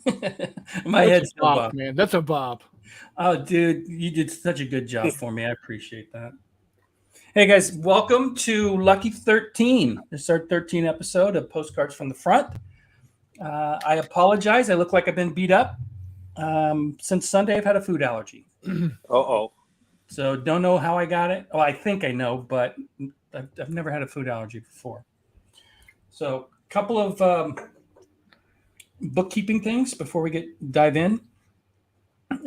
My That's head's a still bop, bob. man. That's a bop. Oh, dude, you did such a good job for me. I appreciate that. Hey guys, welcome to Lucky 13. This is our 13th episode of Postcards from the Front. I apologize. I look like I've been beat up. Since Sunday, I've had a food allergy. Uh-oh. So don't know how I got it. Oh, I think I know, but I've never had a food allergy before. So a couple of bookkeeping things before we dive in.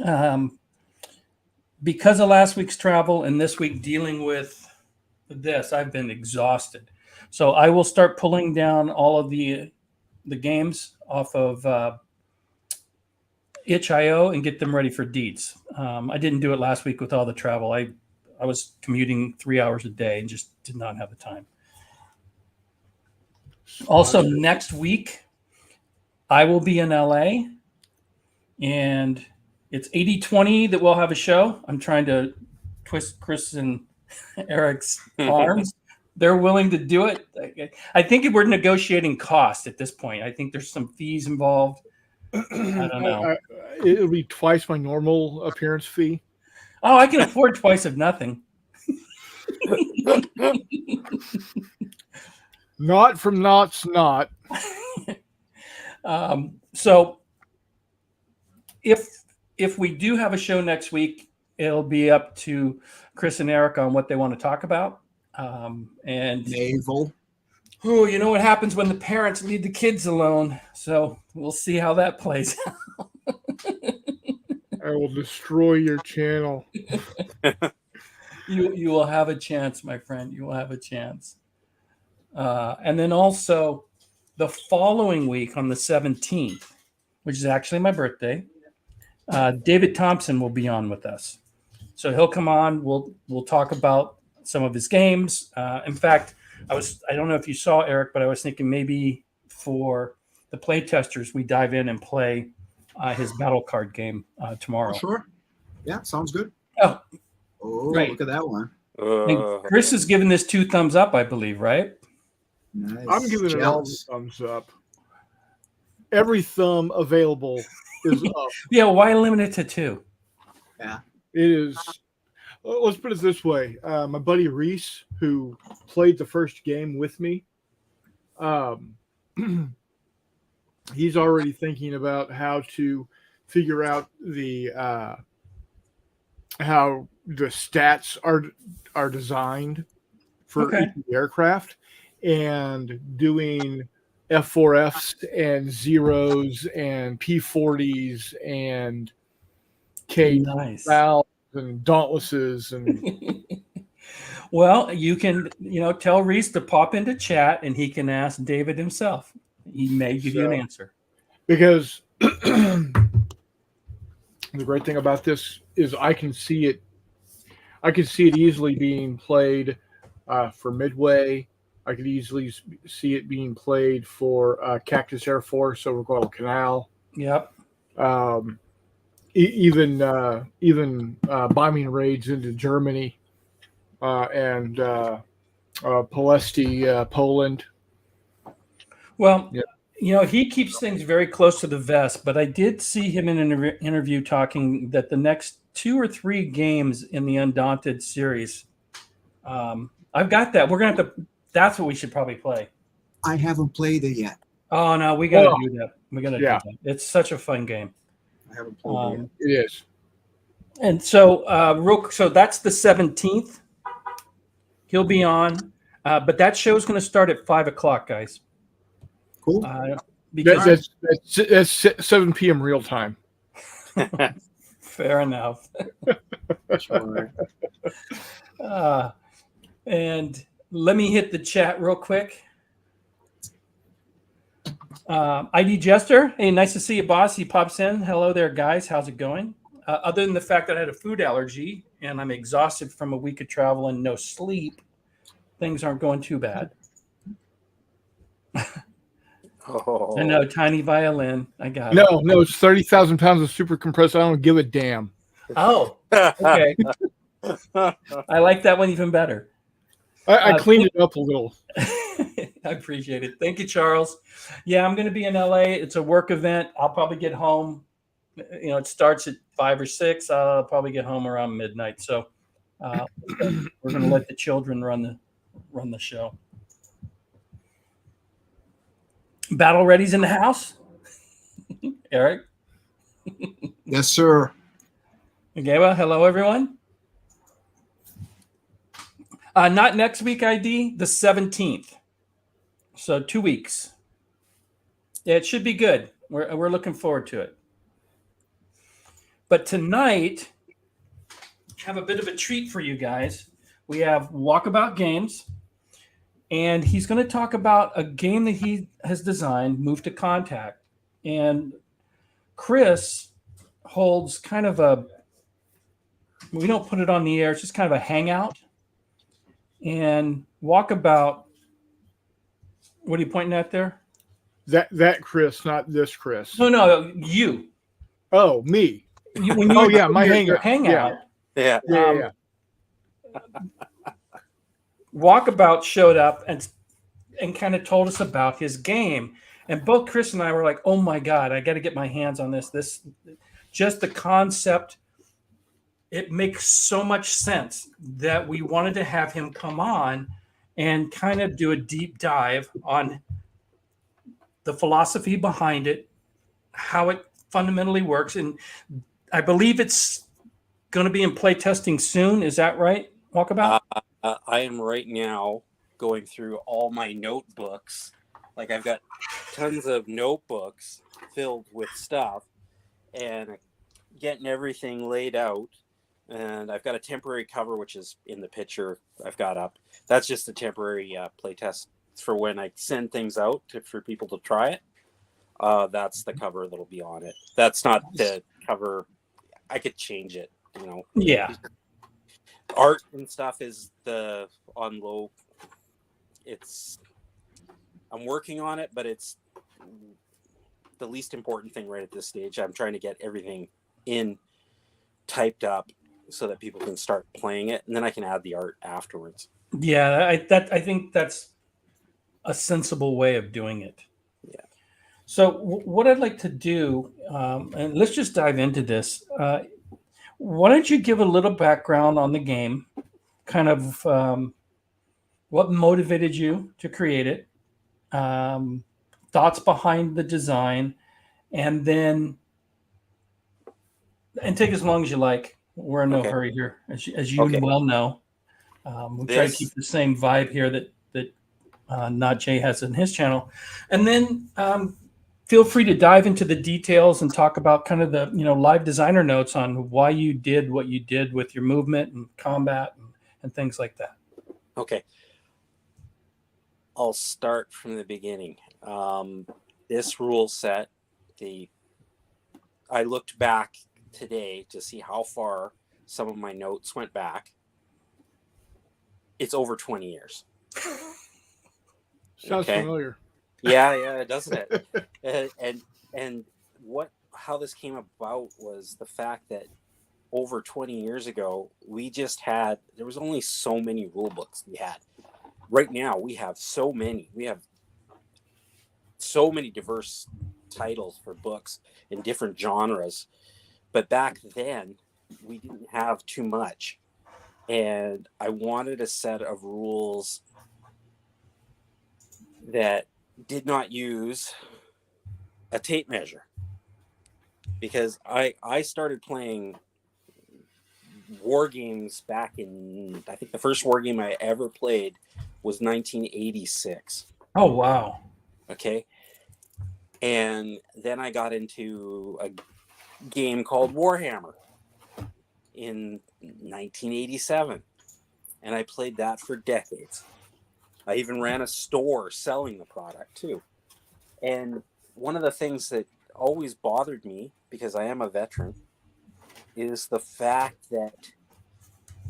Um, because of last week's travel and this week dealing with this, I've been exhausted. So I will start pulling down all of the games off of itch.io and get them ready for Deeds. I didn't do it last week with all the travel. I was commuting 3 hours a day and just did not have the time. Also, next week, I will be in LA, and it's 80-20 that we'll have a show. I'm trying to twist Chris and Eric's arms. They're willing to do it. I think we're negotiating cost at this point. I think there's some fees involved. I don't know. It'll be twice my normal appearance fee. Oh, I can afford twice of nothing. Not from Knott's Not. So if we do have a show next week, it'll be up to Chris and Eric on what they want to talk about. And naval. Oh, you know what happens when the parents leave the kids alone. So we'll see how that plays out. I will destroy your channel. You will have a chance, my friend. You will have a chance. And then also the following week on the 17th, which is actually my birthday, David Thompson will be on with us. So he'll come on. We'll talk about some of his games. In fact, I don't know if you saw, Eric, but I was thinking maybe for the play testers, we dive in and play his battle card game tomorrow. Oh, sure. Yeah, sounds good. Oh, right. Look at that one. Chris has given this 2 thumbs up, I believe, right? Nice. I'm giving it all the thumbs up. Every thumb available is up. Yeah, why limit it to 2? Yeah. It is. Let's put it this way. My buddy Reese, who played the first game with me, he's already thinking about how to figure out how the stats are designed for each aircraft, and doing F4Fs and zeros and P40s and K-Valves and Dauntlesses and well, you can tell Reese to pop into chat and he can ask David himself. He may give you an answer. Because the great thing about this is I can see it easily being played for Midway. I could easily see it being played for Cactus Air Force over Guadalcanal. Yep. Even bombing raids into Germany and Polesti, Poland. Well, he keeps things very close to the vest, but I did see him in an interview talking that the next 2 or 3 games in the Undaunted series, I've got that. We're going to have to, that's what we should probably play. I haven't played it yet. Oh, no, we got to do that. We got to do that. It's such a fun game. I haven't played it yet. It is. And so, so that's the 17th. He'll be on, but that show is going to start at 5:00, guys. Cool. That's 7 p.m. real time. Fair enough. Sure. And let me hit the chat real quick. ID Jester, hey, nice to see you, boss. He pops in. Hello there, guys. How's it going? Other than the fact that I had a food allergy and I'm exhausted from a week of travel and no sleep, things aren't going too bad. Oh. I know, tiny violin. I got it. No, it's 30,000 pounds of super compressed. I don't give a damn. Oh, okay. I like that one even better. I cleaned it up a little. I appreciate it. Thank you, Charles. Yeah, I'm going to be in LA. It's a work event. I'll probably get home. It starts at 5 or 6. I'll probably get home around midnight. So we're going to let the children run the show. Battle Ready's in the house. Eric. Yes, sir. Okay, well, hello, everyone. Not next week, ID, the 17th. So 2 weeks. Yeah, it should be good. We're looking forward to it. But tonight, I have a bit of a treat for you guys. We have Walkabout Games, and he's going to talk about a game that he has designed, Move to Contact. And Chris holds kind of we don't put it on the air, it's just kind of a hangout. And Walkabout, what are you pointing at there? That Chris, not this Chris. No, you. Oh, me. When Oh, yeah, my your hangout. Yeah. Yeah. Walkabout showed up and kind of told us about his game. And both Chris and I were like, oh my God, I got to get my hands on this. Just the concept, it makes so much sense that we wanted to have him come on and kind of do a deep dive on the philosophy behind it, how it fundamentally works. And I believe it's going to be in play testing soon. Is that right, Walkabout? I am right now going through all my notebooks. Like I've got tons of notebooks filled with stuff and getting everything laid out. And I've got a temporary cover, which is in the picture I've got up. That's just a temporary play test for when I send things out for people to try it. That's the cover that'll be on it. That's not the cover. I could change it, Yeah. Art and stuff is on low. I'm working on it, but it's the least important thing right at this stage. I'm trying to get everything typed up so that people can start playing it, and then I can add the art afterwards. Yeah, I think that's a sensible way of doing it. Yeah. So what I'd like to do, and let's just dive into this. Why don't you give a little background on the game, kind of what motivated you to create it, thoughts behind the design, and take as long as you like. We're in no hurry here, as you well know. We'll try to keep the same vibe here that Not Jay has in his channel, and then feel free to dive into the details and talk about kind of the live designer notes on why you did what you did with your movement and combat and things like that. Okay. I'll start from the beginning. This rule set, I looked back today to see how far some of my notes went back. It's over 20 years. Sounds familiar. Yeah, doesn't it? and how this came about was the fact that over 20 years ago, there was only so many rule books we had. Right now, we have so many. We have so many diverse titles for books in different genres. But back then, we didn't have too much. And I wanted a set of rules that did not use a tape measure. Because I started playing war games back in, I think the first war game I ever played was 1986. Oh, wow. Okay. And then I got into a game called Warhammer in 1987. And I played that for decades. I even ran a store selling the product too. And one of the things that always bothered me, because I am a veteran, is the fact that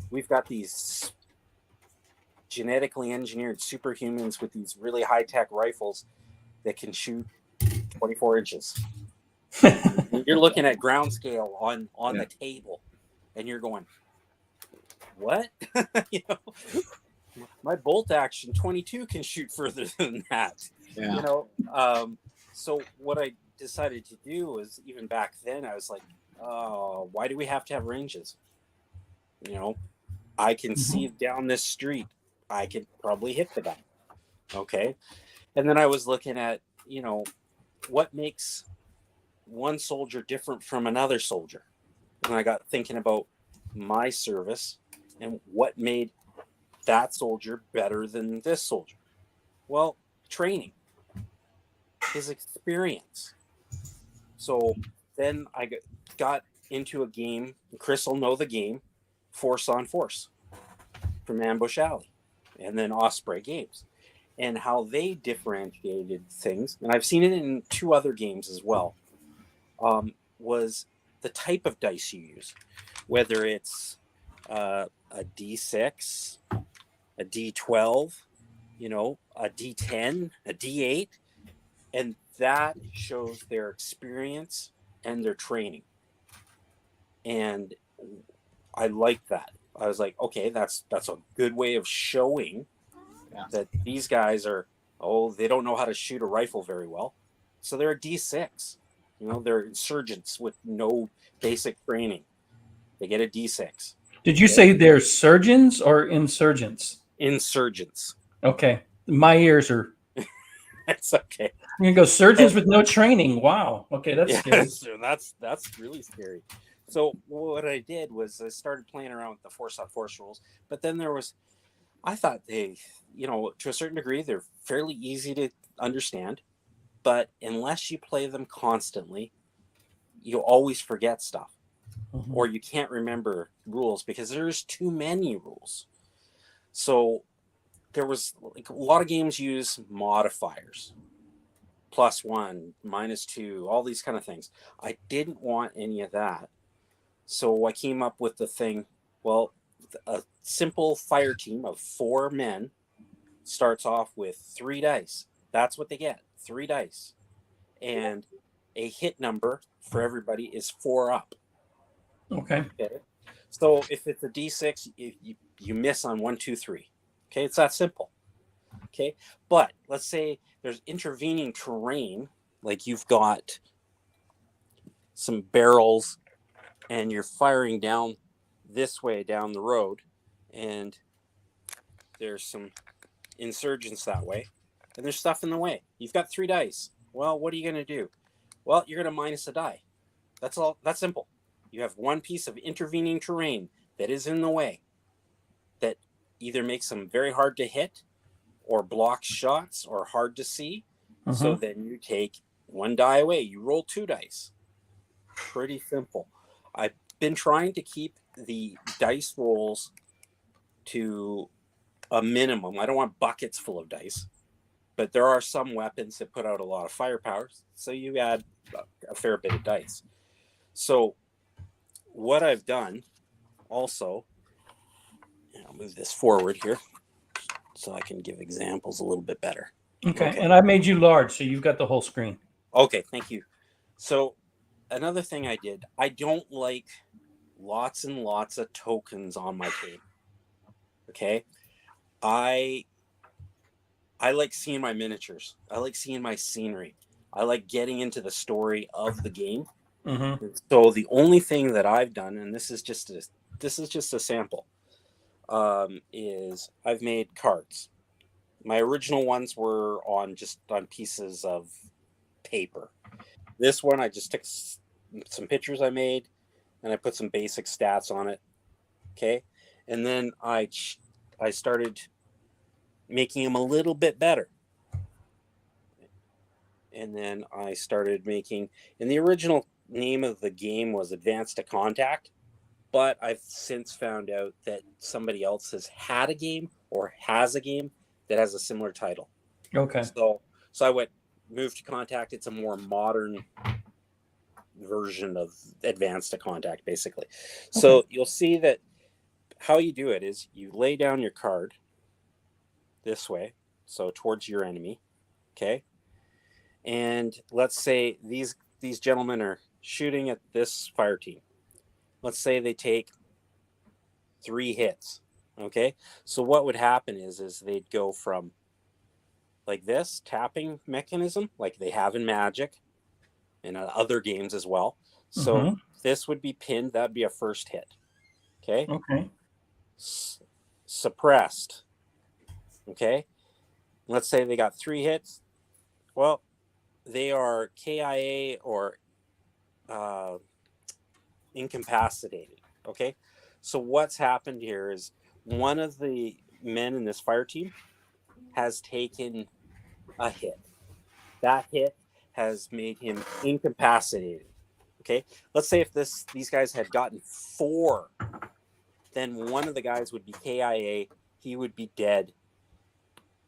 we've got these genetically engineered superhumans with these really high-tech rifles that can shoot 24 inches. You're looking at ground scale on the table, and you're going, what? my bolt action 22 can shoot further than that. Yeah. You know, so what I decided to do was, even back then, I was like, oh, why do we have to have ranges? You know, I can see down this street. I could probably hit the guy. Okay. And then I was looking at, you know, what makes one soldier different from another soldier. And I got thinking about my service and what made that soldier better than this soldier. Well, training, his experience. So then I got into a game. Chris will know the game, Force on Force from Ambush Alley, and then Osprey Games, and how they differentiated things. And I've seen it in 2 other games as well. Was the type of dice you use, whether it's a D6, a D12, you know, a D10, a D8, and that shows their experience and their training. And I like that. I was like, okay, that's a good way of showing that these guys are, they don't know how to shoot a rifle very well, so they're a D6. You know, they're insurgents with no basic training. They get a D6. Did you say they're surgeons or insurgents? Insurgents. Okay. My ears are. That's okay. I'm going to go surgeons with no training. Wow. Okay, that's scary. So that's really scary. So what I did was I started playing around with the Force on Force rules, but then I thought they, you know, to a certain degree, they're fairly easy to understand, but unless you play them constantly, you'll always forget stuff, or you can't remember rules because there's too many rules. So there was like a lot of games use modifiers, +1, -2, all these kind of things. I didn't want any of that. So I came up with the thing, well, a simple fire team of 4 men starts off with 3 dice. That's what they get, 3 dice. And a hit number for everybody is 4 up. Okay. So if it's a D6, you miss on 1, 2, 3. Okay, it's that simple. Okay, but let's say there's intervening terrain, like you've got some barrels and you're firing down this way down the road, and there's some insurgents that way, and there's stuff in the way. You've got 3 dice. Well, what are you going to do? Well, you're going to minus a die. That's all. That's simple. You have one piece of intervening terrain that is in the way that either makes them very hard to hit or blocks shots or hard to see. So then you take 1 die away. You roll 2 dice. Pretty simple. I've been trying to keep the dice rolls to a minimum. I don't want buckets full of dice, but there are some weapons that put out a lot of firepower, so you add a fair bit of dice. So what I've done also, and I'll move this forward here so I can give examples a little bit better. Okay. And I made you large, so you've got the whole screen. Okay, thank you. So another thing I did, I don't like lots and lots of tokens on my game. Okay? I like seeing my miniatures. I like seeing my scenery. I like getting into the story of the game. So the only thing that I've done, and this is just a sample, is I've made cards. My original ones were on pieces of paper. This one, I just took some pictures I made, and I put some basic stats on it. Okay, and then I started making them a little bit better. And then I started making, and the original name of the game was Advance to Contact, but I've since found out that somebody else has had a game or has a game that has a similar title. Okay. So I moved to Contact. It's a more modern version of Advance to Contact, basically. Okay. So you'll see that how you do it is you lay down your card this way, so towards your enemy. Okay. And let's say these gentlemen are shooting at this fire team. Let's say they take 3 hits. Okay, so what would happen is they'd go from like this tapping mechanism, like they have in Magic and other games as well. So Mm-hmm. this would be pinned. That'd be a first hit. Okay, Okay. suppressed. Okay, let's say they got 3 hits. Well, they are KIA or uh, incapacitated. Okay, so what's happened here is one of the men in this fire team has taken a hit. That hit has made him incapacitated. Okay, let's say if these guys had gotten 4, then one of the guys would be KIA. He would be dead.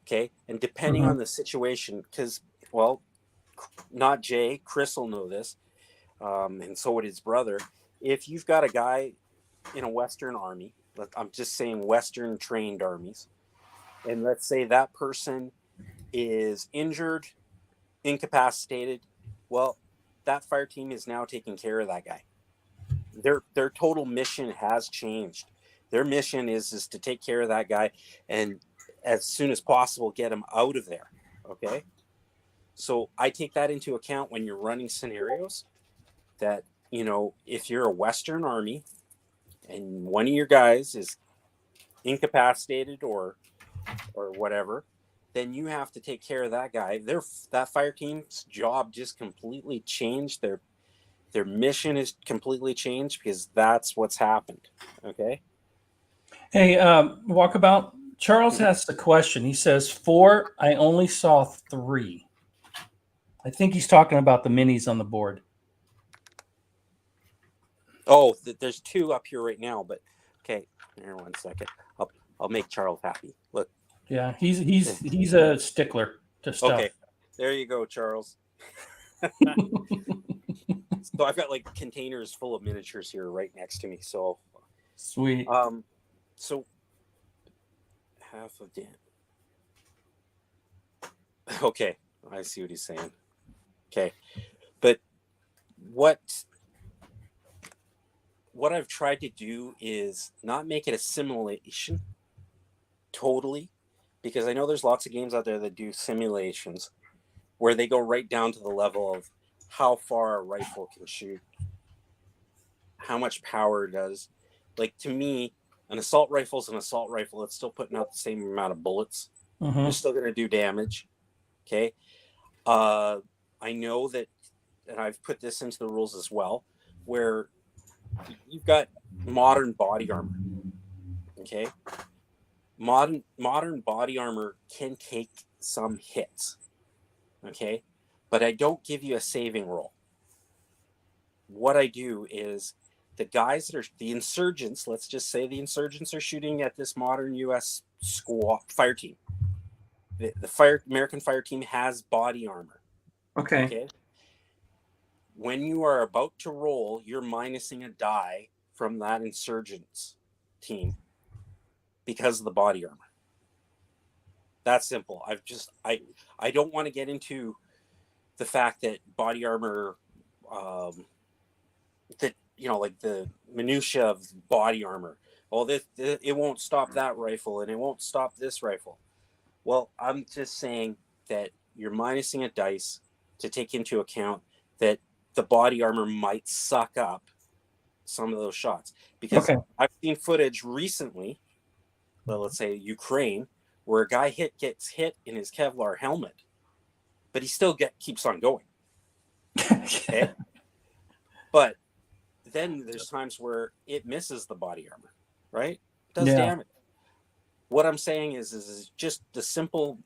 Okay, and depending Mm-hmm. on the situation, because well, not Jay, Chris will know this, and so would his brother. If you've got a guy in a Western army, I'm just saying Western trained armies, and let's say that person is injured, incapacitated, well, that fire team is now taking care of that guy. Their total mission has changed. Their mission is to take care of that guy and as soon as possible get him out of there. Okay, so I take that into account when you're running scenarios that, you know, if you're a Western army and one of your guys is incapacitated or whatever, then you have to take care of that guy. That fire team's job just completely changed. Their mission is completely changed because that's what's happened. Okay. Hey, Walkabout. Charles has a question. He says, 4, I only saw 3. I think he's talking about the minis on the board. Oh, there's 2 up here right now, but okay. Here, 1 second. I'll make Charles happy. Look. Yeah, he's a stickler to stuff. Okay. There you go, Charles. So I've got like containers full of miniatures here right next to me. So Sweet. so half of Dan. Okay, I see what he's saying. Okay, but what I've tried to do is not make it a simulation totally, because I know there's lots of games out there that do simulations where they go right down to the level of how far a rifle can shoot, how much power it does. Like, to me, an assault rifle is an assault rifle. It's still putting out the same amount of bullets. Mm-hmm. You're still going to do damage. Okay. I know that, and I've put this into the rules as well, where you've got modern body armor. Okay. Modern body armor can take some hits. Okay. But I don't give you a saving roll. What I do is the guys that are the insurgents, let's just say the insurgents are shooting at this modern U.S. squad fire team. The American fire team has body armor. Okay. Okay. When you are about to roll, you're minusing a die from that insurgents team because of the body armor. That's simple. I don't want to get into the fact that body armor, that, you know, like the minutia of body armor. Well, it won't stop that rifle and it won't stop this rifle. Well, I'm just saying that you're minusing a dice to take into account that the body armor might suck up some of those shots. Because Okay. I've seen footage recently, well, let's say Ukraine, where a guy gets hit in his Kevlar helmet, but he still keeps on going. Okay. But then there's times where it misses the body armor, right? It does damage. What I'm saying is just the simple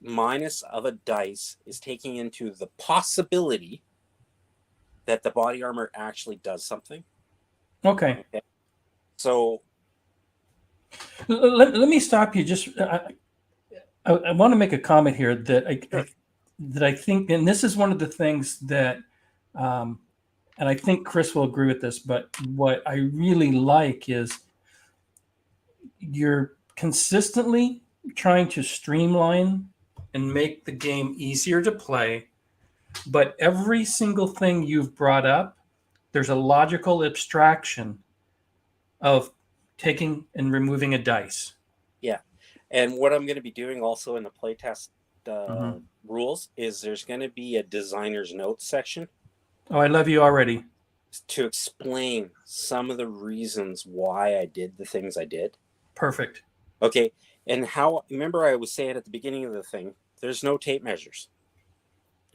minus of a dice is taking into the possibility that the body armor actually does something. Okay. So let me stop you. Just I want to make a comment here that I think, and this is one of the things that, and I think Chris will agree with this, but what I really like is you're consistently trying to streamline and make the game easier to play, but every single thing you've brought up, there's a logical abstraction of taking and removing a dice. And what I'm going to be doing also in the playtest Mhm. rules is there's going to be a designer's notes section Oh, I love you already. to explain some of the reasons why I did the things I did. Perfect. Okay. And how, remember I was saying at the beginning of the thing, there's no tape measures.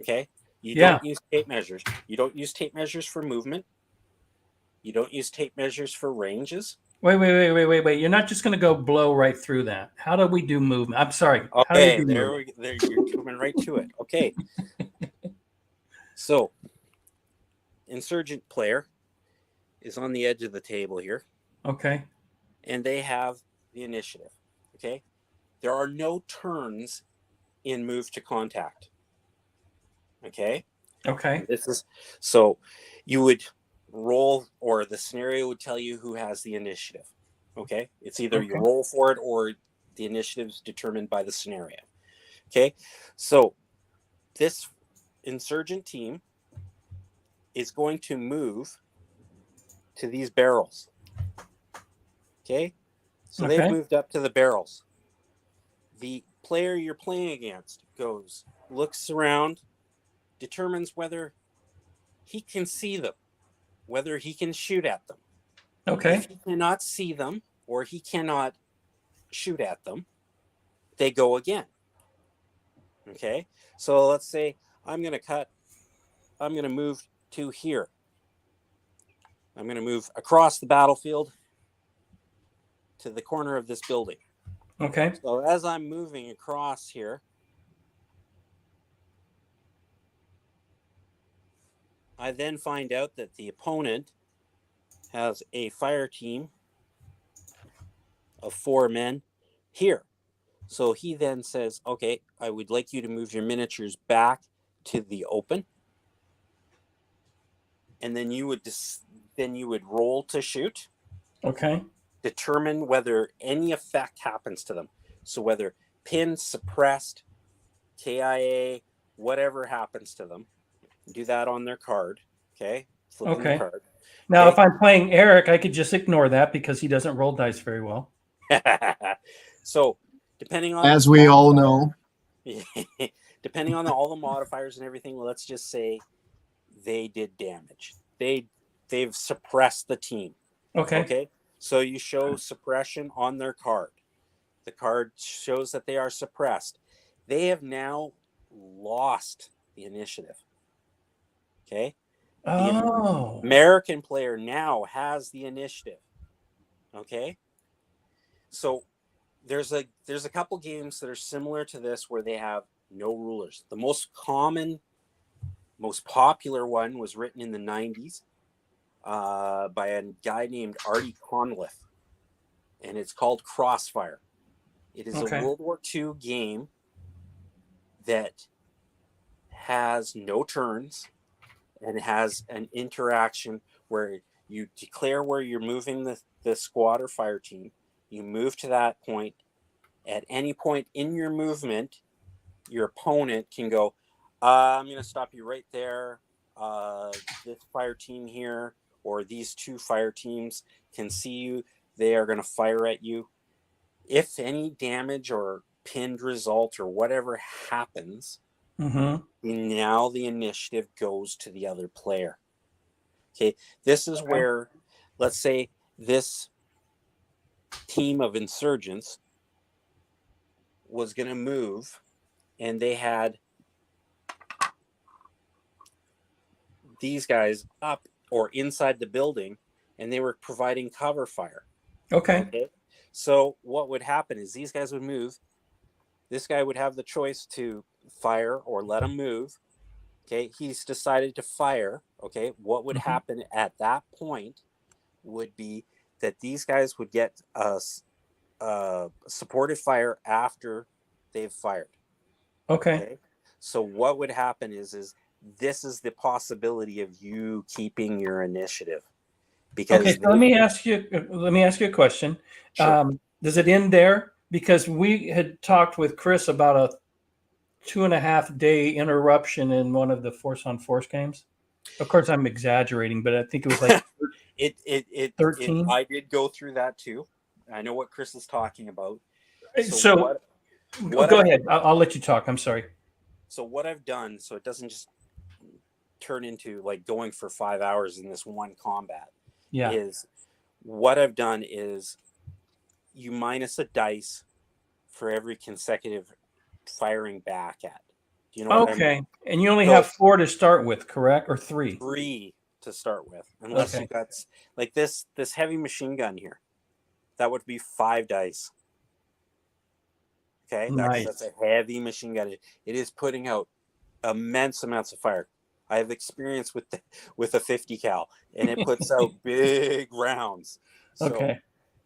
Okay. You Yeah. don't use tape measures. You don't use tape measures for movement. You don't use tape measures for ranges. Wait. You're not just going to go blow right through that. How do we do movement? I'm sorry. How do we Okay. do There, movement? there, you're coming right to it. Okay. So, insurgent player is on the edge of the table here, Okay. and they have the initiative. Okay. There are no turns in move to contact. Okay. Okay. This is so you would roll, or the scenario would tell you who has the initiative. Okay. It's either you Okay. roll for it or the initiative is determined by the scenario. Okay. So this insurgent team is going to move to these barrels. Okay. So Okay. they've moved up to the barrels. The player you're playing against goes, looks around, determines whether he can see them, whether he can shoot at them. Okay. If he cannot see them or he cannot shoot at them, they go again. Okay. So let's say I'm going to move to here. I'm going to move across the battlefield to the corner of this building. Okay. So as I'm moving across here, I then find out that the opponent has a fire team of 4 men here. So he then says, okay, I would like you to move your miniatures back to the open. And then you would roll to shoot, Okay. determine whether any effect happens to them. So whether pinned, suppressed, KIA, whatever happens to them, do that on their card. Okay. Flipping Okay. the card. Now, Okay. if I'm playing Eric, I could just ignore that because he doesn't roll dice very well. So depending on As we all know. depending on all the modifiers and everything, let's just say they did damage. They've suppressed the team. Okay. Okay. So you show suppression on their card. The card shows that they are suppressed. They have now lost the initiative. Okay. Oh. The American player now has the initiative. Okay. So there's a couple games that are similar to this where they have no rulers. The most common, most popular one was written in the 90s by a guy named Artie Conliffe, and it's called Crossfire. It is Okay. a World War II game that has no turns and has an interaction where you declare where you're moving the squad or fire team. You move to that point. At any point in your movement, your opponent can go, I'm going to stop you right there. This fire team here, or these 2 fire teams can see you. They are going to fire at you. If any damage or pinned result or whatever happens, Mm-hmm. now the initiative goes to the other player. Okay, this is Okay. where, let's say, this team of insurgents was going to move, and they had these guys up or inside the building, and they were providing cover fire. Okay. Okay. So what would happen is these guys would move. This guy would have the choice to fire or let him move. Okay. He's decided to fire. Okay. What would Mhm. happen at that point would be that these guys would get a supported fire after they've fired. Okay. Okay. So what would happen is this is the possibility of you keeping your initiative. Because Okay. So let me ask you a question. Sure. Does it end there? Because we had talked with Chris about a 2.5 day interruption in one of the Force on Force games. Of course, I'm exaggerating, but I think it was like It 13. I did go through that too. I know what Chris is talking about. So what go I've, ahead. I'll let you talk. I'm sorry. so what I've done, so it doesn't just turn into like going for 5 hours in this one combat, Yeah. is what I've done is you minus a dice for every consecutive firing back at. Do you know what I mean? Okay. And you only So have 4 to start with, correct? Or 3? 3 to start with, unless Okay. you got like this heavy machine gun here. That would be 5 dice. Okay, that's Nice. a heavy machine gun. It is putting out immense amounts of fire. I have experience with a 50 cal, and it puts out big rounds. So Okay.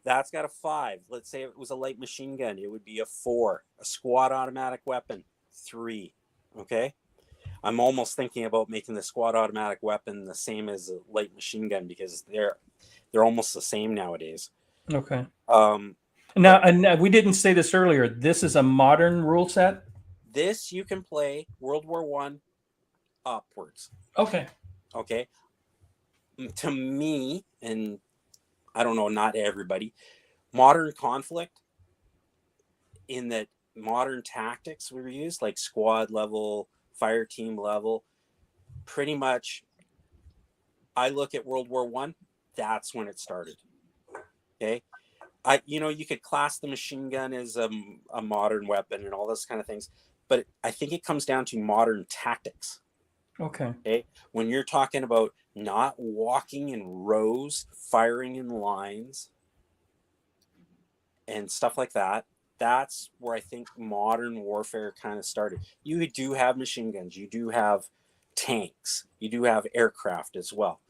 that's got a 5. Let's say it was a light machine gun, it would be a 4. A squad automatic weapon, 3. Okay, I'm almost thinking about making the squad automatic weapon the same as a light machine gun because they're almost the same nowadays. Okay. Um, Now, and we didn't say this earlier. This is a modern rule set. this you can play World War One upwards. Okay. Okay, to me, and I don't know, not everybody, modern conflict in that modern tactics were used, like squad level, fire team level, pretty much. I look at World War One. That's when it started. Okay, you could class the machine gun as a modern weapon and all those kind of things, but I think it comes down to modern tactics. Okay. Okay, when you're talking about not walking in rows, firing in lines, and stuff like that, that's where I think modern warfare kind of started. You do have machine guns, you do have tanks, you do have aircraft as well,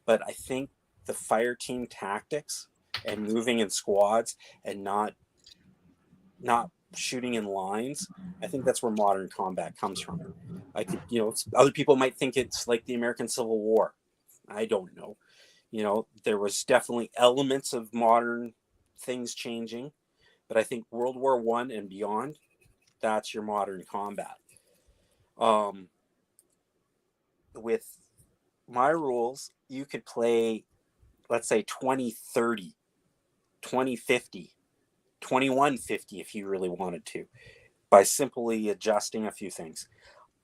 but I think the fire team tactics and moving in squads and not shooting in lines, I think that's where modern combat comes from. Like, other people might think it's like the American Civil War. I don't know. There was definitely elements of modern things changing, but I think World War One and beyond, that's your modern combat. With my rules, you could play, let's say 2030, 2050, 2150 if you really wanted to, by simply adjusting a few things.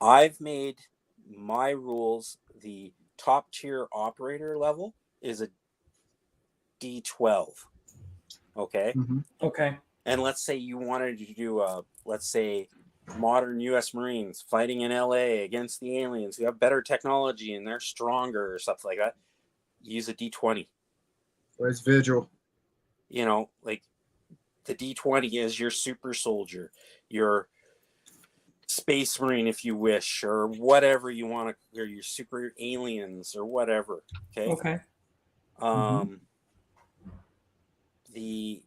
I've made my rules, the top tier operator level is a D12. Okay. Okay. And let's say you wanted to do let's say modern US Marines fighting in LA against the aliens who have better technology and they're stronger or something like that. Use a D20. Where's Vigil? Like the D20 is your super soldier, your space marine, if you wish, or whatever you want to, or your super aliens or whatever. Okay. Okay. The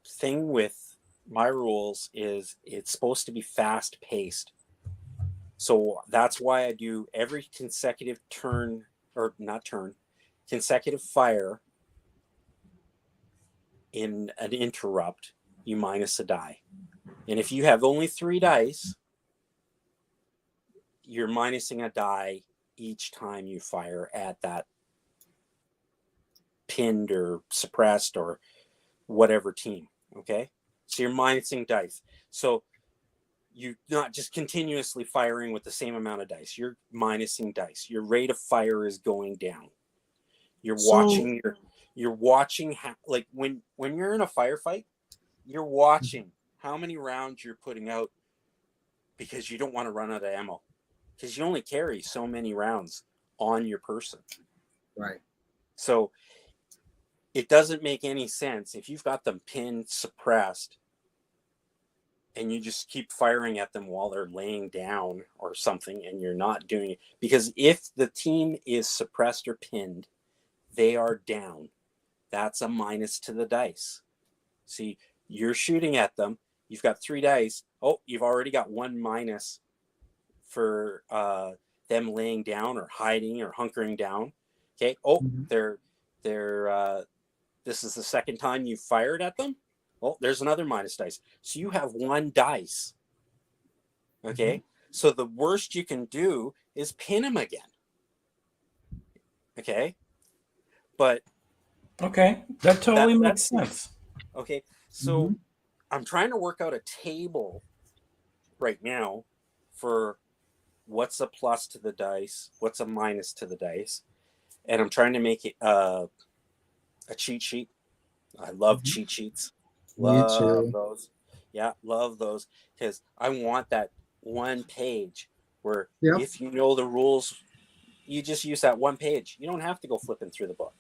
thing with my rules is it's supposed to be fast paced. So that's why I do every consecutive consecutive fire in an interrupt, you minus a die. And if you have only 3 dice, you're minusing a die each time you fire at that pinned or suppressed or whatever team. Okay, so you're minusing dice. So you're not just continuously firing with the same amount of dice. You're minusing dice. Your rate of fire is going down. You're watching like when you're in a firefight, you're watching how many rounds you're putting out because you don't want to run out of ammo, because you only carry so many rounds on your person. Right. So it doesn't make any sense if you've got them pinned, suppressed, and you just keep firing at them while they're laying down or something, and you're not doing it. Because if the team is suppressed or pinned, they are down. That's a minus to the dice. See, you're shooting at them. You've got 3 dice. Oh, you've already got 1 minus for them laying down or hiding or hunkering down. Okay. Oh, they're this is the second time you fired at them. Well, there's another minus dice. So you have 1 dice. Okay. So the worst you can do is pin them again. Okay. But Okay, that totally That- makes sense. Okay, so Mhm. I'm trying to work out a table right now for what's a plus to the dice, what's a minus to the dice, and I'm trying to make it a cheat sheet. I love Mhm. cheat sheets. Me Love too. those. Yeah, love those because I want that one page where Yep. if you know the rules, you just use that one page. You don't have to go flipping through the book.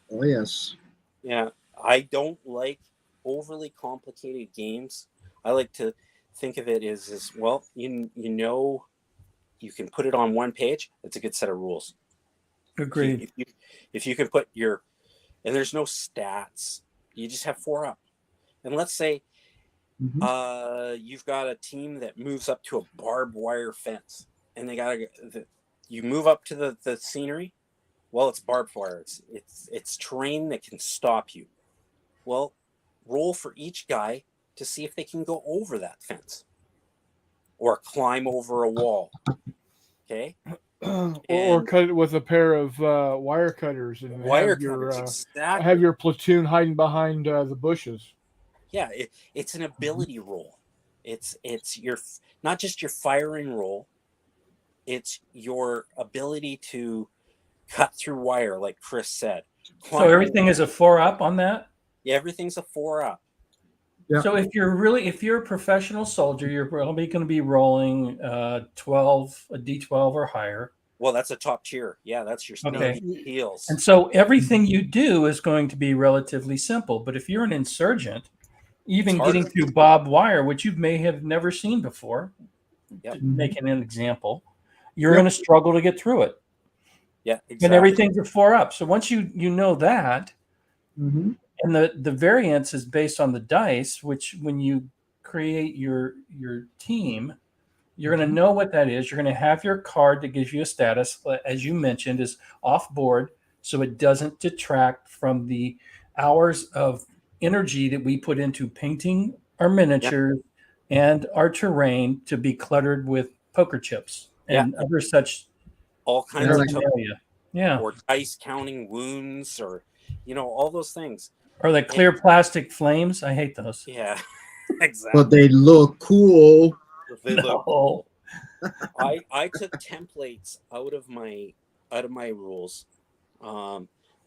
Oh yes. Yeah, I don't like overly complicated games. I like to think of it as well. You know, you can put it on one page. It's a good set of rules. Agreed. If you can put your and there's no stats. You just have 4 up. And let's say Mhm. you've got a team that moves up to a barbed wire fence, and you move up to the scenery. Well, it's barbed wire. It's terrain that can stop you. Well, roll for each guy to see if they can go over that fence or climb over a wall. Okay, Or and cut it with a pair of wire cutters and wire cutters have exactly. your platoon hiding behind the bushes. Yeah, it's an ability roll. It's your not just your firing roll. It's your ability to cut through wire, like Chris said. So Climb a everything is a wall. 4 up on that. Yeah, everything's a 4 up. Yeah. So if you're a professional soldier, you're probably going to be rolling 12, a D12 or higher. Well, that's a top tier. Yeah, that's your Okay. Navy SEALs. And so everything you do is going to be relatively simple. But if you're an insurgent, even harder. getting through barbed wire, which you may have never seen before, Yep. making an example, you're Yep. going to struggle to get through it. Yeah, And exactly. everything's a 4 up. So once you know that, Mm-hmm. and the variance is based on the dice, which when you create your team, you're going to know what that is. You're going to have your card that gives you a status, as you mentioned, is off board, so it doesn't detract from the hours of energy that we put into painting our Yeah. miniatures and our terrain to be cluttered with poker chips and other such All kinds Yeah, of like- paraphernalia. Yeah, or dice counting wounds or all those things. or the clear plastic flames. I hate those. Yeah, exactly. But they look cool. They look No. cool. I took templates out of my rules.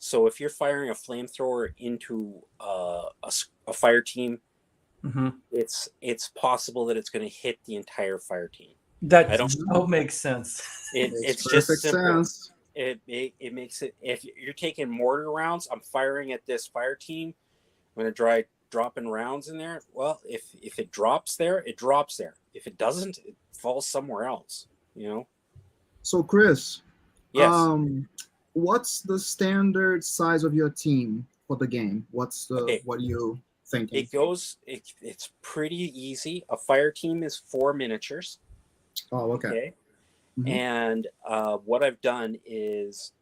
So if you're firing a flamethrower into a fire team, Mhm. it's possible that it's going to hit the entire fire team. That I don't. makes sense. Makes It's perfect just simple. sense. It makes it. If you're taking mortar rounds, I'm firing at this fire team. I'm going to dropping rounds in there. Well, if it drops there, it drops there. If it doesn't, it falls somewhere else. So Chris, Yes. what's the standard size of your team for the game? Okay. What are you thinking? It's pretty easy. A fire team is 4 miniatures. Oh, okay. Mhm. And what I've done is,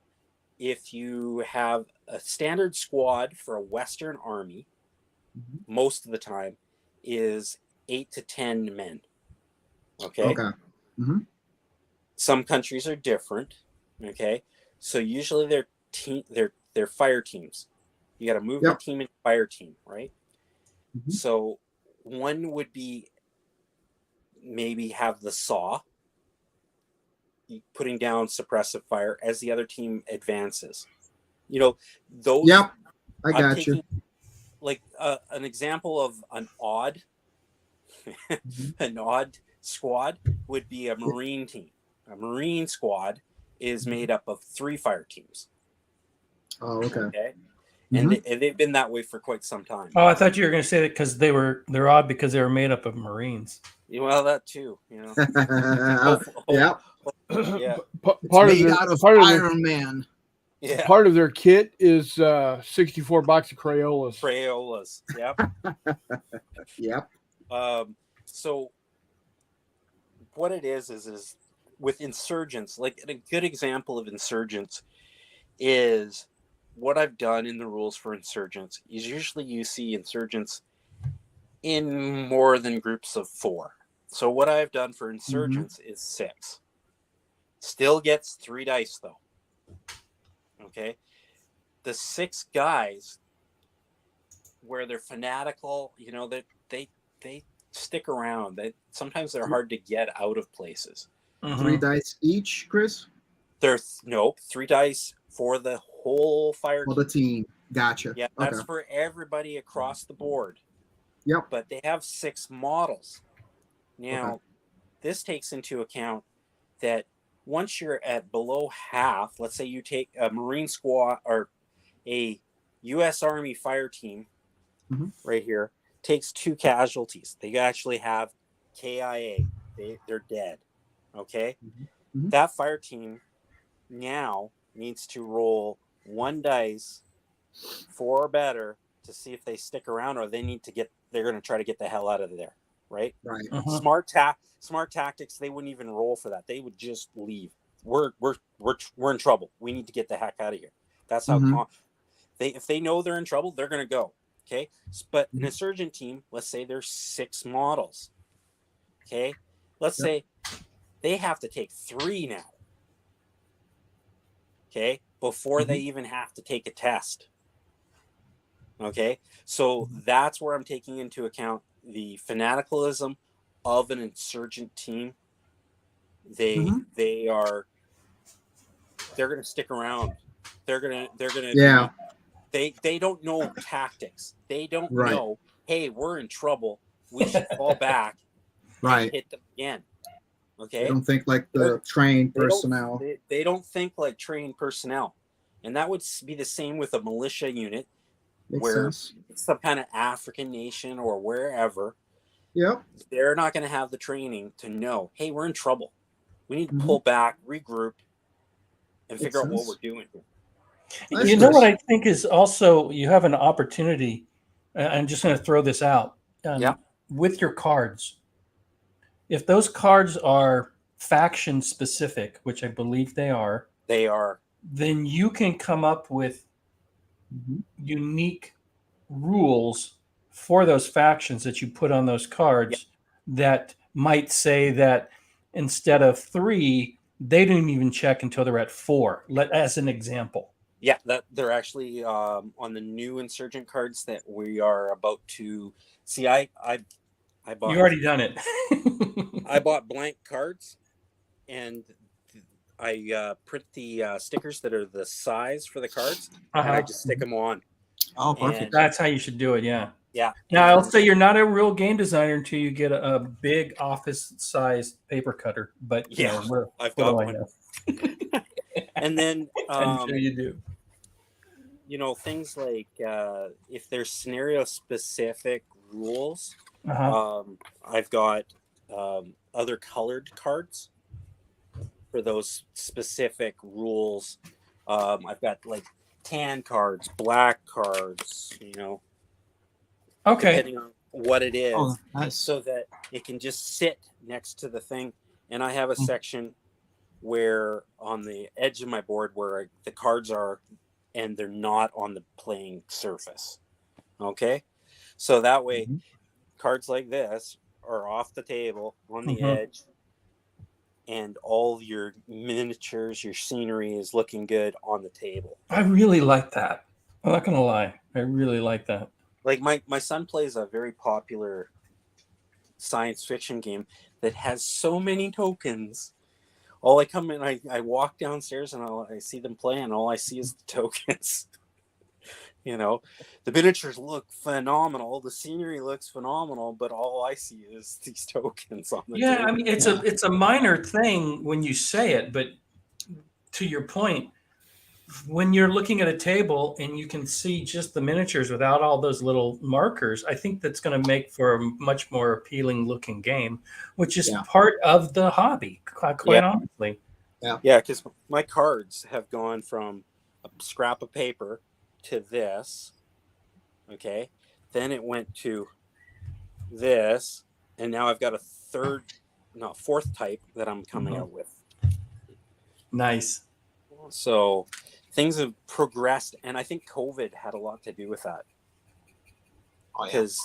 if you have a standard squad for a Western army, Mhm. most of the time is 8 to 10 men. Okay. Okay. Mm-hmm. Some countries are different. Okay. So usually they're fire teams. You got to move Yep. the team and fire team, right? Mhm. So one would be maybe have the saw putting down suppressive fire as the other team advances. Those. Yep. I I'm got taking, you. like an example of an odd Mhm. an odd squad would be a Marine team. A Marine squad is made up of 3 fire teams. Oh, okay. Okay. Mhm. And they've been that way for quite some time. Oh, I thought you were going to say that because they're odd because they were made up of Marines. Well, that too. Yeah. Yeah. Part Made of out of their Iron Man. Yeah. part of their kit is 64 box of Crayolas. Crayolas. Yep. Yep. So what it is with insurgents, like a good example of insurgents is what I've done in the rules for insurgents is usually you see insurgents in more than groups of 4. So what I've done for insurgents is 6. Still gets 3 dice though. Okay. the 6 guys where they're fanatical, you know, that they stick around. That sometimes they're hard to get out of places. Mhm. 3 dice each, Chris, There's 3 dice for the whole fire for team. the team. Gotcha. Yeah, Okay. that's for everybody across the board. Yep. But they have 6 models. Now, this takes into account that once you're at below half, let's say you take a Marine squad or a U.S. Army fire team Mhm. right here, takes 2 casualties. They actually have KIA. They're dead. Okay? Mhm. That fire team now needs to roll 1 dice, 4 or better, to see if they stick around, or they're going to try to get the hell out of there. Right? Right. Mhm. Smart tactics. They wouldn't even roll for that. They would just leave. We're in trouble. We need to get the heck out of here. That's how Mhm. if they know they're in trouble, they're going to go. Okay. But an Mhm. insurgent team, let's say there's 6 models. Okay. Let's Yep. say they have to take 3 now. Okay. Before they even have to take a test. Okay. So that's where I'm taking into account the fanaticalism of an insurgent team. Mhm. They're going to stick around. They're going to Yeah. they don't know tactics. They don't Right. know, hey, we're in trouble. We should fall back Right. and hit them again. They Okay. don't think like the trained They don't- personnel. They don't think like trained personnel. And that would be the same with a militia unit, Makes where sense. it's some kind of African nation or wherever. Yep. They're not going to have the training to know, hey, we're in trouble. We need to Mhm. pull back, regroup, and Makes figure out what sense. we're doing here. Nice, You know what Chris. I think is also you have an opportunity. I'm just going to throw this out. Yeah. With your cards, if those cards are faction specific, which I believe they are, They are. then you can come up with Mhm. unique rules for those factions that you put on those cards that might say that instead of 3, they didn't even check until they're at 4. As an example. Yeah, that they're actually on the new insurgent cards that we are about to see. I bought You already done it. I bought blank cards, and I print the stickers that are the size for the cards, and I Uh-huh. just stick them on. Oh, perfect. That's how you should do it. Yeah. Yeah. Now I'll and- say you're not a real game designer until you get a big office-sized paper cutter. But you Yeah, know, I've what got do I one. know? And then I'm sure you do. you know, things like if there's scenario specific rules, Uh-huh. I've got other colored cards for those specific rules. I've got like tan cards, black cards, you know, Okay. depending on what it is, Oh, nice. so that it can just sit next to the thing. And I have a Mm. section where on the edge of my board where the cards are, and they're not on the playing surface. Okay, so that way Mhm. cards like this are off the table on the Mhm. edge, and all your miniatures, your scenery is looking good on the table. I really like that. I'm not gonna lie. I really like that. Like my son plays a very popular science fiction game that has so many tokens. All I come in, I walk downstairs and I see them play, and all I see is the tokens. You know, the miniatures look phenomenal, the scenery looks phenomenal, but all I see is these tokens on the Yeah, table. I mean it's a minor thing when you say it, but to your point, when you're looking at a table and you can see just the miniatures without all those little markers, I think that's going to make for a much more appealing looking game, which is Yeah. part of the hobby, quite Yeah. honestly. Yeah, because my cards have gone from a scrap of paper to this. Okay. Then it went to this. And now I've got a fourth type that I'm coming Mhm. out with. Nice. So things have progressed. And I think COVID had a lot to do with that. Oh, yeah. Because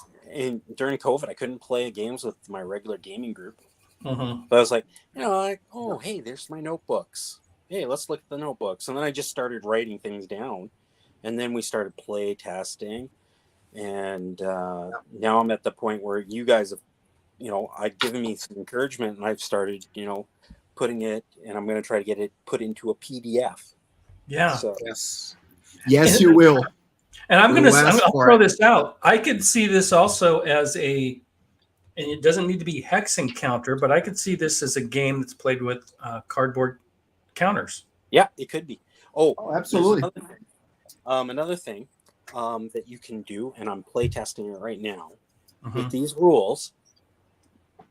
during COVID, I couldn't play games with my regular gaming group. Mhm. But I was like, you know, oh, hey, there's my notebooks. Hey, let's look at the notebooks. And then I just started writing things down. And then we started play testing, and now I'm at the point where you guys have, I've given me some encouragement, and I've started, putting it, and I'm going to try to get it put into a PDF. Yeah. So Yes. Yes, you will. And I'm We'll going to ask I'll for throw it. this out. I could see this also as and it doesn't need to be hex encounter, but I could see this as a game that's played with cardboard counters. yeah, it could be. Oh, Oh, there's absolutely. another thing that you can do, and I'm play testing it right now. Mhm. With these rules,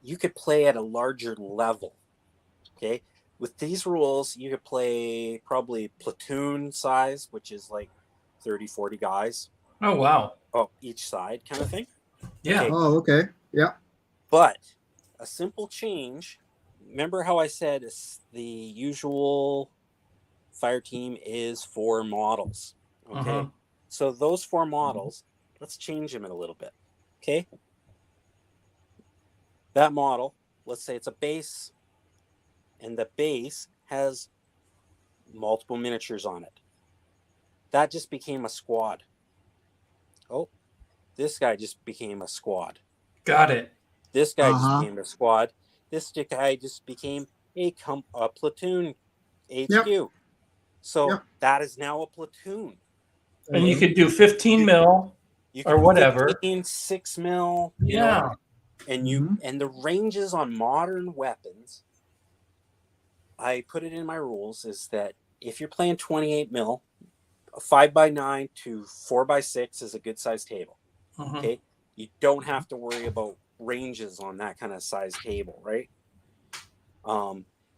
you could play at a larger level. Okay, with these rules, you could play probably platoon size, which is like 30, 40 guys Oh, wow. each side, kind of thing. Yeah. Okay. Oh, okay. Yeah. But a simple change. Remember how I said the usual fire team is 4 models. Okay. Mhm. So those 4 models, let's change them a little bit. Okay. That model, let's say it's a base, and the base has multiple miniatures on it. That just became a squad. Oh, this guy just became a squad. Got it. This guy just Uh-huh. became a squad. This guy just became a platoon HQ. Yep. So Yep. that is now a platoon. And you could do 15 mil. You Or can whatever. 15, 6 mil, Yeah. and and the ranges on modern weapons, I put it in my rules, is that if you're playing 28 mil, a 5x9 to 4x6 is a good size table. Mhm. Okay, you don't have to worry about ranges on that kind of size table, right?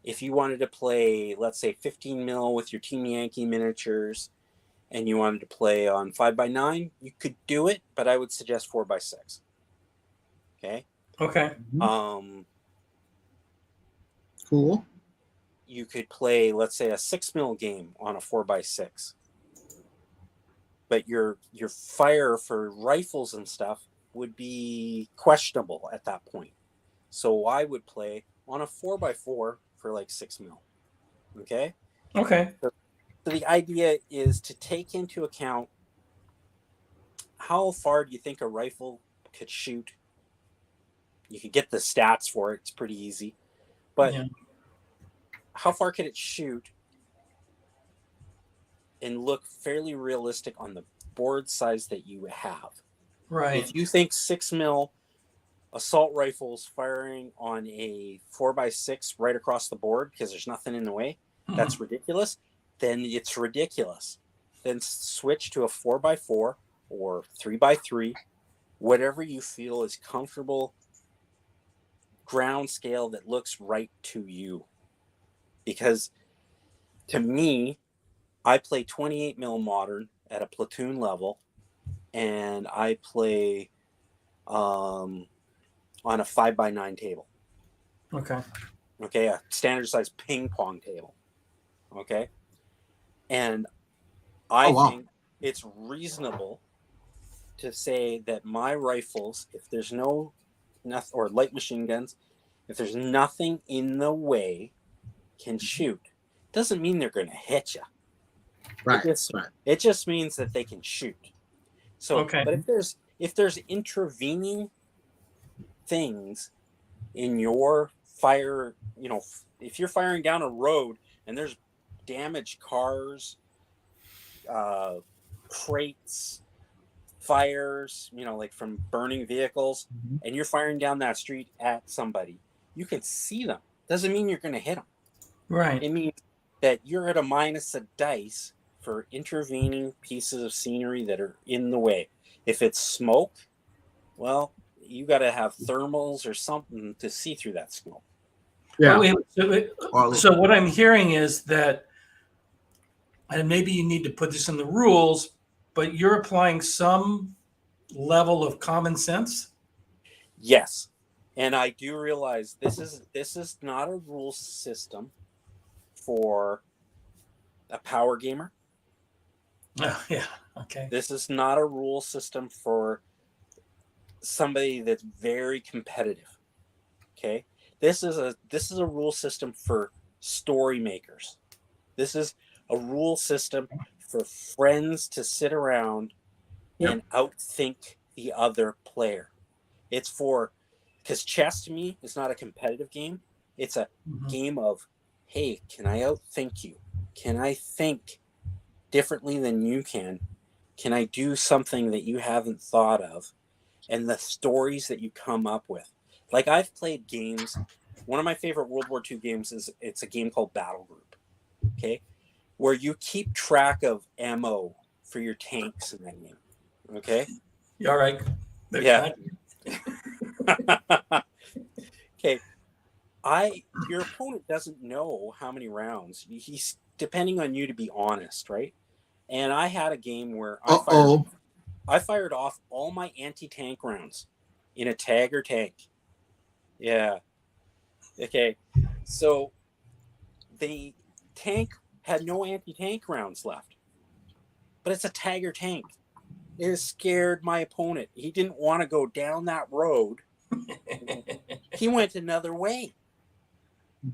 If you wanted to play, let's say 15 mil with your Team Yankee miniatures, and you wanted to play on 5x9, you could do it, but I would suggest 4x6. Okay. Okay. Cool. You could play, let's say, a 6 mil game on a 4x6, but your fire for rifles and stuff would be questionable at that point. So I would play on a 4x4 for like 6 mil. Okay. Okay. So the idea is to take into account how far do you think a rifle could shoot. You could get the stats for it. It's pretty easy. But Yeah. how far could it shoot and look fairly realistic on the board size that you have? Right. If you think 6 mil assault rifles firing on a 4x6 right across the board because there's nothing in the way, that's ridiculous, then it's ridiculous. Then switch to a 4x4 or 3x3, whatever you feel is comfortable ground scale that looks right to you. Because to me, I play 28 mil modern at a platoon level, and I play on a 5x9 table. Okay. Okay, a standard size ping pong table. Okay, and I think it's reasonable to say that my rifles, if there's or light machine guns, if there's nothing in the way, can shoot. Doesn't mean they're going to hit you. Right. It just means that they can shoot. So, Okay. but if there's intervening things in your fire, if you're firing down a road and there's damaged cars, crates, fires, like from burning vehicles, and you're firing down that street at somebody, you can see them. Doesn't mean you're going to hit them. Right. It means that you're at a minus a dice for intervening pieces of scenery that are in the way. If it's smoke, well, you got to have thermals or something to see through that smoke. Yeah. So what I'm hearing is that, and maybe you need to put this in the rules, but you're applying some level of common sense. Yes, and I do realize this is not a rule system for a power gamer. Yeah. Okay. This is not a rule system for somebody that's very competitive. Okay, this is a rule system for story makers. This is a rule system for friends to sit around and outthink the other player. It's for, because chess to me is not a competitive game. It's a game of, hey, can I outthink you? Can I think differently than you can? Can I do something that you haven't thought of? And the stories that you come up with. Like, I've played games. One of my favorite World War II games is, it's a game called Battle Group. Okay. Where you keep track of ammo for your tanks in that game. Okay. You all right? Yeah. Okay. Your opponent doesn't know how many rounds. He's depending on you to be honest, right? And I had a game where I fired off all my anti-tank rounds in a Tiger tank. Yeah. Okay. So the tank had no anti-tank rounds left. But it's a Tiger tank. It scared my opponent. He didn't want to go down that road. He went another way.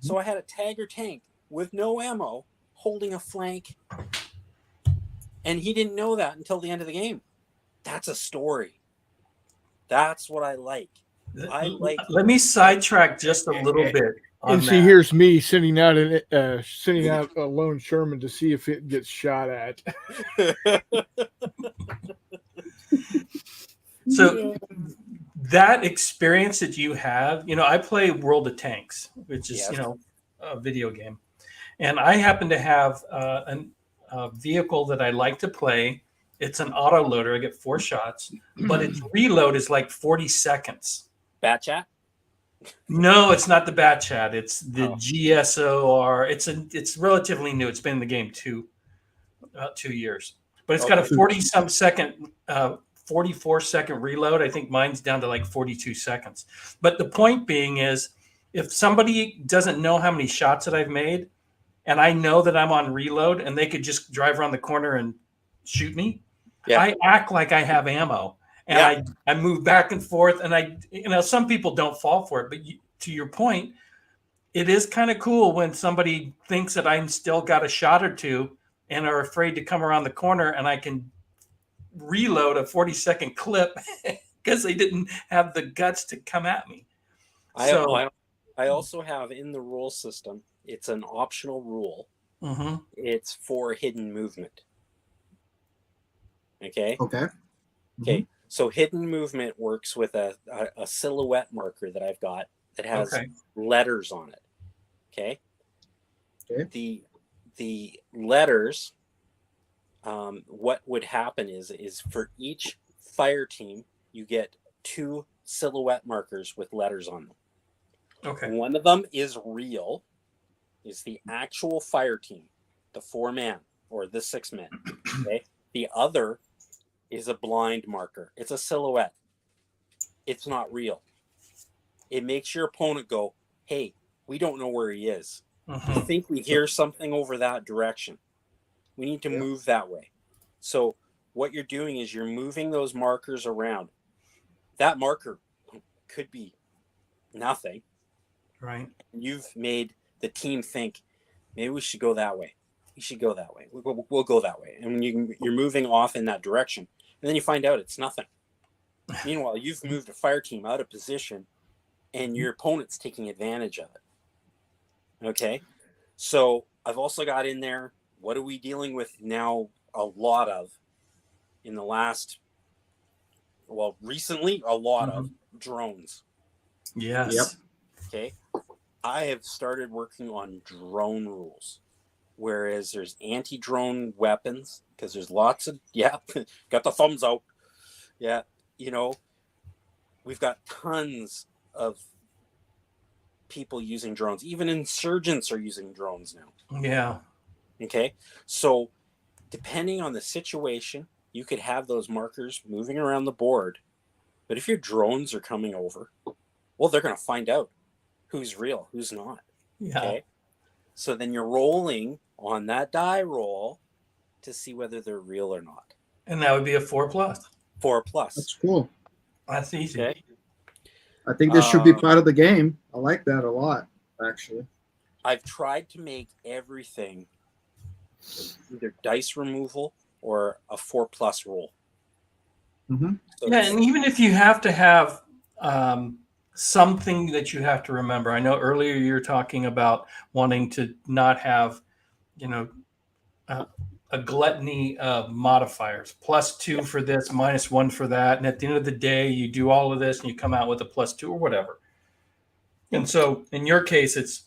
So I had a Tiger tank with no ammo holding a flank. And he didn't know that until the end of the game. That's a story. That's what I like. Let me sidetrack just a little bit. And see, here's me sending out a lone Sherman to see if it gets shot at. So that experience that you have, I play World of Tanks, which is, a video game. And I happen to have a vehicle that I like to play. It's an auto loader. I get 4 shots, but its reload is like 40 seconds. Bat Chat? No, it's not the Bat Chat. It's the GSOR. It's relatively new. It's been in the game about 2 years, but it's got a 44 second reload. I think mine's down to like 42 seconds. But the point being is, if somebody doesn't know how many shots that I've made, and I know that I'm on reload, and they could just drive around the corner and shoot me, I act like I have ammo. And I move back and forth, and some people don't fall for it. But to your point, it is kind of cool when somebody thinks that I'm still got a shot or two and are afraid to come around the corner, and I can reload a 40-second clip because they didn't have the guts to come at me. I also have in the rule system, it's an optional rule. It's for hidden movement. Okay. So hidden movement works with a silhouette marker that I've got that has letters on it. Okay. The letters, what would happen is for each fire team, you get 2 silhouette markers with letters on them. Okay. One of them is real, is the actual fire team, the 4-man or the 6-man. Okay. The other is a blind marker. It's a silhouette. It's not real. It makes your opponent go, hey, we don't know where he is. I think we hear something over that direction. We need to move that way. So what you're doing is you're moving those markers around. That marker could be nothing. Right. You've made the team think, maybe we should go that way. We should go that way. We'll go that way. And when you're moving off in that direction, and then you find out it's nothing. Meanwhile, you've moved a fire team out of position, and your opponent's taking advantage of it. Okay? So I've also got in there, what are we dealing with now a lot of in the last, recently, a lot of drones. Yes. Yep. Okay? I have started working on drone rules. Whereas there's anti-drone weapons, because there's lots of, got the thumbs out. Yeah, we've got tons of people using drones. Even insurgents are using drones now. Yeah. Okay. So depending on the situation, you could have those markers moving around the board. But if your drones are coming over, they're going to find out who's real, who's not. Yeah. Okay. So then you're rolling on that die roll to see whether they're real or not. And that would be a 4+. 4+. That's cool. That's easy. Okay. I think this should be part of the game. I like that a lot, actually. I've tried to make everything either dice removal or a 4+ roll. Mm-hmm. So Yeah, it's- and even if you have to have something that you have to remember, I know earlier you were talking about wanting to not have, you know, a gluttony of modifiers, +2 for this, -1 for that, and at the end of the day, you do all of this and you come out with a +2 or whatever. And so, in your case, it's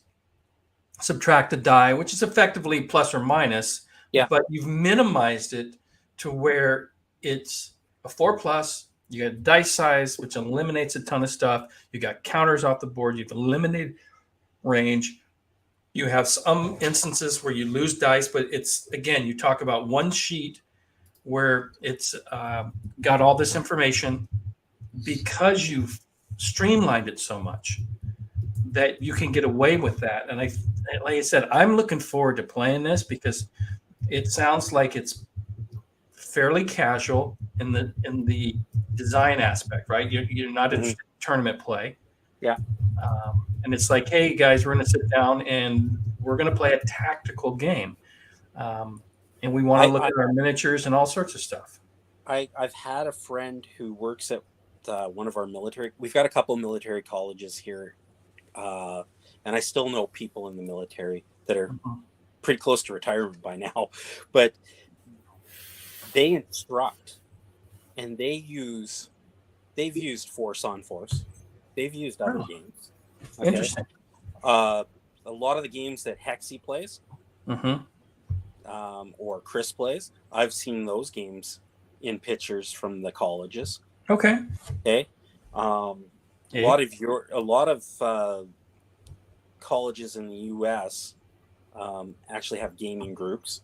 subtract a die, which is effectively plus or minus, Yeah. but you've minimized it to where it's a 4+. You got dice size, which eliminates a ton of stuff. You got counters off the board. You've eliminated range. You have some instances where you lose dice, but it's, again, you talk about one sheet where it's got all this information because you've streamlined it so much that you can get away with that. And like I said, I'm looking forward to playing this because it sounds like it's fairly casual in the design aspect, right? You're not interested in tournament play. Yeah. And it's like, hey guys, we're going to sit down and we're going to play a tactical game, and we want to look at our miniatures and all sorts of stuff. I've had a friend who works at one of our military. We've got a couple of military colleges here, and I still know people in the military that are pretty close to retirement by now, but they instruct, and they've used Force on Force. They've used other games. Okay? Interesting. A lot of the games that Hexy plays, Mm-hmm. or Chris plays, I've seen those games in pictures from the colleges. Okay. Okay. A lot of colleges in the U.S. Actually have gaming groups,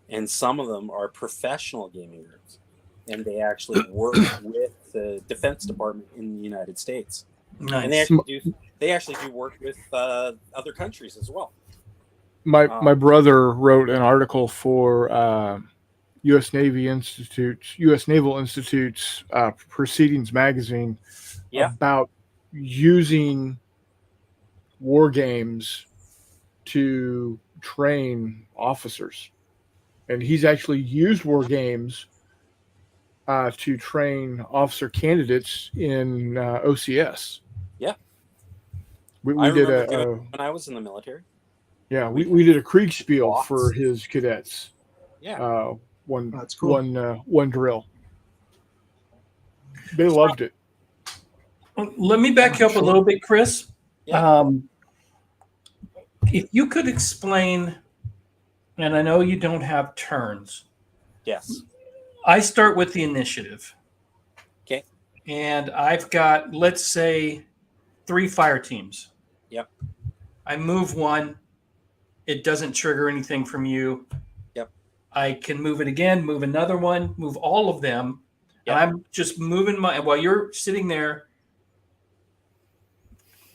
and some of them are professional gaming groups, and they actually work with the Defense Department in the United States, Nice. and they actually do work with other countries as well. My brother wrote an article for U.S. Naval Institute's Proceedings magazine about using war games to train officers, and he's actually used war games to train officer candidates in OCS. Yeah, we I did remember doing it when I was in the military. Yeah, we did a Kriegspiel for his cadets. Yeah, That's cool. one drill. They loved it. Let me back you up a little bit, Chris. Yeah. If you could explain, and I know you don't have turns. Yes. I start with the initiative. Okay. And I've got, let's say, 3 fire teams. Yep. I move one. It doesn't trigger anything from you. Yep. I can move it again, move another one, move all of them. Yep. And I'm just moving while you're sitting there,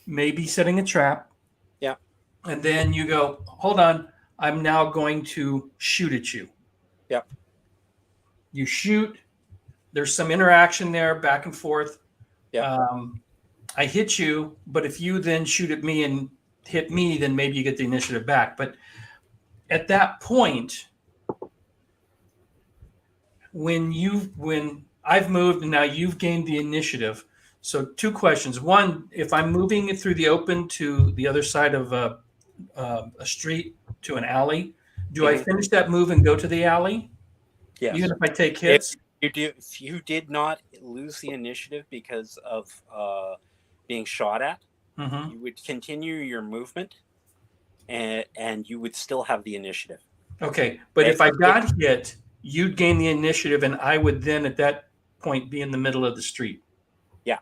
maybe setting a trap. Yeah. And then you go, hold on, I'm now going to shoot at you. Yep. You shoot. There's some interaction there, back and forth. Yeah. I hit you, but if you then shoot at me and hit me, then maybe you get the initiative back. But at that point, when I've moved and now you've gained the initiative. So 2 questions. One, if I'm moving it through the open to the other side of a street to an alley, do I finish that move and go to the alley? Yes. Even if I take hits? If you did not lose the initiative because of being shot at, you would continue your movement, and you would still have the initiative. Okay, but if I got hit, you'd gain the initiative, and I would then at that point be in the middle of the street. Yeah.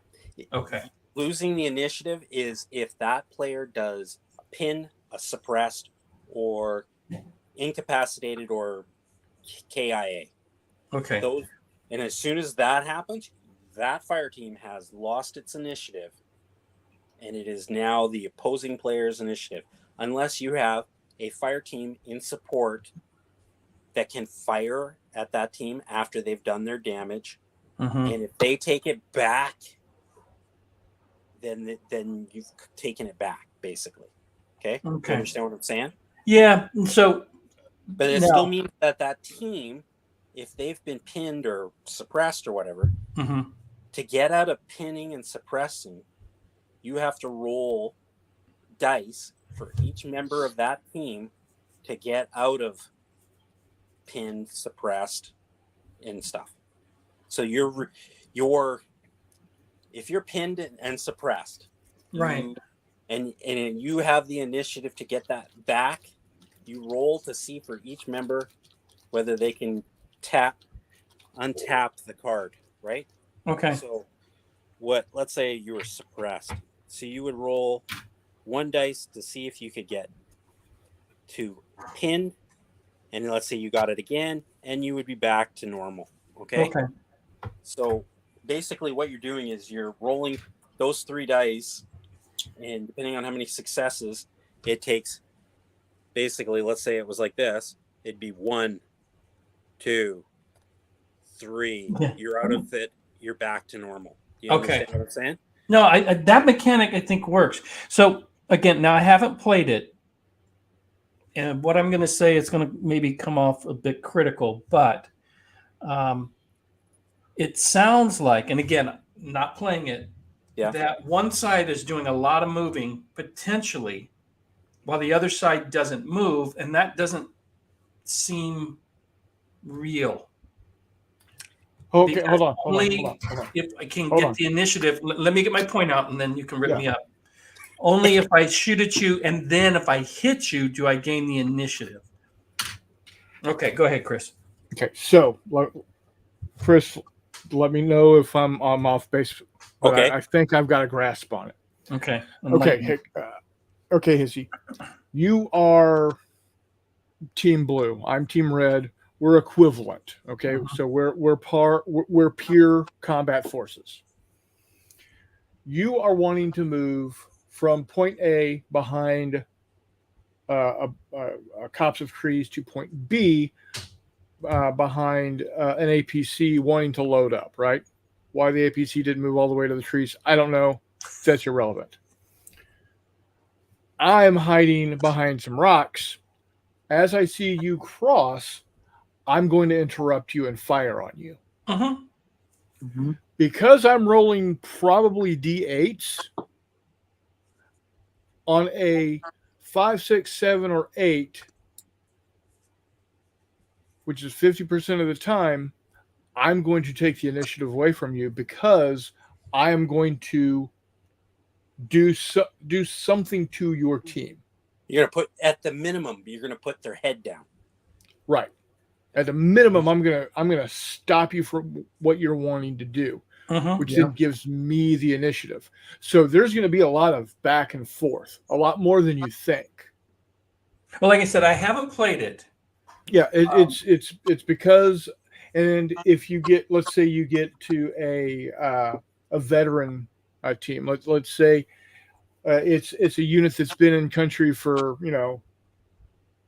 Okay. Losing the initiative is if that player does a pin, a suppressed, or incapacitated, or KIA. Okay. And as soon as that happens, that fire team has lost its initiative, and it is now the opposing player's initiative, unless you have a fire team in support that can fire at that team after they've done their damage. And if they take it back, then you've taken it back, basically. Okay? You understand what I'm saying? Yeah. So But it No. still means that that team, if they've been pinned or suppressed or whatever, Mhm. to get out of pinning and suppressing, you have to roll dice for each member of that team to get out of pinned, suppressed, and stuff. So you're if you're pinned and suppressed, Right. and you have the initiative to get that back, you roll to see for each member whether they can untap the card, right? Okay. So let's say you were suppressed. So you would roll one dice to see if you could get to pin, and let's say you got it again, and you would be back to normal. Okay. Okay. So basically what you're doing is you're rolling those 3 dice, and depending on how many successes it takes, basically, let's say it was like this, it'd be 1, 2, 3. Yeah. You're out of it. You're back to normal. You Okay. understand what I'm saying? No, I that mechanic I think works. So again, now I haven't played it, and what I'm going to say is going to maybe come off a bit critical, but it sounds like, and again, not playing it, Yeah. that one side is doing a lot of moving potentially, while the other side doesn't move, and that doesn't seem real. Okay, Because hold on. If I can Hold get on. the initiative, let me get my point out, and then you can rip Yeah. me up. Only if I shoot at you, and then if I hit you, do I gain the initiative. Okay, go ahead, Chris. Okay, so Chris, let me know if I'm off base. But Okay. I think I've got a grasp on it. Okay. Okay, okay, Hizzy, you are Team Blue. I'm Team Red. We're equivalent. Okay, so we're pure combat forces. You are wanting to move from point A behind a copse of trees to point B behind an APC wanting to load up, right? Why the APC didn't move all the way to the trees, I don't know. That's irrelevant. I'm hiding behind some rocks. As I see you cross, I'm going to interrupt you and fire on you. Mm-hmm. Because I'm rolling probably D8s on a 5, 6, 7, or 8, which is 50% of the time, I'm going to take the initiative away from you because I am going to do something to your team. You're going to put, at the minimum, you're going to put their head down. Right. At the minimum, I'm gonna stop you from what you're wanting to do, which then gives me the initiative. So there's going to be a lot of back and forth, a lot more than you think. Well, like I said, I haven't played it. Yeah, it's because, and if you get, let's say you get to a veteran team, let's say it's a unit that's been in country for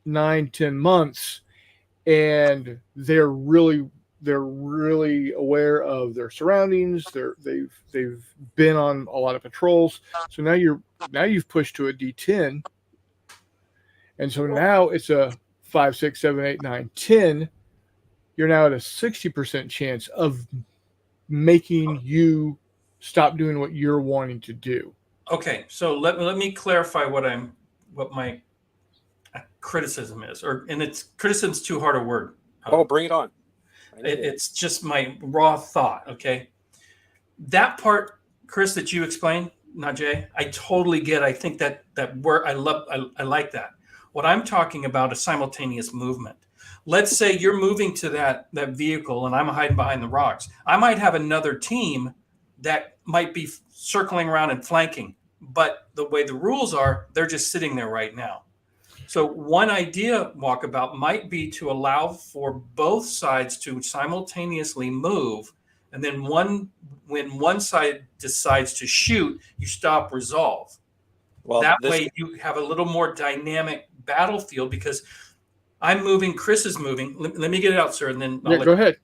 9-10 months. And they're really aware of their surroundings. They've been on a lot of patrols. So now you've pushed to a D10, and so now it's a 5, 6, 7, 8, 9, 10. You're now at a 60% chance of making you stop doing what you're wanting to do. Okay, so let me clarify what my criticism is, and it's criticism's too hard a word. Bring it on. It's just my raw thought. Okay, that part, Chris, that you explained, Najee, I totally get. I think that word, I like that. What I'm talking about is simultaneous movement. Let's say you're moving to that vehicle, and I'm hiding behind the rocks. I might have another team that might be circling around and flanking, but the way the rules are, they're just sitting there right now. So one idea, Walkabout, might be to allow for both sides to simultaneously move, and then when one side decides to shoot, you stop resolve. Well, that way you have a little more dynamic battlefield because I'm moving, Chris is moving. Let me get it out, sir, and then go ahead.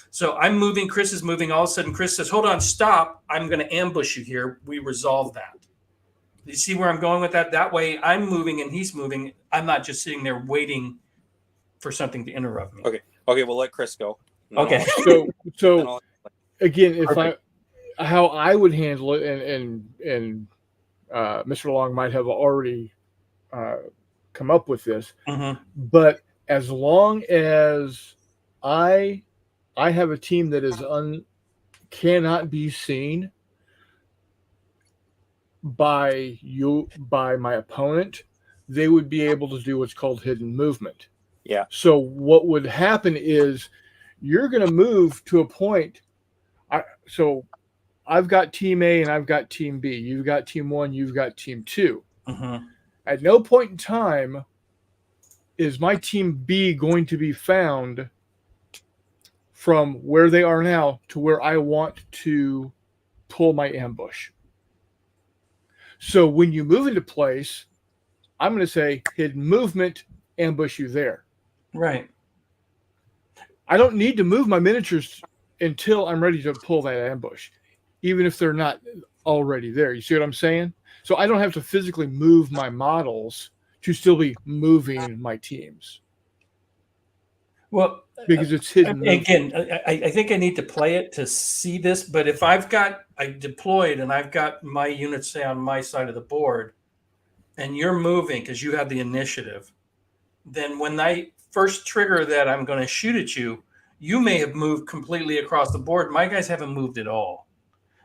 So I'm moving, Chris is moving. All of a sudden, Chris says, "Hold on, stop! I'm going to ambush you here." We resolve that. You see where I'm going with that? That way I'm moving and he's moving. I'm not just sitting there waiting for something to interrupt me. Okay. Okay, we'll let Chris go. And then Okay. I'll- So then I'll- again, if Perfect. how I would handle it, and Mr. Long might have already come up with this, Mm-hmm. but as long as I have a team that is cannot be seen by my opponent, they would be able to do what's called hidden movement. Yeah. So what would happen is you're going to move to a point. So I've got team A and I've got team B. You've got team 1, you've got team 2. Mm-hmm. At no point in time is my team B going to be found from where they are now to where I want to pull my ambush. So when you move into place, I'm going to say hidden movement, ambush you there. Right. I don't need to move my miniatures until I'm ready to pull that ambush, even if they're not already there. You see what I'm saying? So I don't have to physically move my models to still be moving my teams Well, because it's hidden movement. again, I think I need to play it to see this, but if I deployed and I've got my units, say, on my side of the board, and you're moving because you have the initiative, then when I first trigger that I'm going to shoot at you, you may have moved completely across the board. My guys haven't moved at all.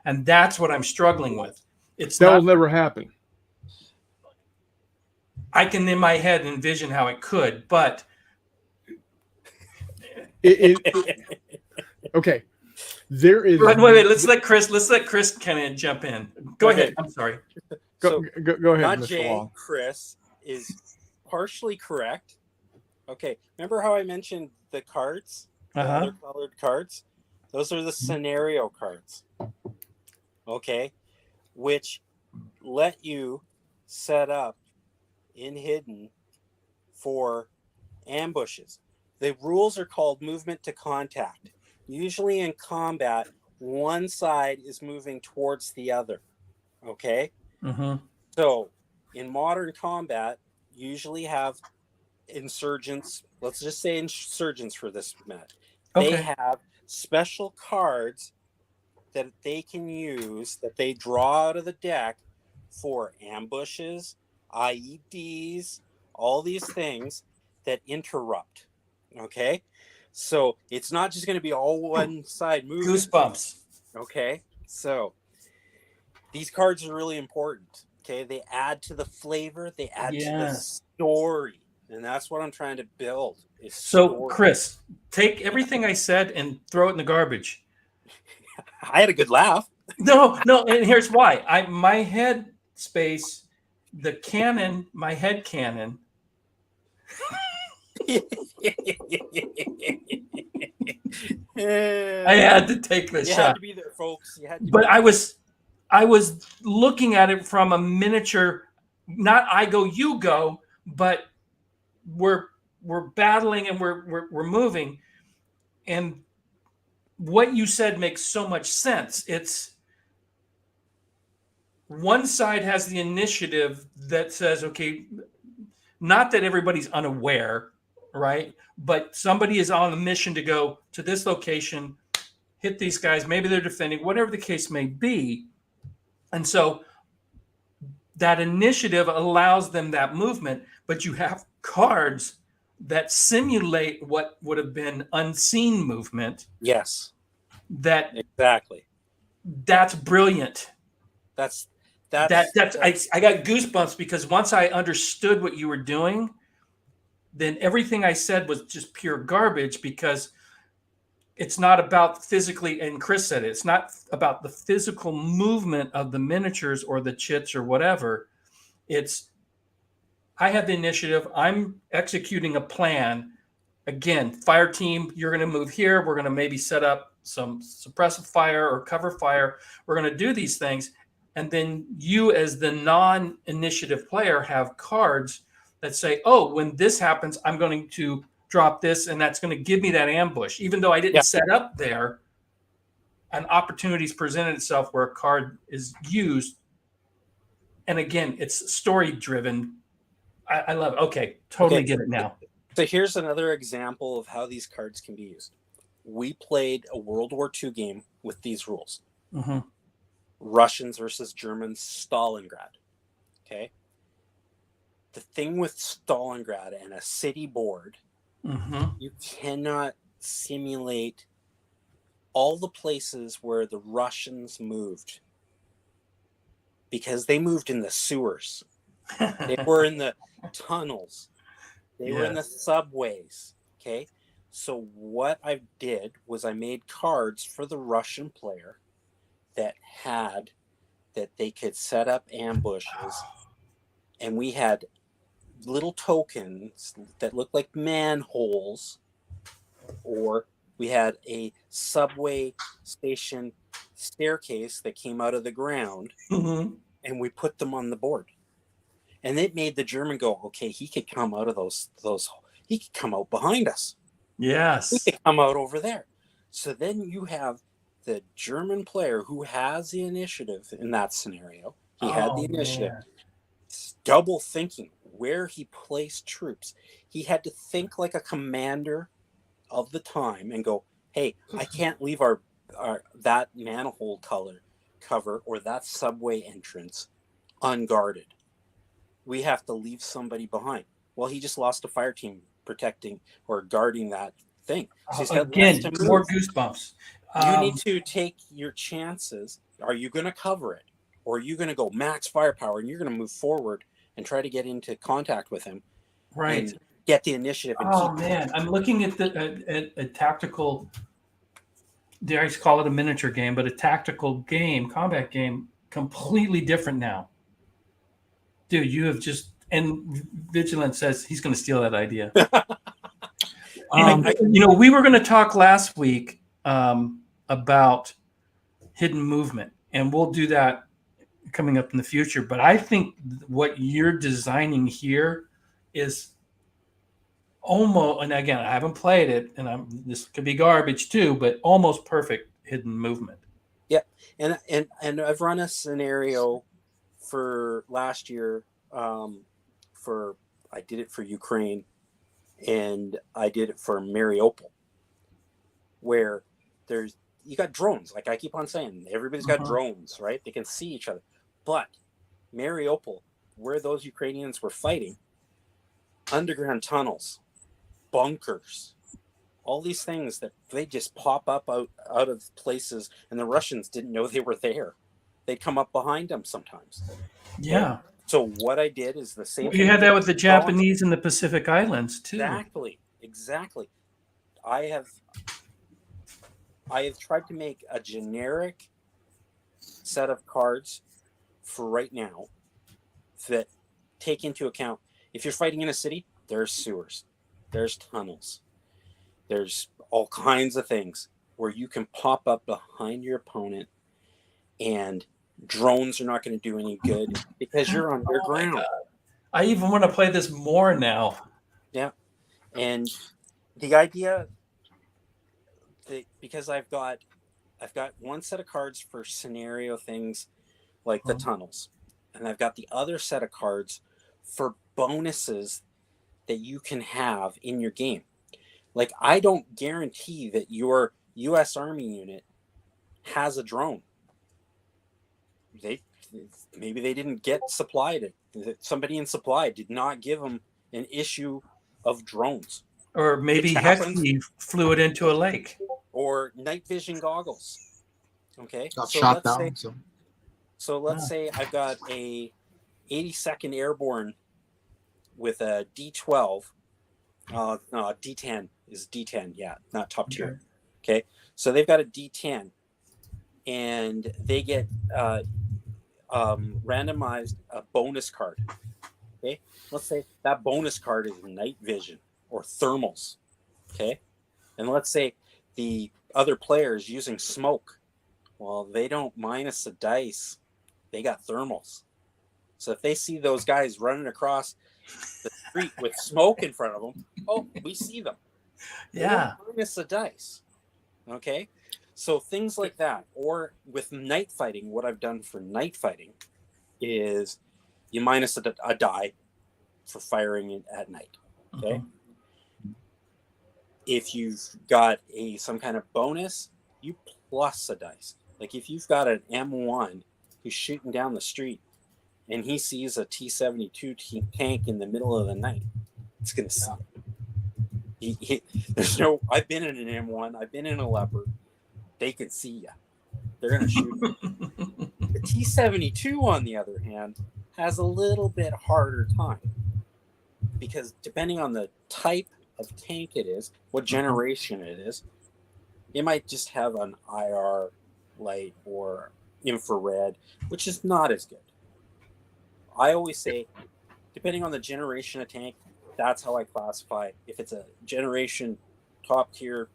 And that's what I'm struggling with. It's That not, will never happen. I can in my head envision how it could, but Okay. There is. wait, let's let Chris kind of jump in. Go Okay. ahead. I'm sorry. Go ahead, Mr. Najee, Long. Chris is partially correct. Okay, remember how I mentioned the cards, the Uh-huh. other colored cards? Those are the scenario cards. Okay, which let you set up in hidden for ambushes. The rules are called movement to contact. Usually in combat, one side is moving towards the other. Okay? Mm-hmm. So in modern combat, you usually have insurgents. Let's just say insurgents for this minute. They Okay. have special cards that they can use that they draw out of the deck for ambushes, IEDs, all these things that interrupt. Okay? So it's not just going to be all one side moving. Goosebumps. Okay? So these cards are really important. Okay? They add to the flavor, they add to the Yes. story. And that's what I'm trying to build. Is So, story. Chris, take everything I said and throw it in the garbage. I had a good laugh. No, and here's why. My head space, my head cannon. I had to take the You shot. had to be there, folks. You had to But be I was looking at it from a miniature, not I go, you go, but we're battling and we're moving. And what you said makes so much sense. It's one side has the initiative that says, okay, not that everybody's unaware, right? But somebody is on a mission to go to this location, hit these guys. Maybe they're defending, whatever the case may be. And so that initiative allows them that movement, but you have cards that simulate what would have been unseen movement. Yes, That's exactly. brilliant. That's I got goosebumps because once I understood what you were doing, then everything I said was just pure garbage because it's not about physically, and Chris said it, it's not about the physical movement of the miniatures or the chits or whatever. It's, I have the initiative. I'm executing a plan. Again, fire team, you're going to move here. We're going to maybe set up some suppressive fire or cover fire. We're going to do these things. And then you, as the non-initiative player, have cards that say, oh, when this happens, I'm going to drop this, and that's going to give me that ambush. Even though I didn't set up there, an opportunity's presented itself where a card is used. And again, it's story-driven. I love it. Okay, totally get it now. So here's another example of how these cards can be used. We played a World War II game with these rules. Mm-hmm. Russians versus Germans, Stalingrad. Okay. The thing with Stalingrad and a city board, Mm-hmm. you cannot simulate all the places where the Russians moved, because they moved in the sewers. They were in the tunnels. They were in the subways. Okay. So what I did was I made cards for the Russian player that they could set up ambushes, and we had little tokens that looked like manholes, or we had a subway station staircase that came out of the ground, Mm-hmm. and we put them on the board. And it made the German go, okay, he could come out of those, he could come out behind us. He Yes. could come out over there. So then you have the German player who has the initiative in that scenario. He had the initiative. Man. Double thinking where he placed troops. He had to think like a commander of the time and go, hey, I can't leave our that manhole cover or that subway entrance unguarded. We have to leave somebody behind. Well, he just lost a fire team protecting or guarding that thing. So he's got Again, less to more move. goosebumps. You need to take your chances. Are you going to cover it? Or are you going to go max firepower and you're going to move forward and try to get into contact with him right. and get the initiative? And Oh man, I'm looking at a tactical. Dare I call it a miniature game, but a tactical game, combat game, completely different now. Dude, you have just, and Vigilant says he's going to steal that idea. We were going to talk last week about hidden movement, and we'll do that coming up in the future. But I think what you're designing here is almost, and again, I haven't played it, and this could be garbage too, but almost perfect hidden movement. Yeah, and I've run a scenario for last year. I did it for Ukraine, and I did it for Mariupol, where you got drones. Like I keep on saying, everybody's got drones, right? They can see each other. But Mariupol, where those Ukrainians were fighting, underground tunnels, bunkers, all these things that they just pop up out of places, and the Russians didn't know they were there. They'd come up behind them sometimes. Yeah. So what I did is the same thing. You had that with the Japanese in the Pacific Islands too. Exactly. I have tried to make a generic set of cards for right now that take into account, if you're fighting in a city, there's sewers, there's tunnels, there's all kinds of things where you can pop up behind your opponent, and drones are not going to do any good because you're underground. I even want to play this more now. Yeah. And the idea that, because I've got one set of cards for scenario things like the tunnels, and I've got the other set of cards for bonuses that you can have in your game. Like, I don't guarantee that your U.S. Army unit has a drone. Maybe they didn't get supplied it. Somebody in supply did not give them an issue of drones. Or maybe Hexy flew it into a lake. Or night vision goggles. Okay. Got shot down. So let's say I've got a 82nd Airborne with a D12. No, D10 is D10. Yeah, not top tier. Okay. So they've got a D10, and they get randomized a bonus card. Okay. Let's say that bonus card is night vision or thermals. Okay. And let's say the other player is using smoke. Well, they don't minus the dice. They got thermals. So if they see those guys running across the street with smoke in front of them, oh, we see them. Yeah. Minus the dice. Okay. So things like that. Or with night fighting, what I've done for night fighting is you minus a die for firing it at night. Okay. If you've got some kind of bonus, you plus a dice. Like if you've got an M1 who's shooting down the street and he sees a T-72 tank in the middle of the night, it's going to see it. There's no. I've been in an M1. I've been in a Leopard. They can see you. They're going to shoot you. The T-72, on the other hand, has a little bit harder time because depending on the type of tank it is, what generation it is, it might just have an IR light or infrared, which is not as good. I always say, depending on the generation of tank, that's how I classify. If it's a generation top tier,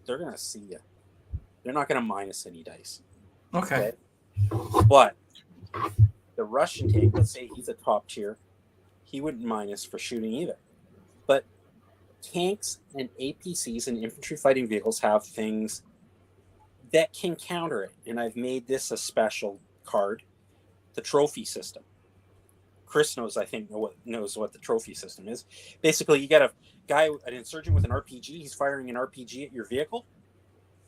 they're going to see you. They're not going to minus any dice. Okay. But the Russian tank, let's say he's a top tier, he wouldn't minus for shooting either. But tanks and APCs and infantry fighting vehicles have things that can counter it. And I've made this a special card, the trophy system. Chris knows, I think, knows what the trophy system is. Basically, you get a guy, an insurgent with an RPG. He's firing an RPG at your vehicle.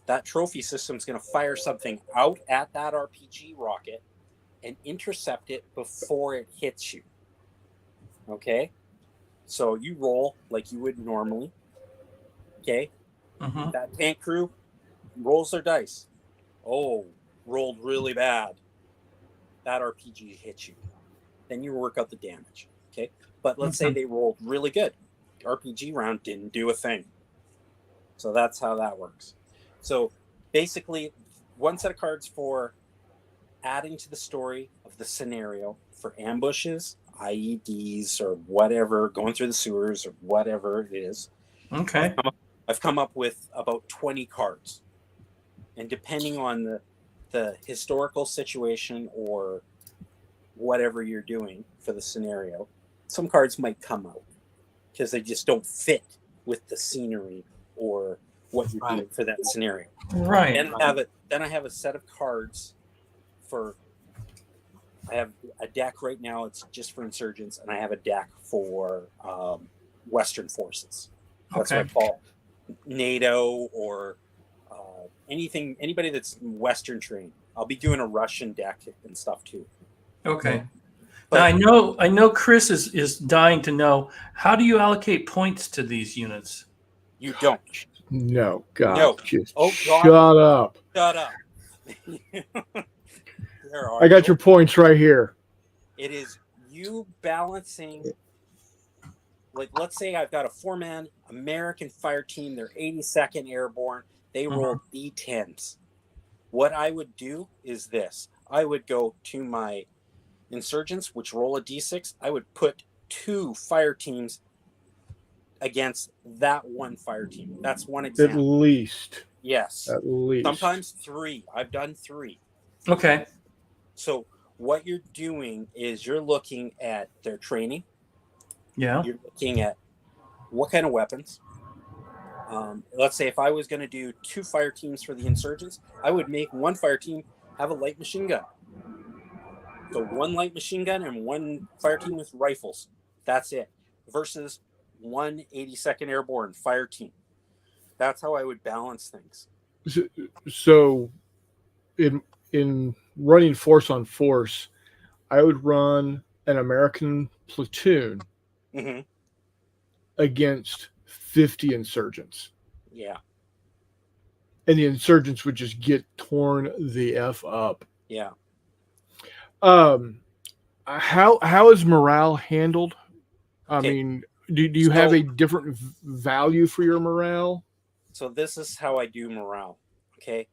That trophy system is going to fire something out at that RPG rocket and intercept it before it hits you. Okay? So you roll like you would normally. Okay? Mm-hmm. That tank crew rolls their dice. Oh, rolled really bad. That RPG hits you. Then you work out the damage. Okay? But let's say they rolled really good. The RPG round didn't do a thing. So that's how that works. So basically, one set of cards for adding to the story of the scenario for ambushes, IEDs, or whatever, going through the sewers or whatever it is. Okay. I've come up with about 20 cards. And depending on the historical situation or whatever you're doing for the scenario, some cards might come out because they just don't fit with the scenery or what you're doing for that scenario. Right. And I have a set of cards for. I have a deck right now. It's just for insurgents, and I have a deck for Western forces. That's what I call NATO or anybody that's Western trained. I'll be doing a Russian deck and stuff too. Okay. But Now I know Chris is dying to know, how do you allocate points to these units? you don't. No, God, No. just Oh, God. shut up. Shut up. I got your points right here. It is you balancing. Like, let's say I've got a 4-man American fire team. They're 82nd Airborne. They roll D10s. What I would do is this. I would go to my insurgents, which roll a D6. I would put 2 fire teams against that one fire team. That's one At example. least. Yes. At least. Sometimes 3. I've done 3. Okay. So what you're doing is you're looking at their training. Yeah. You're looking at what kind of weapons. Let's say if I was going to do 2 fire teams for the insurgents, I would make one fire team have a light machine gun. So 1 light machine gun and 1 fire team with rifles. That's it. Versus 1 82nd Airborne fire team. That's how I would balance things. So in running force on force, I would run an American platoon Mm-hmm. against 50 insurgents. Yeah. And the insurgents would just get torn the F up. Yeah. How is morale handled? I Okay. mean, do you have a different value for your morale? So this is how I do morale. Okay.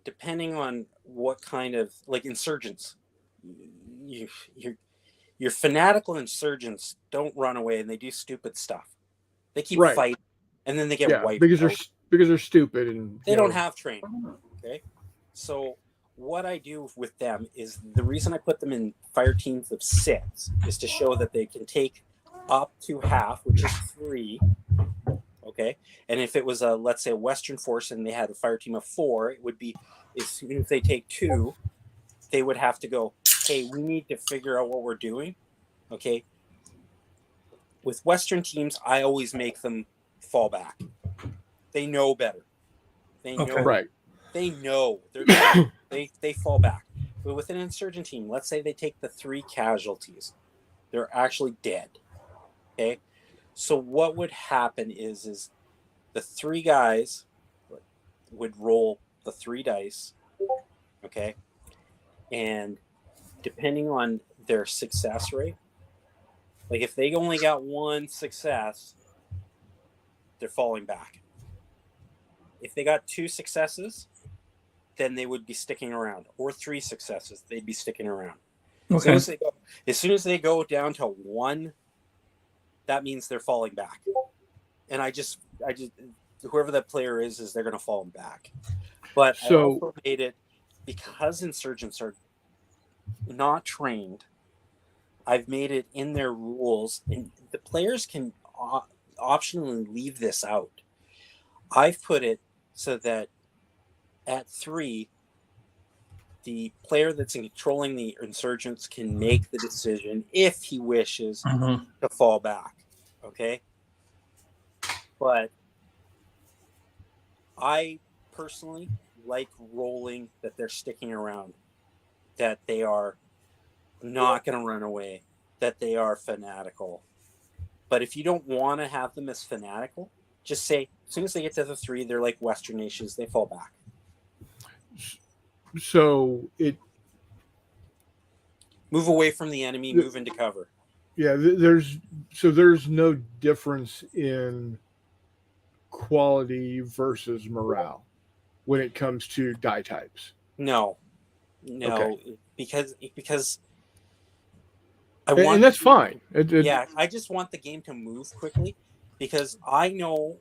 Depending on what kind of, like, insurgents, your fanatical insurgents don't run away and they do stupid stuff. They keep fighting and then they get wiped because out. they're stupid and They don't have training. Okay. So what I do with them is, the reason I put them in fire teams of 6 is to show that they can take up to half, which is 3. Okay. And if it was let's say a Western force and they had a fire team of 4, it would be, as soon as they take 2, they would have to go, hey, we need to figure out what we're doing. Okay. With Western teams, I always make them fall back. They know better. They know. Okay. Right. They know. They fall back. But with an insurgent team, let's say they take the 3 casualties, they're actually dead. Okay, so what would happen is the 3 guys would roll the 3 dice. Okay, and depending on their success rate, like if they only got 1 success, they're falling back. If they got 2 successes, then they would be sticking around, or 3 successes, they'd be sticking around. Okay. As soon as they go down to 1, that means they're falling back. And I just whoever that player is they're going to fall back. But I So- also made it, because insurgents are not trained, I've made it in their rules, and the players can optionally leave this out. I've put it so that at 3, the player that's controlling the insurgents can make the decision if he wishes Mhm. to fall back. Okay? But I personally like rolling that they're sticking around, that they are not going to run away, that they are fanatical. But if you don't want to have them as fanatical, just say, as soon as they get to the 3, they're like Western nations, they fall back. So Move away from the enemy, move into cover. yeah, there's no difference in quality versus morale when it comes to die types. No, Okay. because And that's fine. Yeah, I just want the game to move quickly, because I know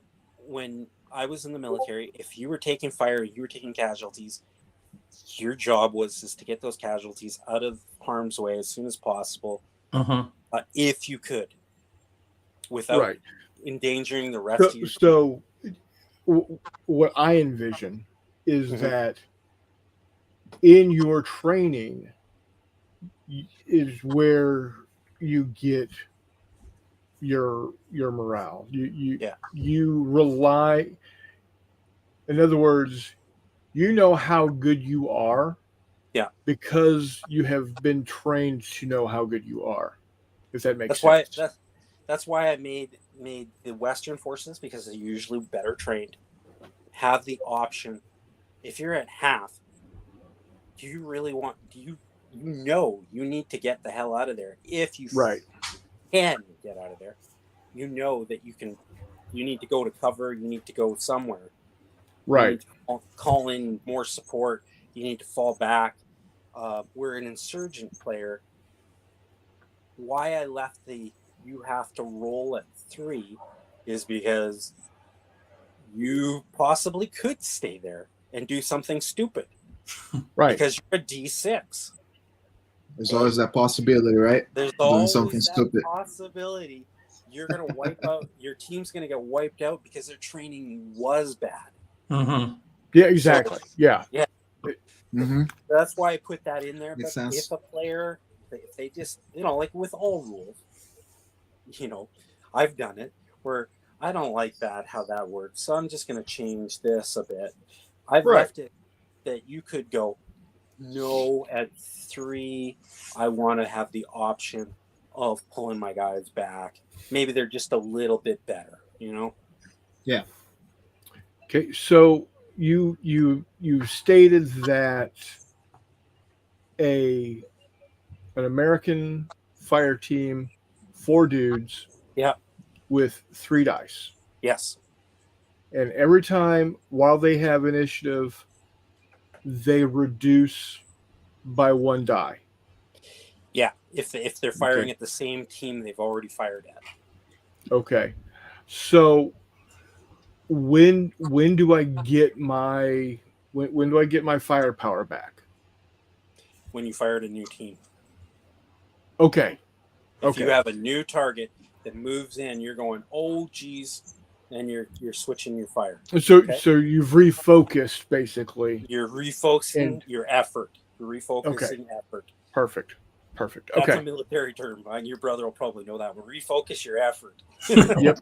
when I was in the military, if you were taking fire, you were taking casualties. Your job was to get those casualties out of harm's way as soon as possible, Mhm. if you could, without Right. endangering the rest of your team. So what I envision is Mhm. that in your training is where you get your morale. You rely. In other words, you know how good you are. Yeah. Because you have been trained to know how good you are. If that makes That's sense. that's why I made the Western forces, because they're usually better trained, have the option. If you're at half, do you really want? Do you you need to get the hell out of there? If you Right. can get out of there, you know that you can. You need to go to cover. You need to go somewhere. You Right. need to call in more support. You need to fall back. We're an insurgent player. Why I left you have to roll at 3 is because you possibly could stay there and do something stupid, Right. because you're a D6. There's always that possibility, right? There's Doing always something that stupid. possibility you're going to wipe out, your team's going to get wiped out because their training was bad. Mhm. Yeah, exactly. Yeah. Mm-hmm. That's why I put that in there. Makes But sense. if a player, if they just, like with all rules, I've done it where I don't like how that works, so I'm just going to change this a bit. I've Right. left it that you could go, no, at 3, I want to have the option of pulling my guys back. Maybe they're just a little bit better, Okay. So you stated that an American fire team, 4 dudes, Yeah. with 3 dice, Yes. and every time while they have initiative, they reduce by 1 die. Yeah. If they're firing Okay. at the same team they've already fired at. Okay. So when do I get my when do I get my firepower back? When you fired a new team. Okay. If you Okay. have a new target that moves in, you're going, oh geez, and you're switching your fire. So Okay. so you've refocused basically. You're refocusing And- your effort. You're refocusing effort. Perfect. Perfect. That's Okay. a military term. Your brother will probably know that one. Refocus your effort. Yep.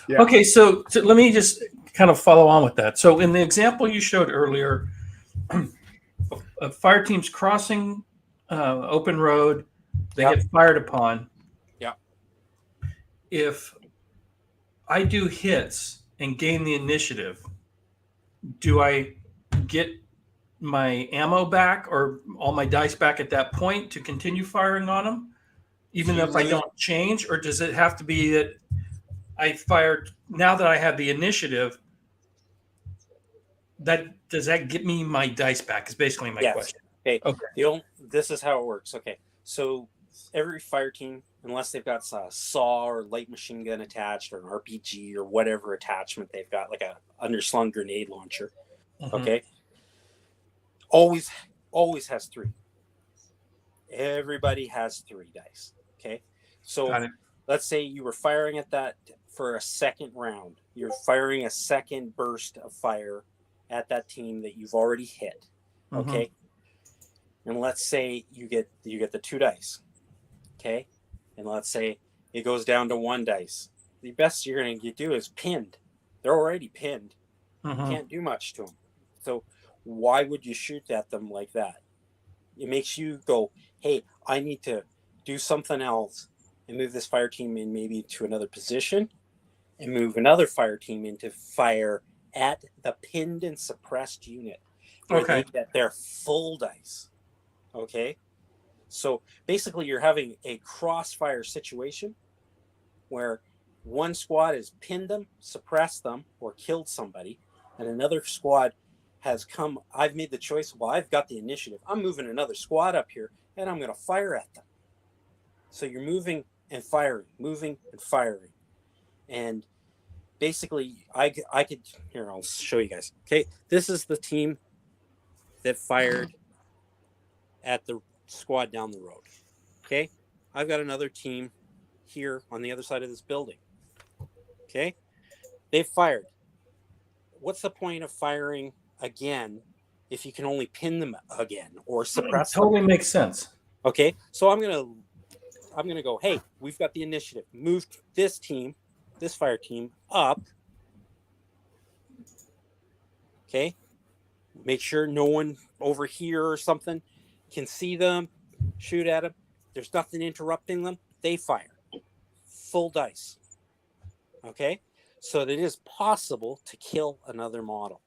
Yeah. Okay, so let me just kind of follow on with that. So in the example you showed earlier, fire teams crossing open road, they Yep. get fired upon. Yeah. If I do hits and gain the initiative, do I get my ammo back or all my dice back at that point to continue firing on them, even You if I lose- don't change? Or does it have to be that I fired now that I have the initiative? Does that get me my dice back? Is basically my Yes. question. Okay. This is how it works. Okay. So every fire team, unless they've got a saw or light machine gun attached or an RPG or whatever attachment they've got, like a underslung grenade launcher, Mhm. okay, always has 3. Everybody has 3 dice. Okay. So Got it. let's say you were firing at that for a second round. You're firing a second burst of fire at that team that you've already hit. Mhm. Okay. And let's say you get the 2 dice. Okay. And let's say it goes down to 1 dice. The best you're going to do is pinned. They're already pinned. Mhm. Can't do much to them. So why would you shoot at them like that? It makes you go, hey, I need to do something else and move this fire team in maybe to another position and move another fire team in to fire at the pinned and suppressed unit where Okay. they get their full dice. Okay. So basically, you're having a crossfire situation where one squad has pinned them, suppressed them, or killed somebody, and another squad has come. I've made the choice. Well, I've got the initiative. I'm moving another squad up here, and I'm going to fire at them. So you're moving and firing, and basically, I could here. I'll show you guys. Okay, this is the team that fired at the squad down the road. Okay, I've got another team here on the other side of this building. Okay, they've fired. What's the point of firing again if you can only pin them again or suppress them? Totally makes sense. Okay, so I'm gonna go, hey, we've got the initiative. Move this fire team up. Okay, make sure no one over here or something can see them, shoot at them. There's nothing interrupting them. They fire. Full dice. Okay, so that it is possible to kill another model.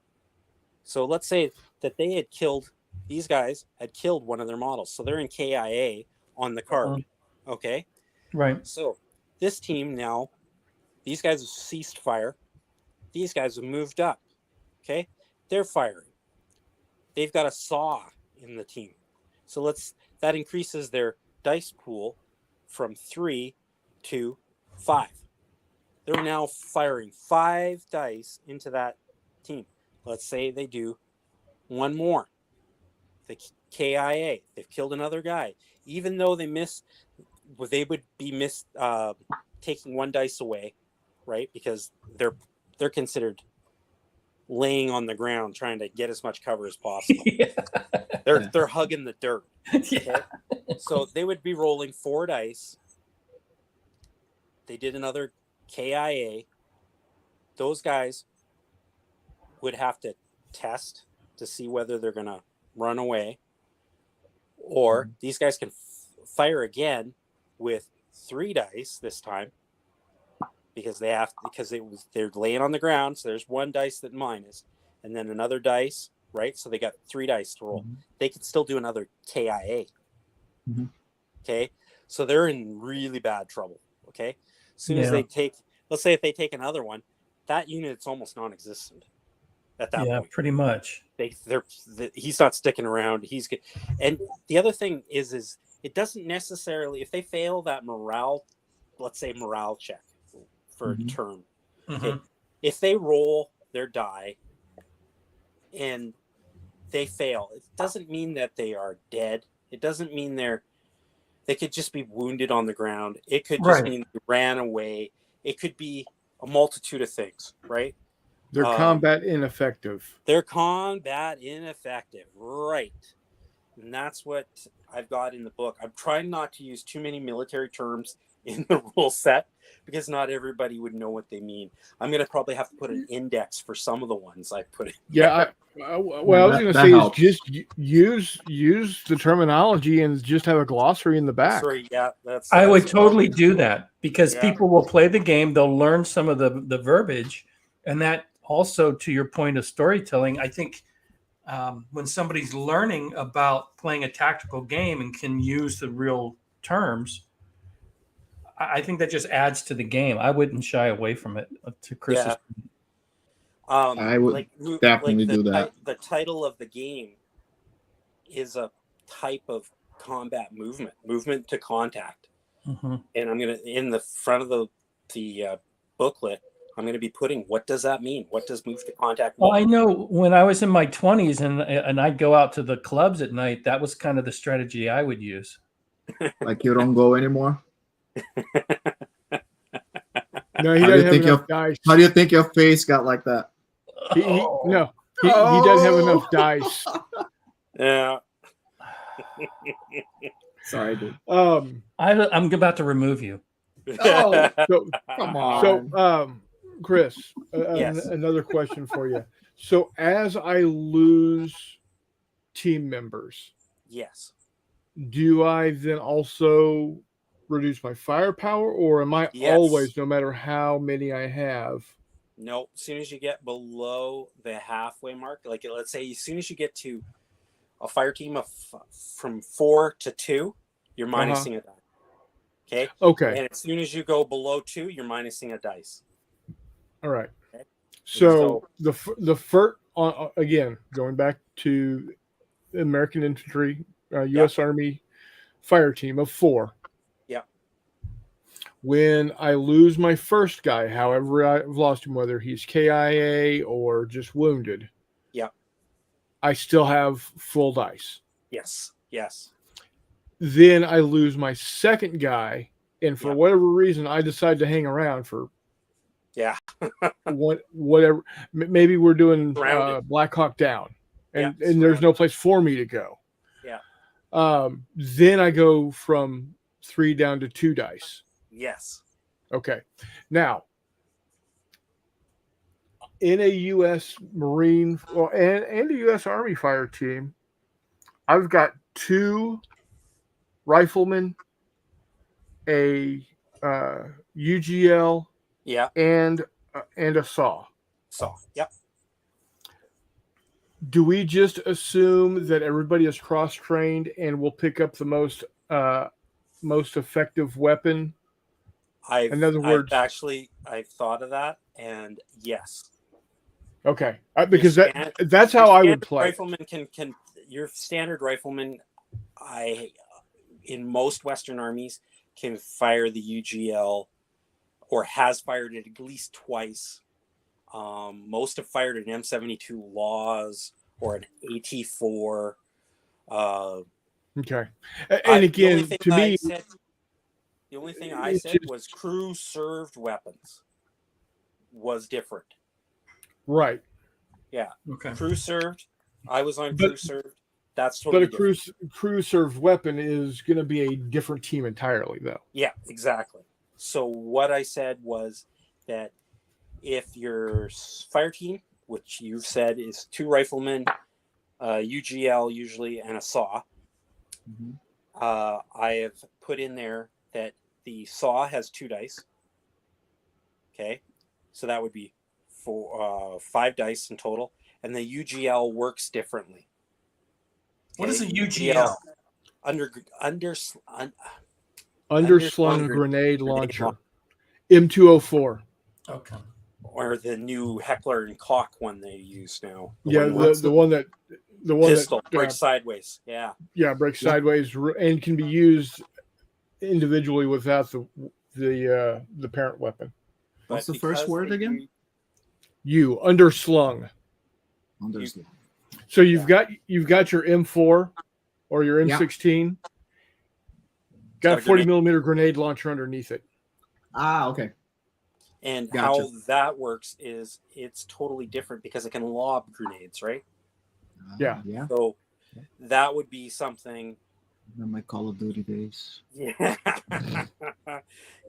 So let's say that these guys had killed one of their models. So they're in KIA on the card. Okay, Right. so this team now, these guys have ceased fire. These guys have moved up. Okay, they're firing. They've got a saw in the team. So that increases their dice pool from 3 to 5. They're now firing 5 dice into that team. Let's say they do one more. The KIA, they've killed another guy. Even though they would be taking 1 dice away, right? Because they're considered laying on the ground trying to get as much cover as possible. Yeah. They're hugging the dirt. Yeah. Okay? So they would be rolling 4 dice. They did another KIA. Those guys would have to test to see whether they're going to run away, or these guys can fire again with 3 dice this time because they're laying on the ground. So there's 1 dice that minus, and then another dice, right? So they got 3 dice to roll. Mhm. They could still do another KIA. Mhm. Okay, so they're in really bad trouble. Okay, as soon as Yeah. they take, let's say if they take another one, that unit's almost non-existent at that Yeah, point. pretty much. He's not sticking around. And the other thing is it doesn't necessarily, if they fail that morale, let's say morale check for a turn. Okay, Mhm. if they roll their die and they fail, it doesn't mean that they are dead. It doesn't mean they could just be wounded on the ground. It could just Right. mean they ran away. It could be a multitude of things, right? They're combat ineffective. They're combat ineffective, right? And that's what I've got in the book. I'm trying not to use too many military terms in the rule set because not everybody would know what they mean. I'm going to probably have to put an index for some of the ones I put in. Yeah, what I was going to That say helps. is just use the terminology and just have a glossary in the back. Sorry, yeah, that's. I would that's- totally do that because Yeah. people will play the game, they'll learn some of the verbiage, and that also, to your point of storytelling, I think when somebody's learning about playing a tactical game and can use the real terms, I think that just adds to the game. I wouldn't shy away from it. To Chris's Yeah. I would definitely do that. The title of the game is a type of combat movement to contact. Mhm. And I'm gonna in the front of the booklet. I'm gonna be putting what does that mean? What does move to contact mean? Well, I know when I was in my 20s and I'd go out to the clubs at night, that was kind of the strategy I would use. Like you don't go anymore. No, he How do you doesn't have think enough dice. How do you think your face got like that? No, he doesn't have enough dice. Yeah. Sorry, dude. I'm about to remove you. Oh, So, come on. so Chris, Yes. another question for you. So, as I lose team members, Yes. do I then also reduce my firepower, or am I Yes. always, no matter how many I have? No, as soon as you get below the halfway mark, like let's say as soon as you get to a fire team of from 4 to 2, you're minusing a die. Okay. Okay, And as soon as you go below 2, you're minusing a dice. all right. Okay. So the first again, going back to American Infantry, U.S. Army fire team of 4. Yeah. When I lose my first guy, however I've lost him, whether he's KIA or just wounded, Yeah. I still have full dice. Yes. Yes. Then I lose my second guy, and for Yeah. whatever reason, I decide to hang around for Yeah. whatever. Maybe we're doing Surrounded. Black Hawk Down, and Yeah, and there's no surrounded. place for me to go. Yeah. Then I go from 3 down to 2 dice. Yes. Okay. Now, in a U.S. Marine and a U.S. Army fire team, I've got 2 riflemen, a UGL, Yeah. and a saw. So, yep. Do we just assume that everybody is cross-trained and will pick up the most effective weapon? In other words- I've thought of that, and yes. Okay, because Your that's how I would standard play. Rifleman can your standard rifleman, in most Western armies can fire the UGL, or has fired it at least twice. Most have fired an M72 Laws or an AT4. Okay, and again, to me, the only thing I it's said just- was crew served weapons was different. right? Okay. Crew served. I was on But- crew served. That's But totally a different. crew served weapon is going to be a different team entirely, though. Yeah, exactly. So what I said was that if your fire team, which you've said is 2 riflemen, UGL usually, and a saw, Mhm. I have put in there that the saw has 2 dice. Okay, so that would be 5 dice in total, and the UGL works differently. What is a Okay, UGL? Underslung Underslung grenade launcher, launcher. M204. Okay. or the new Heckler and Koch one they use now. Yeah, one the one that pistol that breaks sideways. Yeah. breaks sideways and can be used individually without the parent weapon. What's But the first because word they again? You underslung. Understood. So you've got your M4 or your Yeah. M16. Got Got a a 40 grenade. millimeter grenade launcher underneath it. Ah, okay. And Gotcha. how that works is it's totally different because it can lob grenades, right? Yeah. Yeah. So that would be something. In my Call of Duty days. Yeah.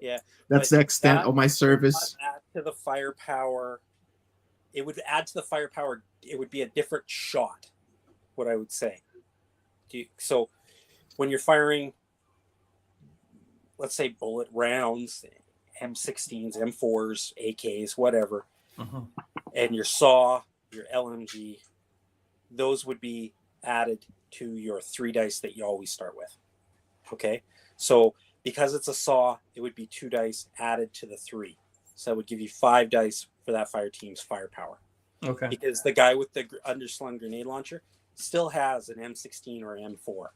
Yeah. That's But the extent that of my service. would add to the firepower. It would add to the firepower. It would be a different shot, what I would say. So when you're firing, let's say, bullet rounds, M16s, M4s, AKs, whatever, and your SAW, your LMG, those would be added to your 3 dice that you always start with. Okay, so because it's a SAW, it would be 2 dice added to the 3, so that would give you 5 dice for that fire team's firepower. Okay. Because the guy with the underslung grenade launcher still has an M16 or M4.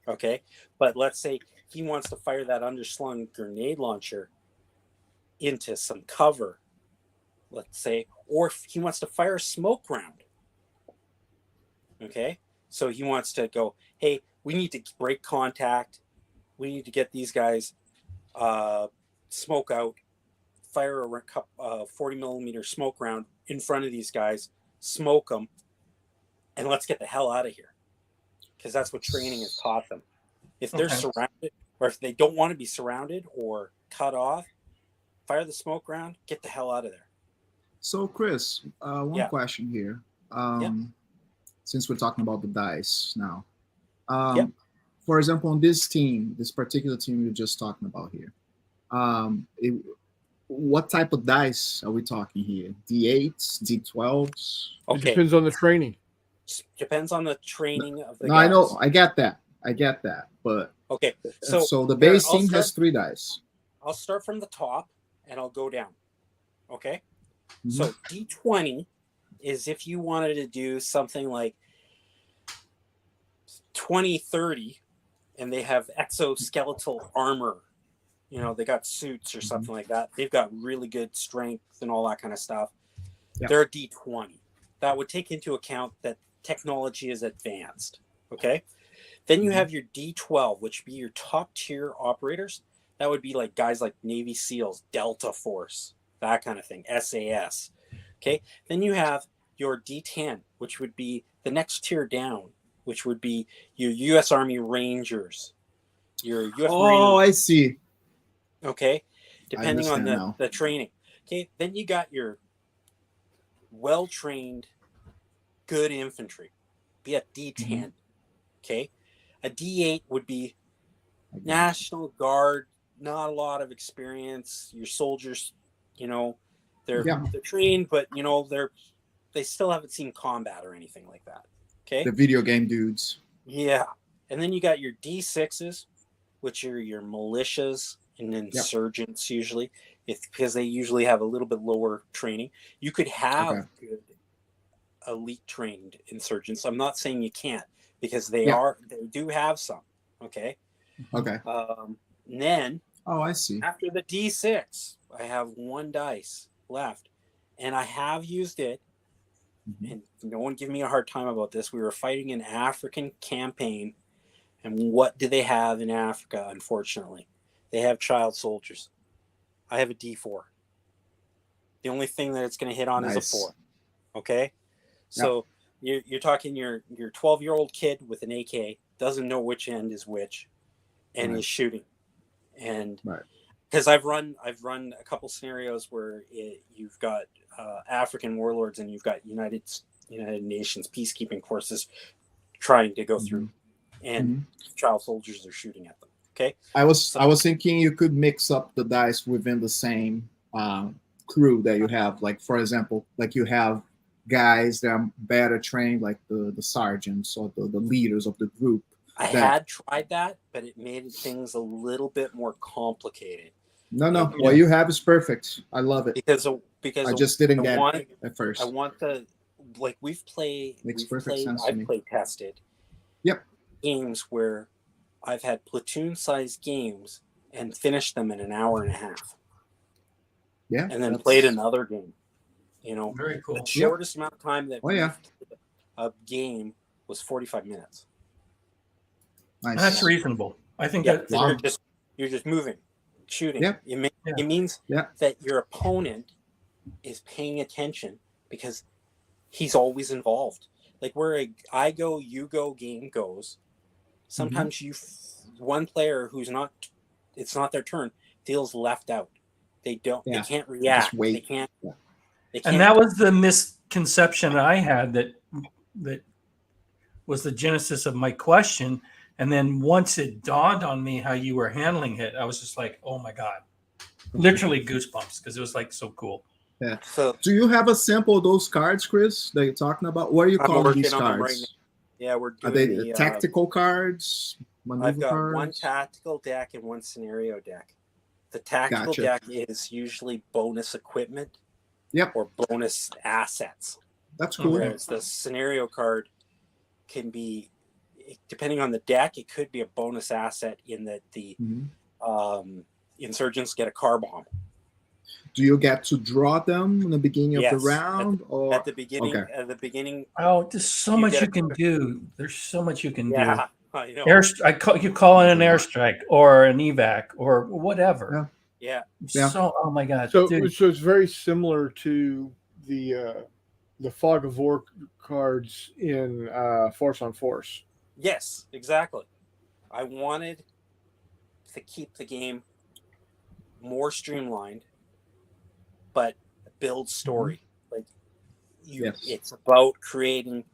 Okay, but let's say he wants to fire that underslung grenade launcher into some cover, let's say, or if he wants to fire a smoke round. Okay, so he wants to go, hey, we need to break contact. We need to get these guys smoke out, fire a 40 millimeter smoke round in front of these guys, smoke them, and let's get the hell out of here. Because that's what training has taught them. If they're surrounded, or if they don't want to be surrounded or cut off, fire the smoke round, get the hell out of there. So, Chris, one question here. Since we're talking about the dice now, for example, on this team, this particular team you're just talking about here, what type of dice are we talking here? D8s, D12s? It depends on the training. Depends on the training of the No, guys. I know, I get that, but okay. So the base team has 3 dice. I'll start from the top and I'll go down. Okay. Mm-hmm. So D20 is if you wanted to do something like 2030 and they have exoskeletal armor, you know, they got suits or something like that. They've got really good strength and all that kind of stuff. Yeah. They're a D20. That would take into account that technology is advanced. Okay. Then you have your D12, which would be your top tier operators. That would be like guys like Navy SEALs, Delta Force, that kind of thing, SAS. Okay. Then you have your D10, which would be the next tier down, which would be your U.S. Army Rangers, your U.S. Oh, I see. Okay. Depending on now. the training. Okay. Then you got your well-trained, good infantry, be a D10. Okay. A D8 would be National Guard, not a lot of experience. Your soldiers, you know, they're trained, but you know, they still haven't seen combat or anything like that. Okay. The video game dudes. Yeah. And then you got your D6s, which are your militias and insurgents usually, because they usually have a little bit lower training. You could have good elite trained insurgents. I'm not saying you can't, because they do have some. Okay. And then I see. After the D6, I have 1 dice left, and I have used it. And no one give me a hard time about this. We were fighting an African campaign, and what do they have in Africa? Unfortunately, they have child soldiers. I have a D4. The only thing that it's going to hit on is a 4. Okay, so you're talking your 12-year-old kid with an AK, doesn't know which end is which, and is shooting. And because I've run a couple scenarios where you've got African warlords and you've got United Nations peacekeeping forces trying to go through, and child soldiers are shooting at them. Okay, I was thinking you could mix up the dice within the same crew that you have. Like, for example, like you have guys that are better trained, like the sergeants or the leaders of the group. I had tried that, but it made things a little bit more complicated. No, what you have is perfect. I love it. Because I just didn't get it at first. I want we've played tested games where I've had platoon sized games and finished them in an hour and a half. Yeah. And then played another game. You know, very cool. The shortest amount of time that a game was 45 minutes. Nice. That's reasonable. I think that you're just moving, shooting. Yeah. It means that your opponent is paying attention because he's always involved. like where I go, you go game goes. Sometimes one player who's not, it's not their turn, feels left out. They can't react. Just wait. They can't. And that was the misconception I had that was the genesis of my question. And then once it dawned on me how you were handling it, I was just like, oh my God, literally goosebumps, because it was like so cool. Yeah. So, do you have a sample of those cards, Chris, that you're talking about? What are you calling these cards? Right now. Yeah, we're doing Are they tactical cards? I've got cards? one tactical deck and one scenario deck. The tactical deck is usually bonus equipment, or bonus assets. That's cool. Whereas the scenario card can be, depending on the deck, it could be a bonus asset in that the insurgents get a car bomb. Do you get to draw them in the beginning of the round? At the beginning, at the beginning. Oh, there's so much you can do. There's so much you can do. I know. You call in an airstrike or an evac or whatever. Yeah. So, oh my God. So dude. it's very similar to the Fog of War cards in Force on Force. Yes, exactly. I wanted to keep the game more streamlined, but build story. Like it's about creating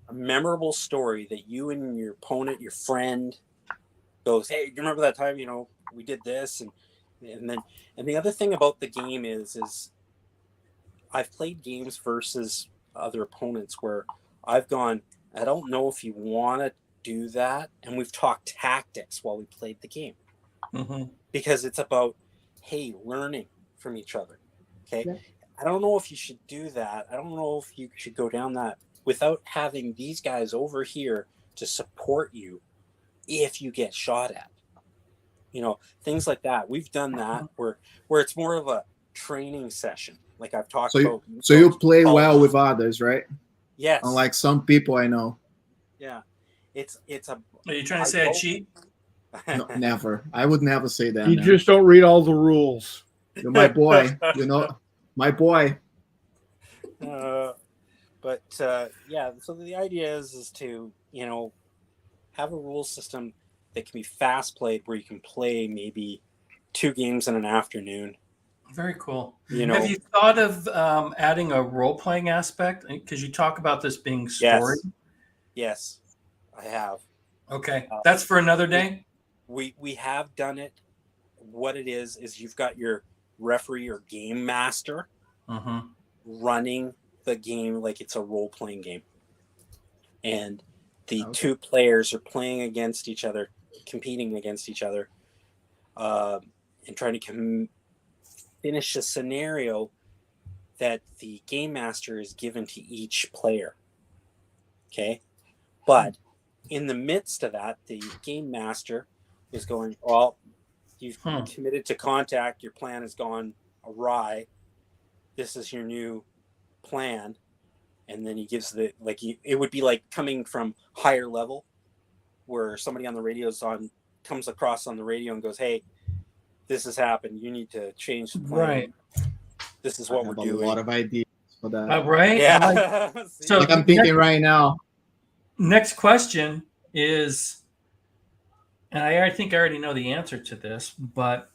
a memorable story that you and your opponent, your friend, goes, hey, you remember that time, we did this, and the other thing about the game is I've played games versus other opponents where I've gone, I don't know if you want to do that, and we've talked tactics while we played the game, because it's about, hey, learning from each other. Okay. Yeah. I don't know if you should do that. I don't know if you should go down that without having these guys over here to support you if you get shot at. Things like that. We've done that where it's more of a training session. Like I've talked about. So you play well with others, right? Yes. Unlike some people I know. Yeah. It's a. Are you trying to say I cheat? No, never. I would never say that. You just don't read all the rules. You're my boy. My boy. But so the idea is to have a rule system that can be fast played, where you can play maybe 2 games in an afternoon. Very cool. Have you thought of adding a role playing aspect? Because you talk about this being story. Yes, I have. Okay, that's for another day. We have done it. What it is you've got your referee or game master running the game like it's a role-playing game, and the 2 players are playing against each other, competing against each other, and trying to finish a scenario that the game master is given to each player. Okay, but in the midst of that, the game master is going, well, you've committed to contact, your plan has gone awry, this is your new plan. And then he gives it would be like coming from higher level, where somebody on the radio comes across on the radio and goes, hey, this has happened, you need to change the plan. Right. This is what we're doing. A lot of ideas for that. Right? Yeah. So I'm thinking right now. Next question is, and I think I already know the answer to this, but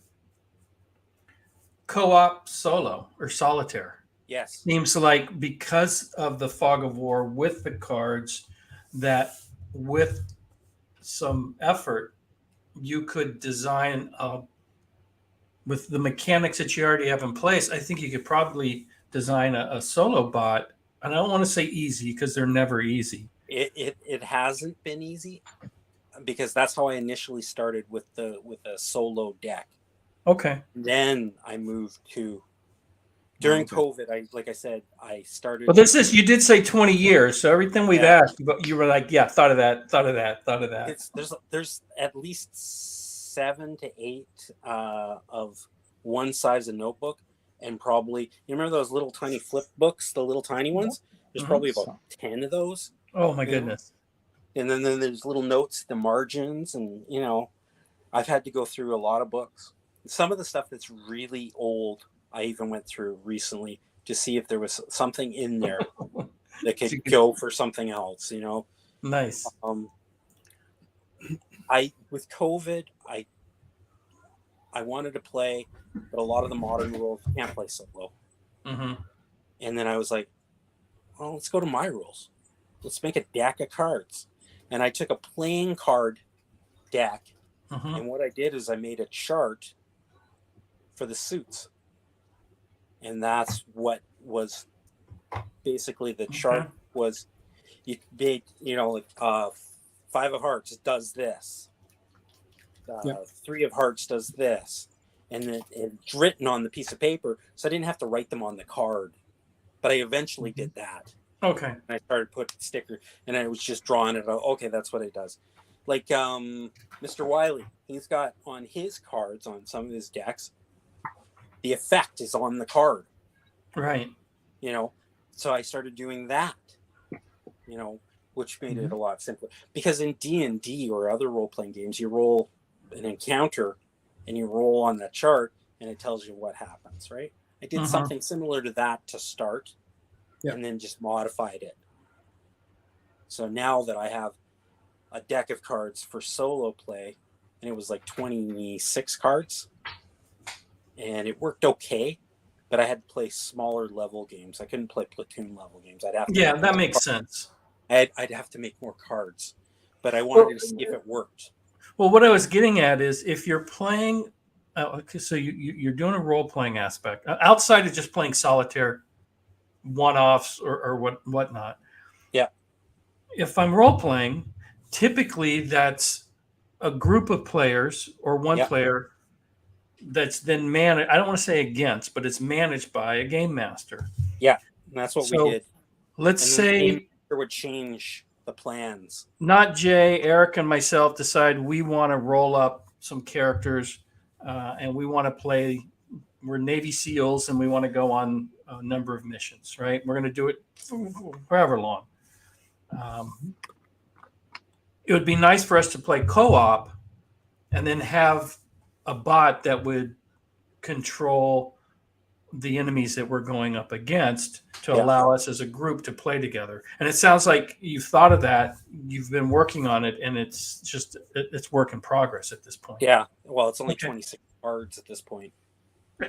co-op solo or solitaire. Yes. Seems like because of the Fog of War with the cards, that with some effort, you could design with the mechanics that you already have in place. I think you could probably design a solo bot. And I don't want to say easy, because they're never easy. It hasn't been easy, because that's how I initially started with a solo deck. Okay. Then I moved to during COVID. I started. Well, you did say 20 years, so everything we've asked, but you were like, yeah, thought of that. There's at least 7 to 8 of one size of notebook, and probably, you remember those little tiny flip books, the little tiny ones? There's probably about 10 of those. Oh my goodness. And then there's little notes, the margins, and I've had to go through a lot of books. Some of the stuff that's really old, I even went through recently to see if there was something in there that could go for something else, you know. Nice. With COVID, I wanted to play, but a lot of the modern rules can't play solo. Mm-hmm. And then I was like, well, let's go to my rules. Let's make a deck of cards. And I took a playing card deck, and what I did is I made a chart for the suits. And that's what was basically the chart was. You made, you know, like 5 of hearts does this. 3 of hearts does this. And it's written on the piece of paper, so I didn't have to write them on the card. But I eventually did that. Okay. And I started putting stickers, and I was just drawing it out. Okay, that's what it does. Like Mr. Wiley, he's got on his cards, on some of his decks, the effect is on the card. Right. You know, so I started doing that, you know, which made it a lot simpler. Because in D&D or other role-playing games, you roll an encounter, and you roll on that chart, and it tells you what happens, right? I did something similar to that to start, and then just modified it. So now that I have a deck of cards for solo play, and it was like 26 cards, and it worked okay, but I had to play smaller level games. I couldn't play platoon level games. I'd have to that makes sense. I'd have to make more cards, but I wanted to see if it worked. Well, what I was getting at is if you're playing, so you're doing a role-playing aspect outside of just playing solitaire one-offs or whatnot. Yeah. If I'm role-playing, typically that's a group of players or one player that's then managed. I don't want to say against, but it's managed by a game master. Yeah, and that's what we did. Let's say it would change the plans. Not Jay, Eric, and myself decide we want to roll up some characters, and we want to play. We're Navy SEALs, and we want to go on a number of missions. Right? We're going to do it however long. It would be nice for us to play co-op, and then have a bot that would control the enemies that we're going up against to allow us as a group to play together. And it sounds like you've thought of that. You've been working on it, and it's work in progress at this point. Yeah. Well, it's only 26 cards at this point.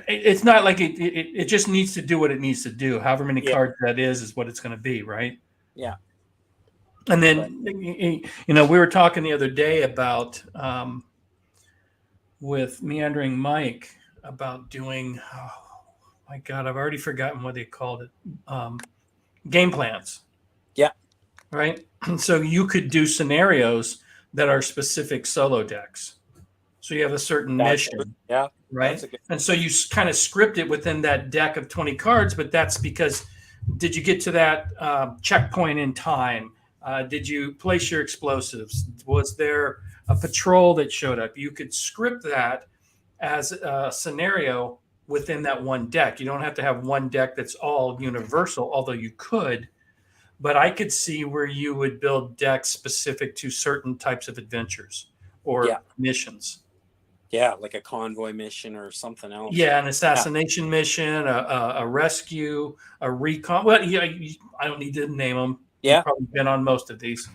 It's not like it just needs to do what it needs to do. However many cards that is what it's going to be. Right. Yeah. And then, you know, we were talking the other day about, with Meandering Mike about doing, my God, I've already forgotten what they called it. Game plans. Yeah. Right. So you could do scenarios that are specific solo decks. So you have a certain mission. Yeah. Right. And so you kind of script it within that deck of 20 cards, but that's because did you get to that checkpoint in time? Did you place your explosives? Was there a patrol that showed up? You could script that as a scenario within that one deck. You don't have to have one deck that's all universal, although you could. But I could see where you would build decks specific to certain types of adventures or missions. Yeah, like a convoy mission or something else. Yeah, an assassination mission, a rescue, a recon. Well, I don't need to name them. Yeah. You've probably been on most of these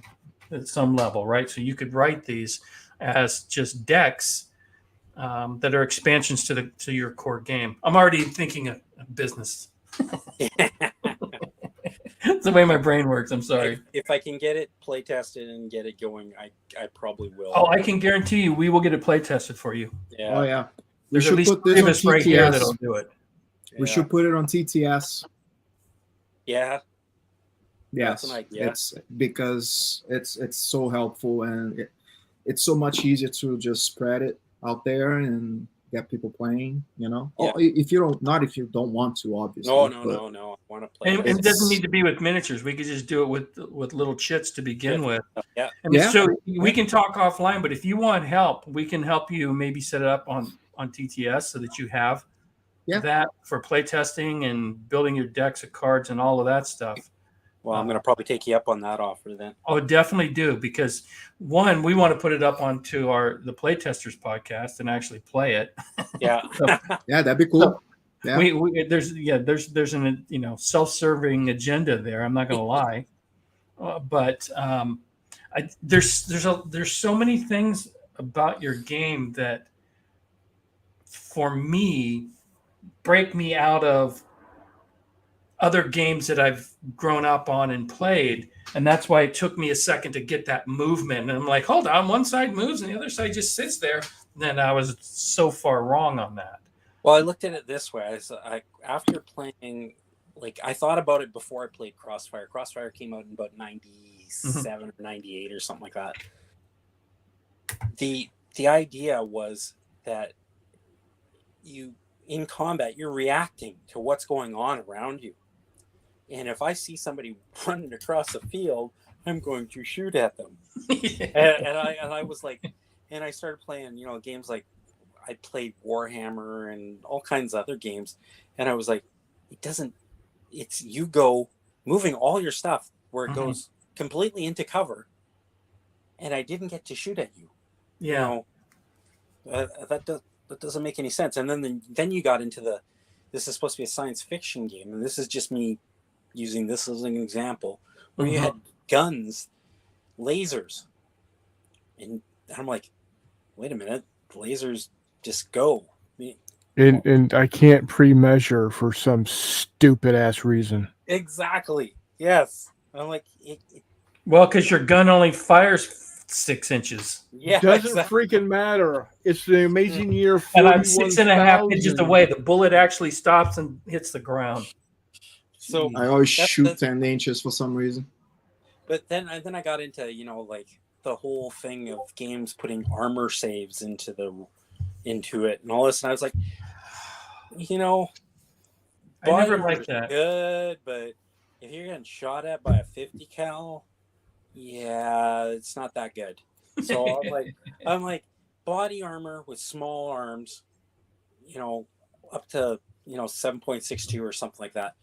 at some level, right? So you could write these as just decks that are expansions to your core game. I'm already thinking of business. That's the way my brain works. I'm sorry. If I can get it play tested and get it going, I probably will. Oh, I can guarantee you we will get it play tested for you. Yeah. Oh yeah. We There's should at least put this on us right here that'll TTS. do it. We should put it on TTS. Yeah. Yes, That's an idea. it's because it's so helpful, and it's so much easier to just spread it out there and get people playing. You know, Yeah. if you don't want to, obviously. No. but I want to play. And it doesn't need to be with miniatures. We could just do it with little chits to begin with. Yeah. I mean, Yeah. so we can talk offline, but if you want help, we can help you maybe set it up on TTS so that you have that for play testing and building your decks of cards and all of that stuff. Well, I'm going to probably take you up on that offer then. Oh, definitely do, because one, we want to put it up onto the Playtesters podcast and actually play it. Yeah. yeah, that'd be cool. Yeah. There's an self-serving agenda there. I'm not going to lie, but there's so many things about your game that, for me, break me out of other games that I've grown up on and played. And that's why it took me a second to get that movement. And I'm like, hold on, one side moves and the other side just sits there. And then I was so far wrong on that. Well, I looked at it this way. After playing, like, I thought about it before I played Crossfire. Crossfire came out in about 97 or 98 or something like that. The idea was that in combat, you're reacting to what's going on around you. And if I see somebody running across the field, I'm going to shoot at them. and I was like, and I started playing, games like, I played Warhammer and all kinds of other games. And I was like, it's you go moving all your stuff where it goes completely into cover. And I didn't get to shoot at you. Yeah. That doesn't make any sense. And then you got into this is supposed to be a science fiction game. And this is just me using this as an example where you had guns, lasers. And I'm like, wait a minute, lasers just go. And I can't pre-measure for some stupid ass reason. Exactly. Yes. I'm like, well, because your gun only fires 6 inches. Yeah. Doesn't freaking matter. It's the amazing year. And I'm 6.5 inches away. The bullet actually stops and hits the ground. So I always shoot 10 inches for some reason. But then I got into, like the whole thing of games putting armor saves into it and all this. And I was like, I never liked that. Good, but if you're getting shot at by a 50 cal, yeah, it's not that good. So I'm like body armor with small arms, up to 7.62 or something like that.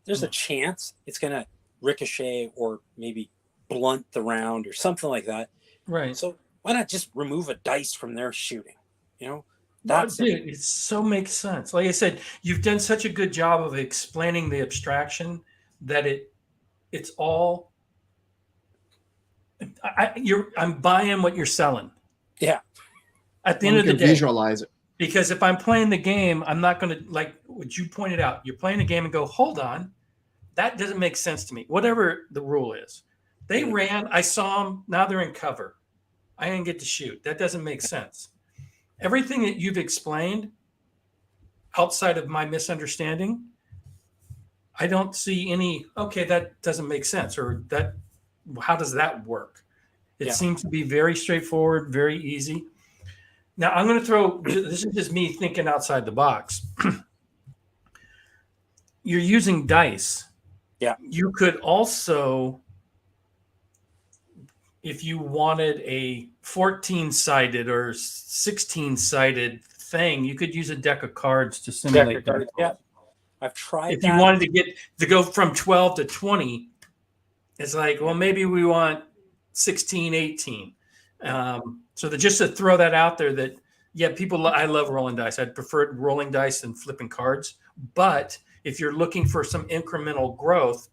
There's a chance it's gonna ricochet or maybe blunt the round or something like that. Right. So why not just remove a dice from their shooting? It so makes sense. Like I said, you've done such a good job of explaining the abstraction that it's all. I'm buying what you're selling. Yeah. At the end of the day, visualize it. Because if I'm playing the game, I'm not going to, like what you pointed out. You're playing a game and go, hold on, that doesn't make sense to me. Whatever the rule is, they ran. I saw them. Now they're in cover. I didn't get to shoot. That doesn't make sense. Everything that you've explained, outside of my misunderstanding, I don't see any. Okay, that doesn't make sense, or that. How does that work? It seems to be very straightforward, very easy. Now, I'm going to throw, this is just me thinking outside the box. You're using dice. Yeah. You could also, if you wanted a 14-sided or 16-sided thing, you could use a deck of cards to simulate that. Yeah. I've tried if you wanted to go from 12 to 20, it's like, well, maybe we want 16, 18. So just to throw that out there that, I love rolling dice. I'd prefer rolling dice than flipping cards. But if you're looking for some incremental growth,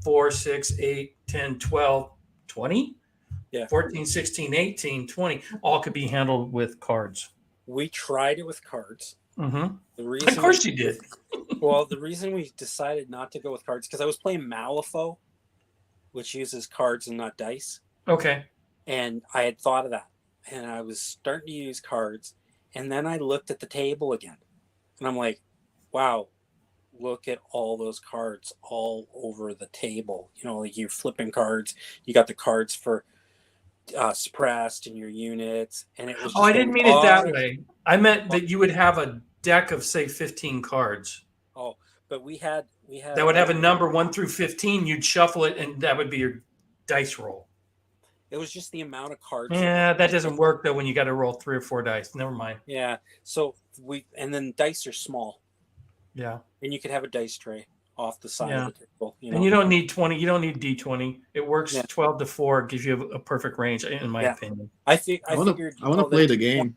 4, 6, 8, 10, 12, 20, 14, 16, 18, 20, all could be handled with cards. We tried it with cards. Mm-hmm. Of course you did. Well, the reason we decided not to go with cards, because I was playing Malifaux, which uses cards and not dice. Okay. And I had thought of that. And I was starting to use cards. And then I looked at the table again. And I'm like, wow, look at all those cards all over the table. Like you're flipping cards. You got the cards for suppressed in your units. And it was just I didn't mean it that way. I meant that you would have a deck of, say, 15 cards. Oh, but we had that would have a number 1 through 15. You'd shuffle it, and that would be your dice roll. It was just the amount of cards. Yeah, that doesn't work though when you got to roll 3 or 4 dice. Never mind. Yeah. So and then dice are small. Yeah. And you could have a dice tray off the side of the table. And you don't need 20. You don't need D20. It works 12 to 4. Gives you a perfect range, in my opinion. I want to play the game.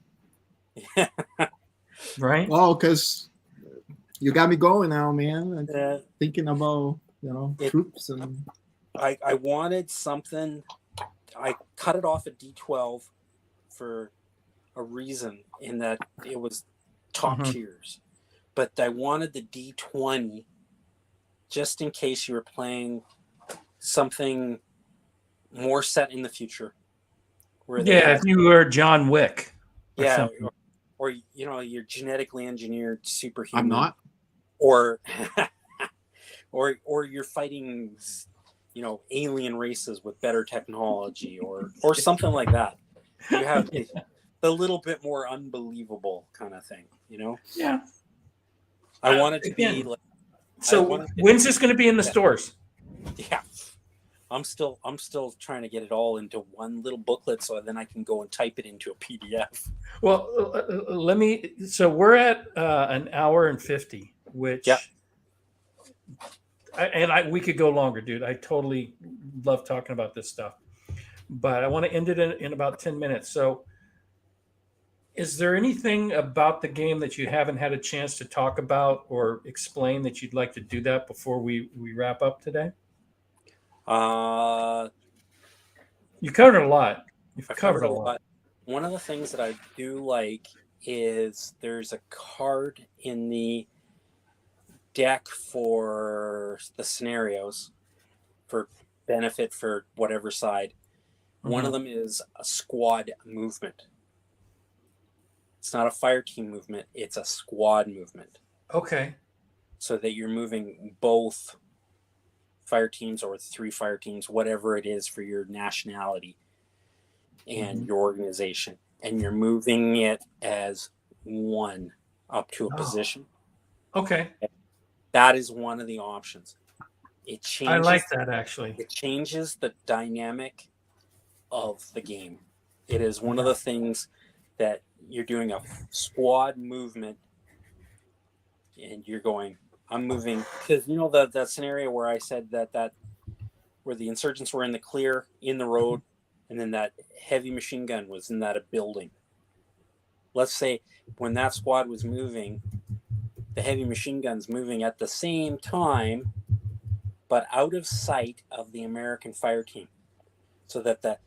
Right. Well, because You got me going now, man. Uh, Thinking about It- troops and I wanted something. I cut it off at D12 for a reason, in that it was top Mhm. tiers. But I wanted the D20 just in case you were playing something more set in the future. Where they Yeah, had- if you were John Wick or yeah, something. or you're genetically engineered superhuman. I'm not. Or or you're fighting alien races with better technology, or something like that. You have the little bit more unbelievable kind of thing. Yeah. I want it to be Again, like, So wanted it when's to this going to be in the Yeah. stores? yeah. I'm still trying to get it all into one little booklet, so then I can go and type it into a PDF. Well, let me. So we're at an hour and 50, which, Yeah. we could go longer, dude. I totally love talking about this stuff, but I want to end it in about 10 minutes. So, is there anything about the game that you haven't had a chance to talk about or explain that you'd like to do that before we wrap up today? You covered a lot. You've I covered a lot. One of the things that I do like is there's a card in the deck for the scenarios for benefit for whatever side. One of them is a squad movement. It's not a fire team movement, it's a squad movement. Okay. So that you're moving both fire teams or 3 fire teams, whatever it is for your nationality and your organization. And you're moving it as one up to a position. Okay. That is one of the options. It changes. I like that, actually. It changes the dynamic of the game. It is one of the things that you're doing a squad movement, and you're going, I'm moving, because that scenario where I said that where the insurgents were in the clear in the road, and then that heavy machine gun was in that building. Let's say when that squad was moving, the heavy machine gun's moving at the same time, but out of sight of the American fire team, so that the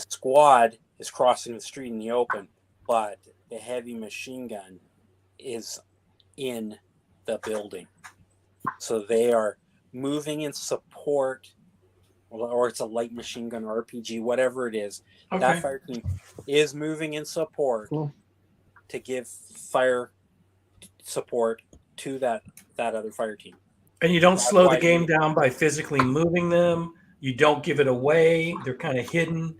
squad is crossing the street in the open, but the heavy machine gun is in the building. So they are moving in support, or it's a light machine gun or RPG, whatever it is. Okay. That fire team is moving in support to give fire support to that other fire team. And you don't That's slow why the game down by physically moving them. You don't give it away. They're kind of hidden.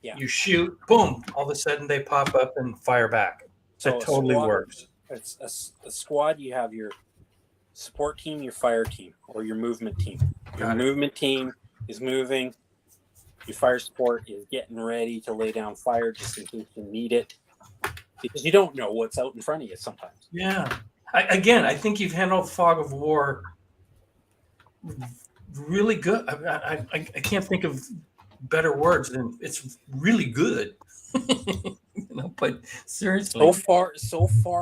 Yeah. You shoot, boom, all of a sudden they pop up and fire back. So That totally works. It's a squad. You have your support team, your fire team, or your movement team. Your Got it. movement team is moving. Your fire support is getting ready to lay down fire just in case you need it, because you don't know what's out in front of you sometimes. Yeah. I think you've handled Fog of War really good. I can't think of better words than it's really good. But seriously. So far,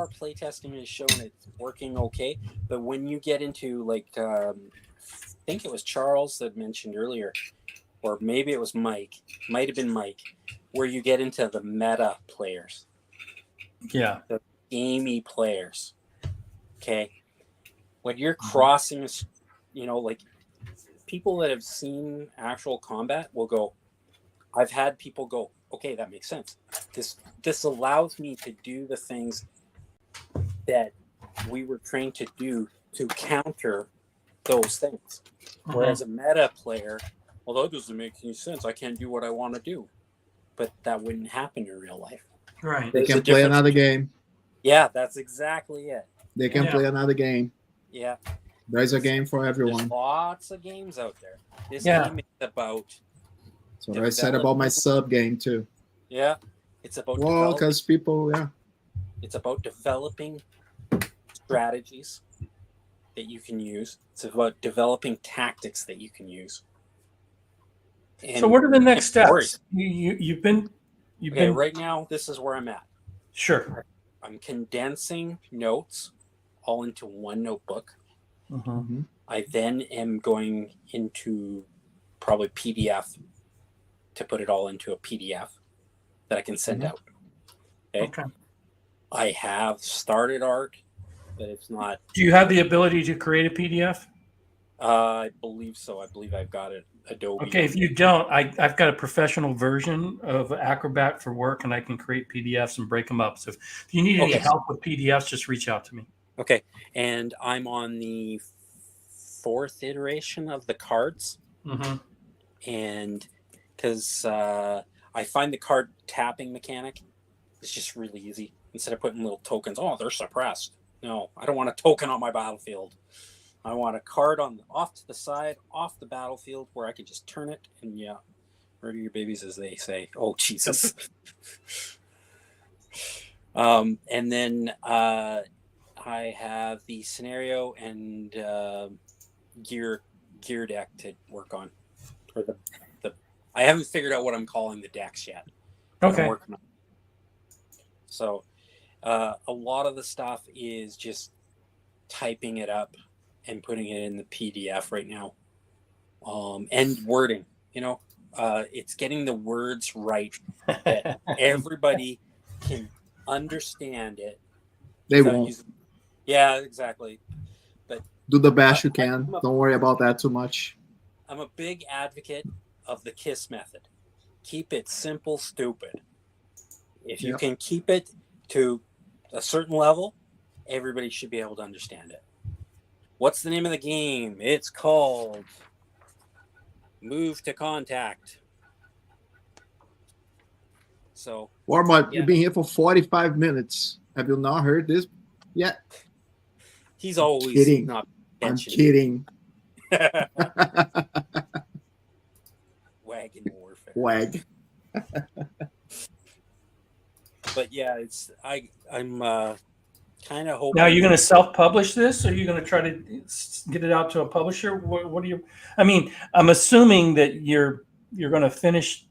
playtesting has shown it's working okay. But when you get into I think it was Charles that mentioned earlier, or maybe it was Mike, might have been Mike, where you get into the meta players, Yeah. the gamey players. Okay, when you're crossing, people that have seen actual combat will go. I've had people go, okay, that makes sense. This allows me to do the things that we were trained to do to counter those things. Whereas a meta player, well, that doesn't make any sense. I can't do what I want to do. But that wouldn't happen in real life. Right. They There's a can play difference another between- game. Yeah, that's exactly it. They can Yeah. play another game. Yeah. There's a game for There's everyone. lots of games out there. This Yeah. game is about, So I said about my sub game too. it's about Well, developing- because people, It's about developing strategies that you can use. It's about developing tactics that you can use. And So what are the next steps? stories. You've been right now, this is where I'm at. Sure. I'm condensing notes all into one notebook. Mhm. I then am going into probably PDF to put it all into a PDF that I can send out. Okay. I have started art, but it's not. Do you have the ability to create a PDF? I believe so. I believe I've got it. Adobe. Okay, if you don't, I've got a professional version of Acrobat for work, and I can create PDFs and break them up. So if you need any Okay. help with PDFs, just reach out to me. Okay, and I'm on the 4th iteration of the cards, Mm-hmm. and because I find the card tapping mechanic is just really easy. Instead of putting little tokens, oh, they're suppressed. No, I don't want a token on my battlefield. I want a card off to the side, off the battlefield, where I can just turn it and murder your babies, as they say. Oh, Jesus. And then I have the scenario and gear deck to work on, or the I haven't figured out what I'm calling the decks yet. Okay. I'm working on. So a lot of the stuff is just typing it up and putting it in the PDF right now, and wording. It's getting the words right that everybody can understand it. They won't. Yeah, exactly. But do the best you can. Don't worry about that too much. I'm a big advocate of the KISS method. Keep it simple, stupid. If you can keep it to a certain level, everybody should be able to understand it. What's the name of the game? It's called Move to Contact. So, Warmut, you've been here for 45 minutes. Have you not heard this yet? He's always kidding. Not I'm kidding. Wagon warfare. Wag. But yeah, I'm kind of hoping. Now, are you going to self-publish this, or are you going to try to get it out to a publisher? What do you? I mean, I'm assuming that you're going to finish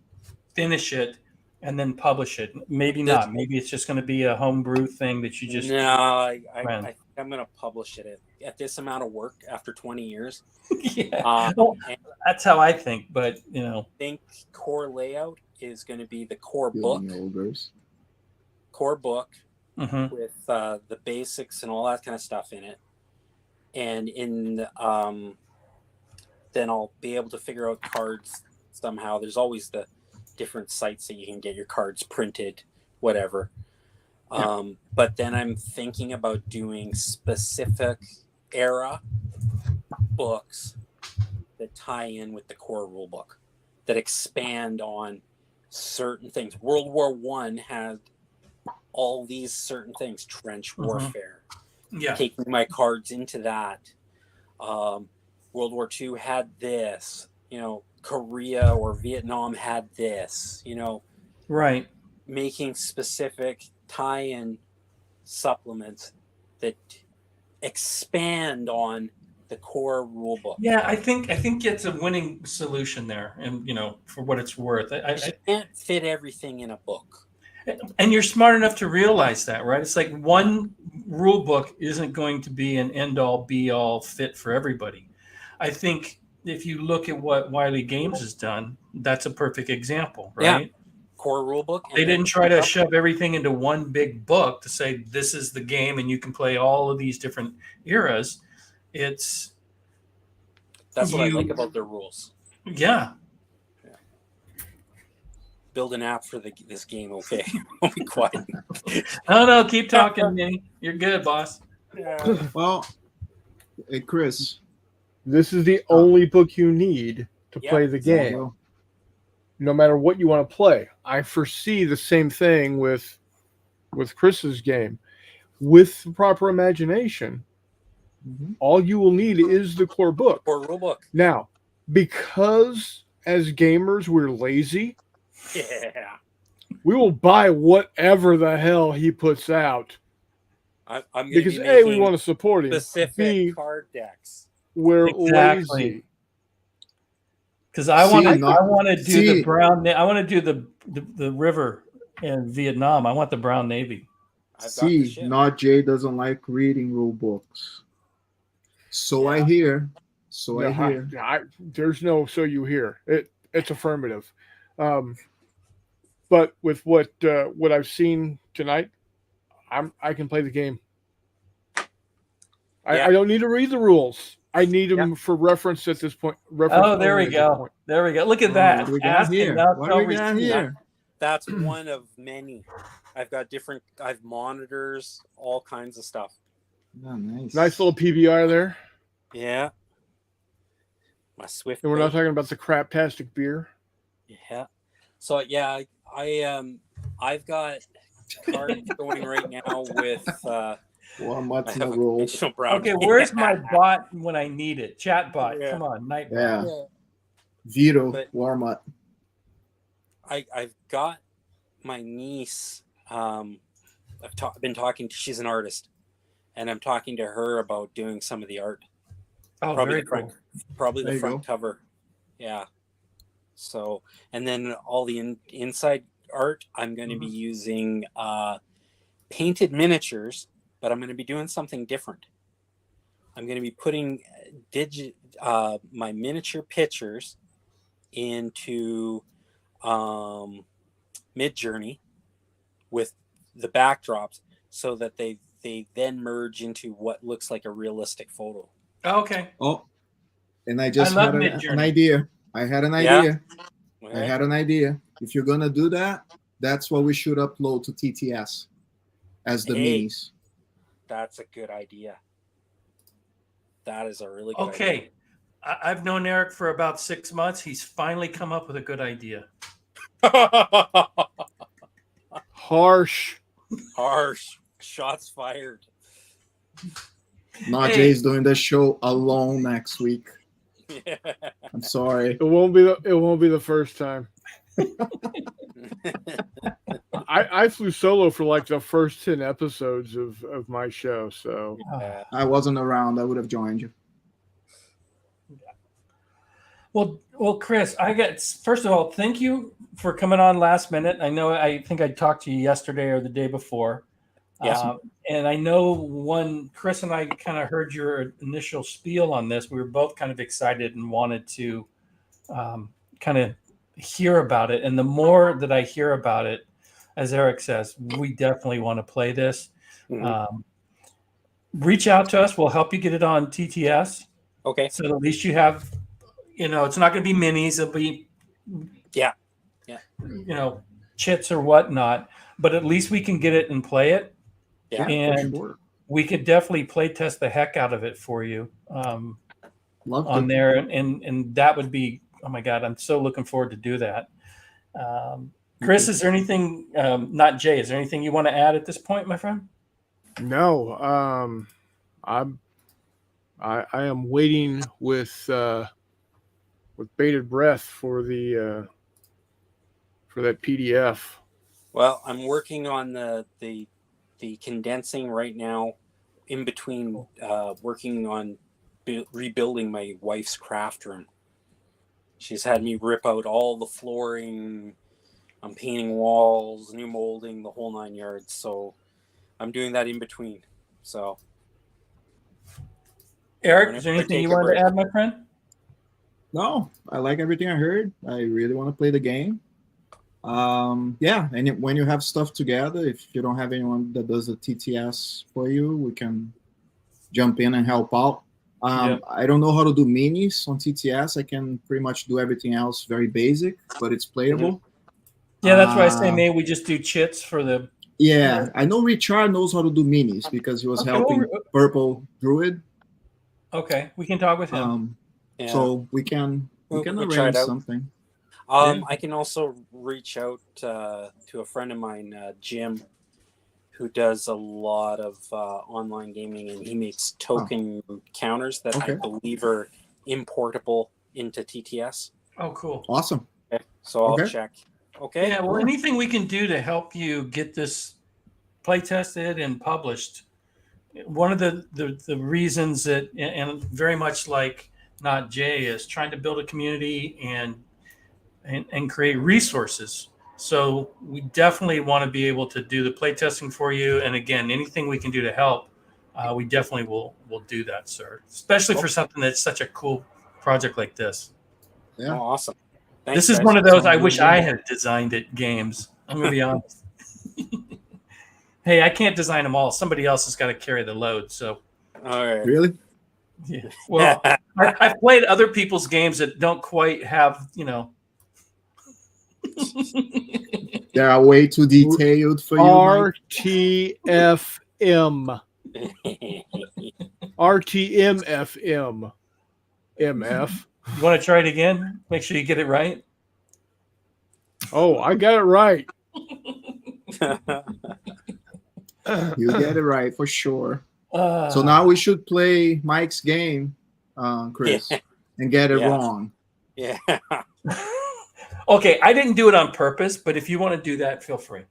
it and then publish it. Maybe not. Maybe it's just going to be a homebrew thing that you just. No, I think I'm going to publish it at this amount of work after 20 years. Yeah, well, that's how I think. But I think core layout is going to be the core book. Core book. Mm-hmm. With the basics and all that kind of stuff in it, and then I'll be able to figure out cards somehow. There's always the different sites that you can get your cards printed, whatever. But then I'm thinking about doing specific era books that tie in with the core rule book, that expand on certain things. World War I had all these certain things, trench warfare. Yeah. Taking my cards into that. World War II had this, Korea or Vietnam had this, Right. Making specific tie-in supplements that expand on the core rule book. Yeah, I think it's a winning solution there, and for what it's worth. I can't fit everything in a book. And you're smart enough to realize that, right? It's like one rule book isn't going to be an end-all, be-all fit for everybody. I think if you look at what Wiley Games has done, that's a perfect example, right? Yeah. Core rule book. They didn't try to shove everything into one big book to say this is the game and you can play all of these different eras. That's what I like about their rules. Yeah. Build an app for this game, okay? I'll be quiet. No, keep talking, Manny. You're good, boss. Yeah. Well, hey, Chris. This is the only book you need to play the game. No matter what you want to play. I foresee the same thing with Chris's game. With the proper imagination, all you will need is the core book. Core rule book. Now, because as gamers we're lazy, we will buy whatever the hell he puts out. Because A, we want to support him. Specific B, card decks. We're lazy. Because I want to do the brown. I want to do the river in Vietnam. I want the brown navy. I've got the See, ship. not Jay doesn't like reading rule books. So I Yeah. hear. So No, I hear. there's no so you hear it's affirmative. But with what I've seen tonight, I can play the game. Yeah. I don't need to read the rules. I need Yeah. them for reference at this point. Reference Oh, there only we at this go. point. There we go. Look at Oh, that. what do we got Asking, here? thou What do shalt we got receive. here? That's one of many. I've got different. I've monitors, all kinds of stuff. Oh, nice. Nice little PBR there. Yeah. My Swift. And we're not Bait. talking about the craptastic beer. Yeah. So yeah, I've got cards going right now with. Warm-ups I in the have a rules. conventional brown. Okay, where's my bot when I need it? Chat bot. Yeah. Come on, Nightbot. Yeah. Vito, But- warm-up. I've got my niece. I've been talking to. She's an artist, and I'm talking to her about doing some of the art. Oh, Probably very the front, cool. probably There the you front go. cover. Yeah. So, and then all the inside art, I'm going to be using painted miniatures, but I'm going to be doing something different. I'm going to be putting my miniature pictures into Midjourney with the backdrops, so that they then merge into what looks like a realistic photo. Okay. Oh, and I just love had Midjourney. an idea. I had an Yeah. idea. I Okay? had an idea. If you're gonna do that, that's what we should upload to TTS as the Hey. minis. That's a good idea. That is a really good idea. Okay. I've known Eric for about 6 months. He's finally come up with a good idea. Harsh. Harsh. Shots fired. Not Hey. Jay's doing the show alone next week. I'm sorry. It won't be the first time. I flew solo for like the first 10 episodes of my show, so Yeah. I wasn't around. I would have joined you. Well, Chris, first of all, thank you for coming on last minute. I think I talked to you yesterday or the day before. Yeah. And I know when Chris and I kind of heard your initial spiel on this, we were both kind of excited and wanted to kind of hear about it. And the more that I hear about it, as Eric says, we definitely want to play this. Mhm. Reach out to us. We'll help you get it on TTS. Okay. So at least you have, it's not going to be minis. It'll be, Yeah. chits or whatnot. But at least we can get it and play it. Yeah. And for sure. we could definitely play test the heck out of it for you Love on to. there. And that would be, oh my God, I'm so looking forward to do that. Chris, is there anything, not Jay, is there anything you want to add at this point, my friend? no. I am waiting with bated breath for that PDF. Well, I'm working on the condensing right now, in between working on rebuilding my wife's craft room. She's had me rip out all the flooring. I'm painting walls, new molding, the whole 9 yards. So I'm doing that in between. So Eric, is there Whenever I anything take you a wanted break. to add, my friend? No, I like everything I heard. I really want to play the game. Yeah, and when you have stuff together, if you don't have anyone that does the TTS for you, we can jump in and help out. I don't know how to do minis on TTS. I can pretty much do everything else very basic, but it's playable. Yeah, that's why I say Uh, maybe we just do chits for the. Yeah, I know Richard knows how to do minis because he was Okay, helping Purple Druid. Okay, we can talk with him. yeah. So we can We'll try it arrange out. something. I can also reach out to a friend of mine, Jim, who does a lot of online gaming, and he makes token counters that Okay. I believe are importable into TTS. Oh, cool. Awesome. Okay. So I'll Okay. check. Okay. Yeah, well, anything we can do to help you get this play tested and published. One of the reasons that, and very much like Not Jay, is trying to build a community and create resources So we definitely want to be able to do the play testing for you. And again, anything we can do to help, we definitely will do that, sir. Especially for something that's such a cool project like this. Yeah. Oh, awesome. Thanks, This is guys. one of those I Sounds wish really I good. had designed it games. I'm gonna be honest. Hey, I can't design them all. Somebody else has got to carry the load. So All right. Really? yeah. Well, I've played other people's games that don't quite have, They are way too detailed for you. Mike. RTFM. RTMFM. MF. You want to try it again? Make sure you get it right. Oh, I got it right. You get it right for sure. Uh, So now we should play Mike's game, Chris, and get it Yeah. wrong. Yeah. okay, I didn't do it on purpose, but if you want to do that, feel free.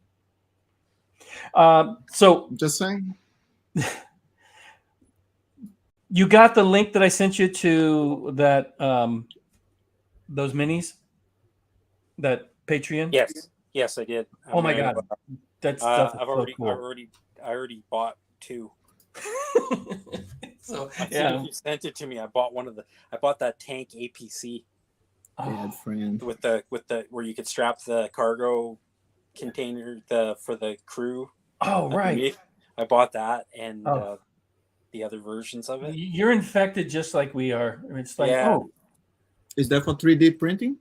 So I'm just saying. you got the link that I sent you to that those minis, that Patreon. Yes, I did. Oh my God, that stuff is I've so already, cool. I already bought 2. So I think yeah, if you sent it to me, I bought I bought that tank APC Bad friend. with the where you could strap the cargo container for the crew. oh right. underneath. I bought that and Oh. the other versions of it. You're infected just like we are. It's like Yeah. Is that for 3D printing?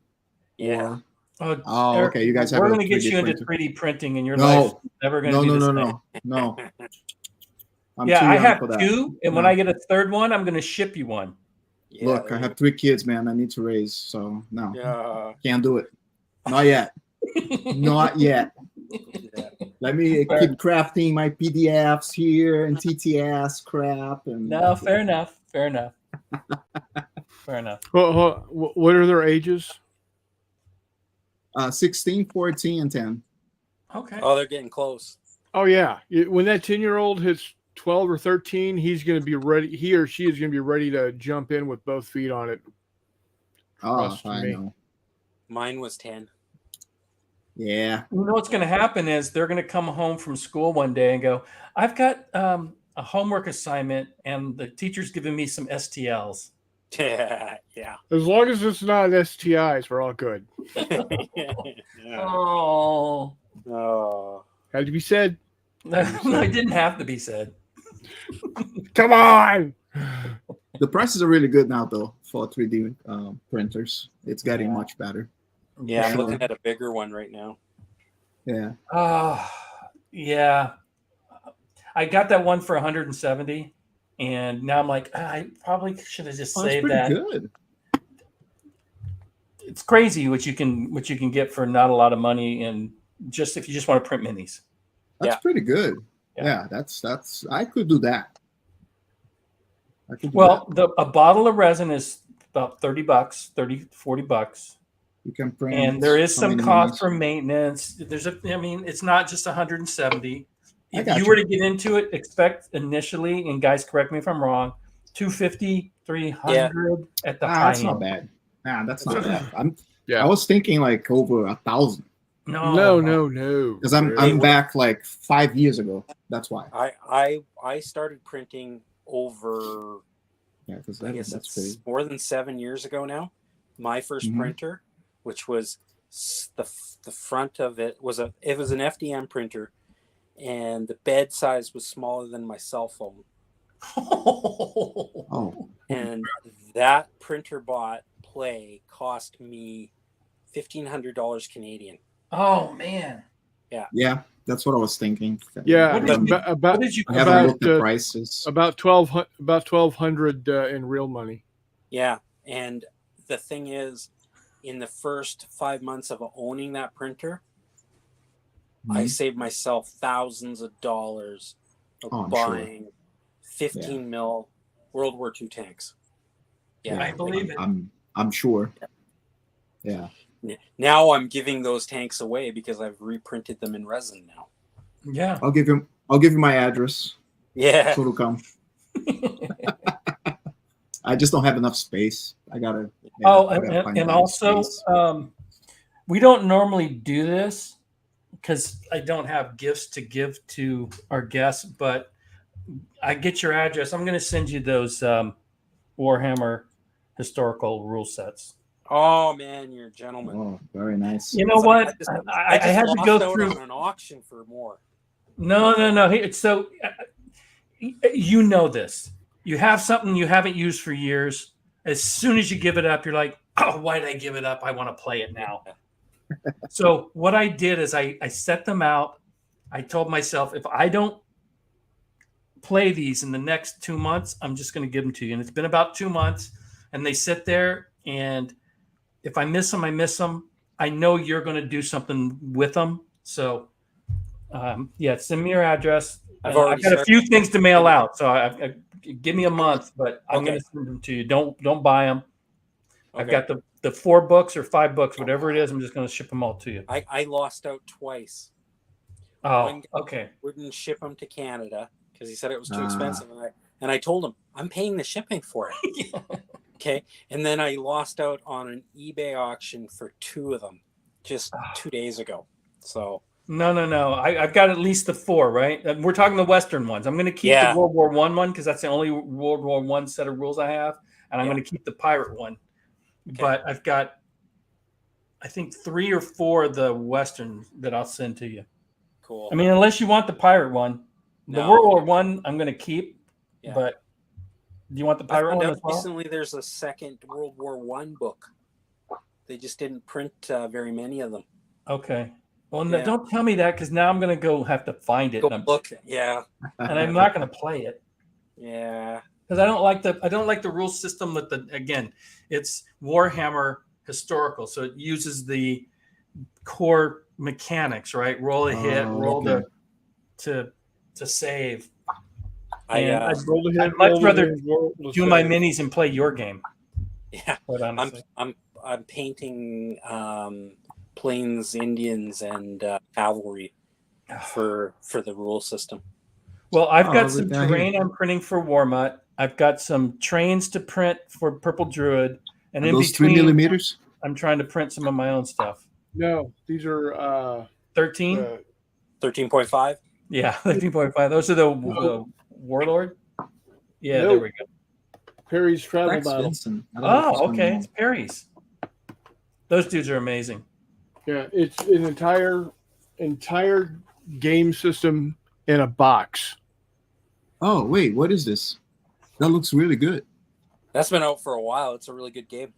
Yeah. oh, Oh, Eric, okay. You guys have we're a going to get 3D you into printer. 3D printing, and your No. life's never going to No, be no, the no, same. no, no. I'm Yeah, too I young have for that. 2, and when No. I get a 3rd one, I'm going to ship you one. Yeah, Look, I have 3 kids, man. I need to raise, so no, Yeah. can't do it. Not yet. Not yet. Yeah. Let me Fair. keep crafting my PDFs here and TTS crap and No, fair enough. Fair enough. Fair enough. What are their ages? 16, 14, and 10. Okay. Oh, they're getting close. Oh yeah. When that 10-year-old hits 12 or 13, he's going to be ready. He or she is going to be ready to jump in with both feet on it. Oh, Trust I me. know. Mine was 10. Yeah. You know what's going to happen is they're going to come home from school one day and go, I've got a homework assignment, and the teacher's giving me some STLs. Yeah. Yeah. As long as it's not STIs, we're all good. Yeah. Oh. Oh. Had to be said. No, it didn't have to be said. Come on. The prices are really good now, though, for 3D printers. It's getting Yeah. much better. Yeah, I'm Sure. looking at a bigger one right now. Yeah. Yeah. I got that one for 170, and now I'm like, I probably should have just Oh, that's saved pretty that. good. It's crazy what you can get for not a lot of money, and just if you just want to print minis. That's Yeah. pretty good. Yeah. Yeah, that's I could do that. I could do Well, a bottle of resin is about $30, 30, $40. that. You can print. And there is how some many cost minis? for maintenance. It's not just 170. I If got you you. were to get into it, expect initially, and guys, correct me if I'm wrong, 250, 300 at the high That's end. not bad. That's not bad. Yeah. I was thinking like over 1,000 No. because I'm back like 5 years ago. That's why. I started printing over, Yeah, because I guess that's it's crazy. more than 7 years ago now. My first Mhm. printer, which was the front of it was an FDM printer, and the bed size was smaller than my cell phone. Oh, And that printer bot play cost me $1,500 Canadian. Oh man. yeah, that's what I was thinking. Yeah. What did you- About What did you I haven't about, looked at prices. about 1,200 in real money. Yeah, and the thing is, in the first 5 months of owning that printer, I Mhm. saved myself thousands of dollars of Oh, I'm sure. buying 15 mil World War II tanks. Yeah, I believe it. I'm sure. Yeah. now I'm giving those tanks away because I've reprinted them in resin now. Yeah. I'll give you my address. Yeah, So it'll come. I just don't have enough space. I gotta. Oh, I gotta find and that also, space. we don't normally do this, because I don't have gifts to give to our guests, but I get your address. I'm going to send you those Warhammer historical rule sets. Oh man, you're a gentleman. Oh, very nice. You know what? I had to go lost through out on an auction for more. No. So you know this. You have something you haven't used for years. As soon as you give it up, you're like, oh, why did I give it up? I want to play it now. So what I did is I set them out. I told myself, if I don't play these in the next 2 months, I'm just going to give them to you. And it's been about 2 months, and they sit there. And if I miss them, I miss them. I know you're going to do something with them. So, send me your address. I've got a few things to mail out, so I give me a month, but I'm going to send them to you. Don't buy them. Okay. I've got the 4 books or 5 books, whatever it is. I'm just going to ship them all to you. I lost out twice. Oh, okay. Wouldn't ship them to Canada because he said it was too expensive, and I told him I'm paying the shipping for it. Okay, and then I lost out on an eBay auction for 2 of them just 2 days ago. So no. I've got at least the 4, right? We're talking the Western ones. I'm going to keep the World War I one because that's the only World War I set of rules I have, and I'm going to keep the pirate one. Okay. But I've got, I think, 3 or 4 of the Western that I'll send to you. Cool. I mean, unless you want the pirate one, the World War I I'm going to keep. Yeah. But do you want the pirate one as well? Recently, there's a second World War I book. They just didn't print very many of them. Okay. Well, don't tell me that because now I'm going to go have to find it. Look, yeah. And I'm not going to play it. Yeah. Because I don't like the rule system with it's Warhammer historical, so it uses the core mechanics, right? Roll a hit, roll to save. I'd much rather do my minis and play your game. Yeah, I'm painting plains Indians and cavalry for the rule system. Well, I've got some terrain I'm printing for Warmut. I've got some trains to print for Purple Druid, and in between, 3 millimeters. I'm trying to print some of my own stuff. No, these are 13. 13.5. Yeah, 13.5. Those are the Warlord. Yeah, there we go. Perry's Travel Battle. Oh, okay. It's Perry's. Those dudes are amazing. Yeah, it's an entire game system in a box. Oh, wait, what is this? That looks really good. That's been out for a while. It's a really good game.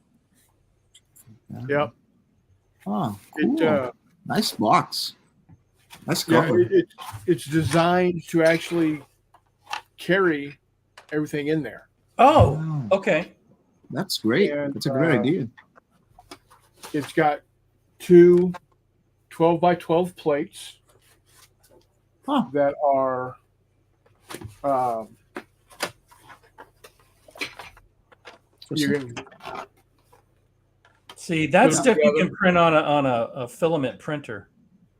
Yep. Oh, cool. Nice box. Nice cover. Yeah, it's designed to actually carry everything in there. Oh, okay. That's great. That's a great idea. It's got 2 12x12 plates that are you can see that stuff you can print on a filament printer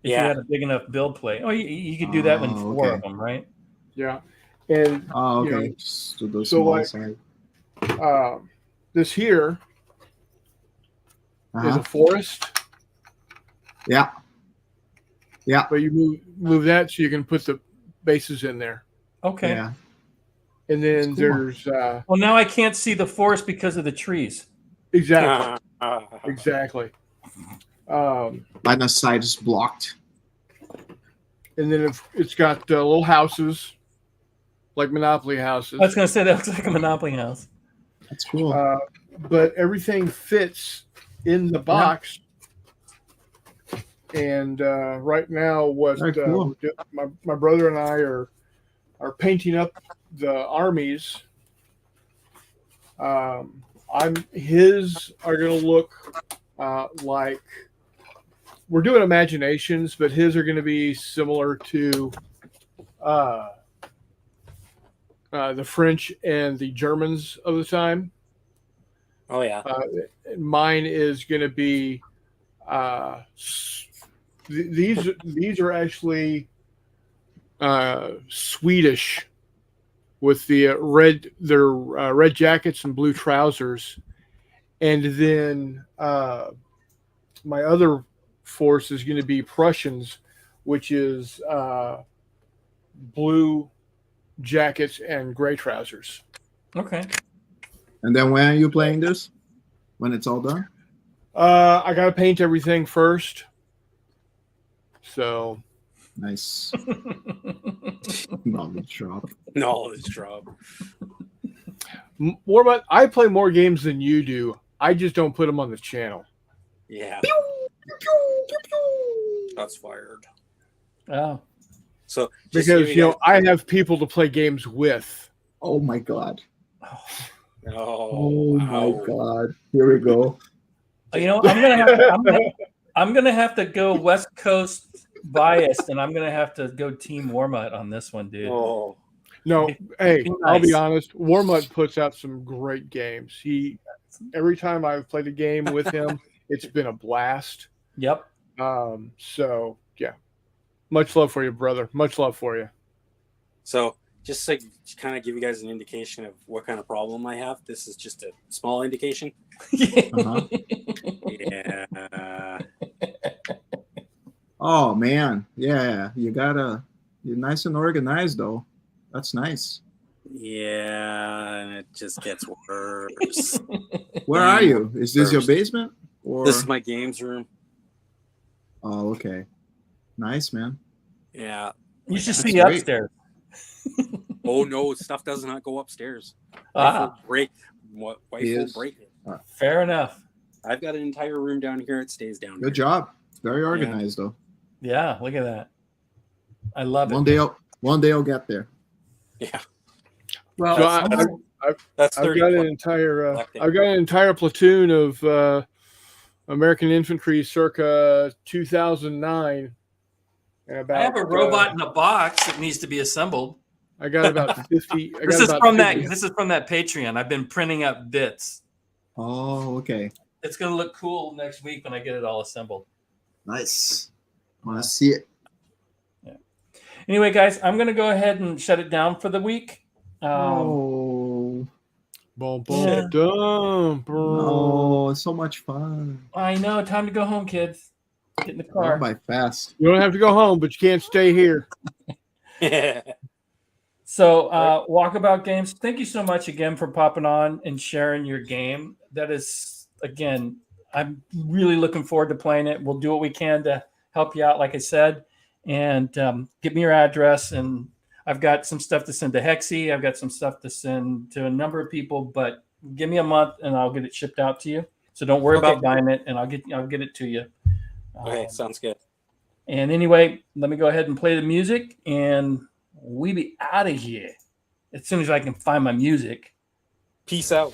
if you had a big enough build plate. Oh, you could do that with 4 of them, right? Yeah, and okay. So like this here is a forest. Yeah. Yeah. But you move that so you can put the bases in there. Okay. Yeah. And then there's well, now I can't see the forest because of the trees. Exactly. Exactly. Line of sight is blocked. And then it's got little houses, like Monopoly houses. I was going to say that looks like a Monopoly house. That's cool. But everything fits in the box. And right now, my brother and I are painting up the armies. His are going to look like we're doing imaginations, but his are going to be similar to the French and the Germans of the time. Oh yeah. Mine is going to be these are actually Swedish with the red jackets and blue trousers, and then my other force is going to be Prussians which is blue jackets and gray trousers. Okay. And then when are you playing this? When it's all done? I gotta paint everything first. So Nice. Knowledge drop. Knowledge drop. Warbot, I play more games than you do. I just don't put them on the channel. Yeah. Shots fired. Oh. So just Because so you know, I have people to play games with. Oh my god. Oh, Oh my wow. god. Here we go. You know, I'm gonna have to go West Coast biased, and I'm gonna have to go Team Warmut on this one, dude. Oh, No, Be hey, I'll be nice. honest. Warmut puts out some great games. Every time I've played a game with him, it's been a blast. Yep. So yeah, much love for you, brother. Much love for you. so just to kind of give you guys an indication of what kind of problem I have, this is just a small indication. Uh-huh. Yeah. Oh man. Yeah. You're nice and organized though. That's nice. Yeah, and it just gets worse. Where are you? Is this your basement? Or This is my games room. oh, okay. Nice, man. Yeah. You should That's see great. upstairs. Oh no, stuff does not go upstairs. Ah, Wife will Yes. break it. fair enough. I've got an entire room down here. It stays down Good job. Very organized though. Yeah, look at that. I love One it. day I'll get there. Yeah. Well, So That's I've 30. got an entire Left hand. I've got an entire platoon of American infantry circa 2009. And about, I have a robot in a box that needs to be assembled. I got about 50. I This got is about from 50. that. This is from that Patreon. I've been printing up bits. Oh, okay. It's gonna look cool next week when I get it all assembled. Nice. Want to see it? Anyway, guys, I'm gonna go ahead and shut it down for the week. Oh, Boom, Yeah. boom, dum, boom. no, it's so much fun. I know. Time to go home, kids. Get in the car. Gone by fast. You don't have to go home, but you can't stay here. So, Walkabout Games, thank you so much again for popping on and sharing your game. That is, again, I'm really looking forward to playing it. We'll do what we can to help you out, like I said, and give me your address. And I've got some stuff to send to Hexy. I've got some stuff to send to a number of people, but give me a month and I'll get it shipped out to you. So don't worry Okay. about buying it, and I'll get it to you. Okay, sounds good. And anyway, let me go ahead and play the music, and we be out of here as soon as I can find my music. Peace out.